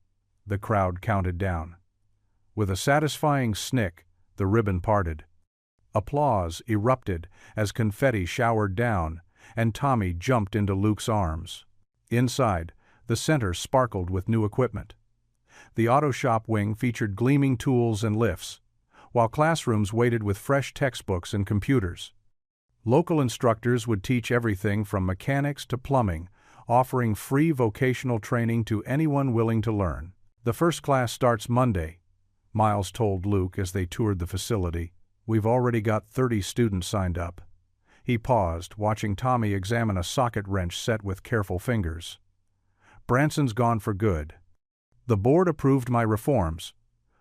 The crowd counted down. With a satisfying snick, the ribbon parted. Applause erupted as confetti showered down, and Tommy jumped into Luke's arms. Inside, the center sparkled with new equipment. The auto shop wing featured gleaming tools and lifts, while classrooms waited with fresh textbooks and computers. Local instructors would teach everything from mechanics to plumbing, offering free vocational training to anyone willing to learn. "The first class starts Monday," Miles told Luke as they toured the facility. "We've already got 30 students signed up." He paused, watching Tommy examine a socket wrench set with careful fingers. "Branson's gone for good. The board approved my reforms: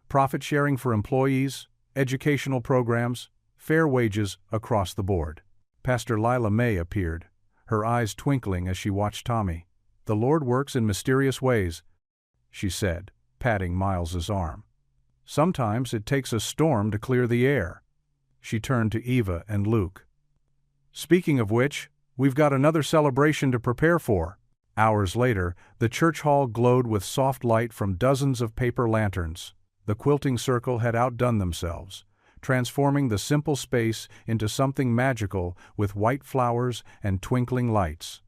profit sharing for employees, educational programs, fair wages across the board." Pastor Lila May appeared, her eyes twinkling as she watched Tommy. "The Lord works in mysterious ways," she said, patting Miles's arm. "Sometimes it takes a storm to clear the air." She turned to Eva and Luke. "Speaking of which, we've got another celebration to prepare for." Hours later, the church hall glowed with soft light from dozens of paper lanterns. The quilting circle had outdone themselves, transforming the simple space into something magical with white flowers and twinkling lights.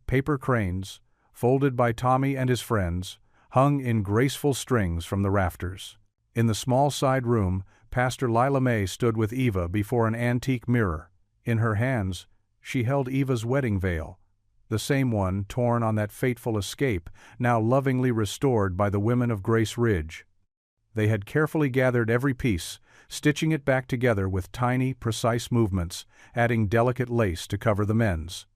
Paper cranes, folded by Tommy and his friends, hung in graceful strings from the rafters. In the small side room, Pastor Lila May stood with Eva before an antique mirror. In her hands, she held Eva's wedding veil, the same one torn on that fateful escape, now lovingly restored by the women of Grace Ridge. They had carefully gathered every piece, stitching it back together with tiny, precise movements, adding delicate lace to cover the mends.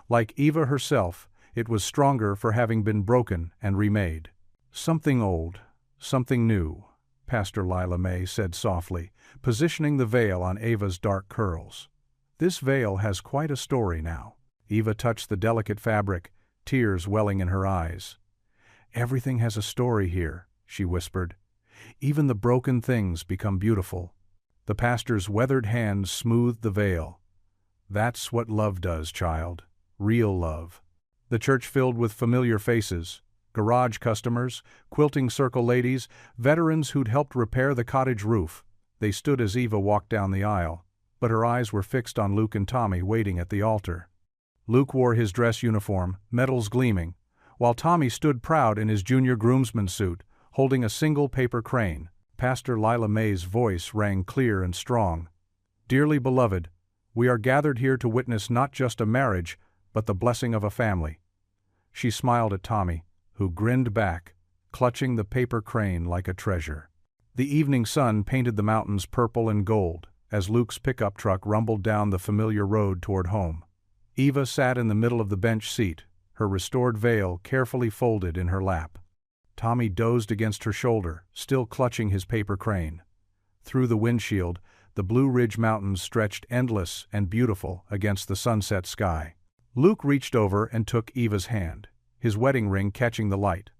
Like Eva herself, it was stronger for having been broken and remade. "Something old, something new," Pastor Lila May said softly, positioning the veil on Eva's dark curls. "This veil has quite a story now." Eva touched the delicate fabric, tears welling in her eyes. "Everything has a story here," she whispered. "Even the broken things become beautiful." The pastor's weathered hands smoothed the veil. "That's what love does, child. Real love." The church filled with familiar faces: garage customers, quilting circle ladies, veterans who'd helped repair the cottage roof. They stood as Eva walked down the aisle, but her eyes were fixed on Luke and Tommy waiting at the altar. Luke wore his dress uniform, medals gleaming, while Tommy stood proud in his junior groomsman suit, holding a single paper crane. Pastor Lila May's voice rang clear and strong. "Dearly beloved, we are gathered here to witness not just a marriage, but the blessing of a family." She smiled at Tommy, who grinned back, clutching the paper crane like a treasure. The evening sun painted the mountains purple and gold as Luke's pickup truck rumbled down the familiar road toward home. Eva sat in the middle of the bench seat, her restored veil carefully folded in her lap. Tommy dozed against her shoulder, still clutching his paper crane. Through the windshield, the Blue Ridge Mountains stretched endless and beautiful against the sunset sky. Luke reached over and took Eva's hand, his wedding ring catching the light.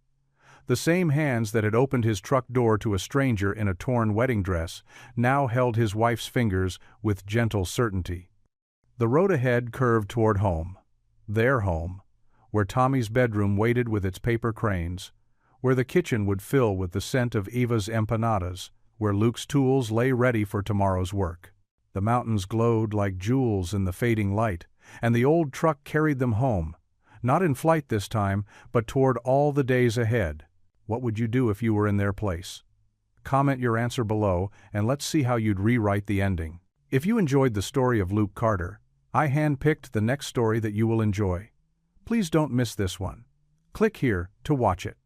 The same hands that had opened his truck door to a stranger in a torn wedding dress now held his wife's fingers with gentle certainty. The road ahead curved toward home, their home, where Tommy's bedroom waited with its paper cranes, where the kitchen would fill with the scent of Eva's empanadas, where Luke's tools lay ready for tomorrow's work. The mountains glowed like jewels in the fading light, and the old truck carried them home, not in flight this time, but toward all the days ahead. What would you do if you were in their place? Comment your answer below, and let's see how you'd rewrite the ending. If you enjoyed the story of Luke Carter, I handpicked the next story that you will enjoy. Please don't miss this one. Click here to watch it.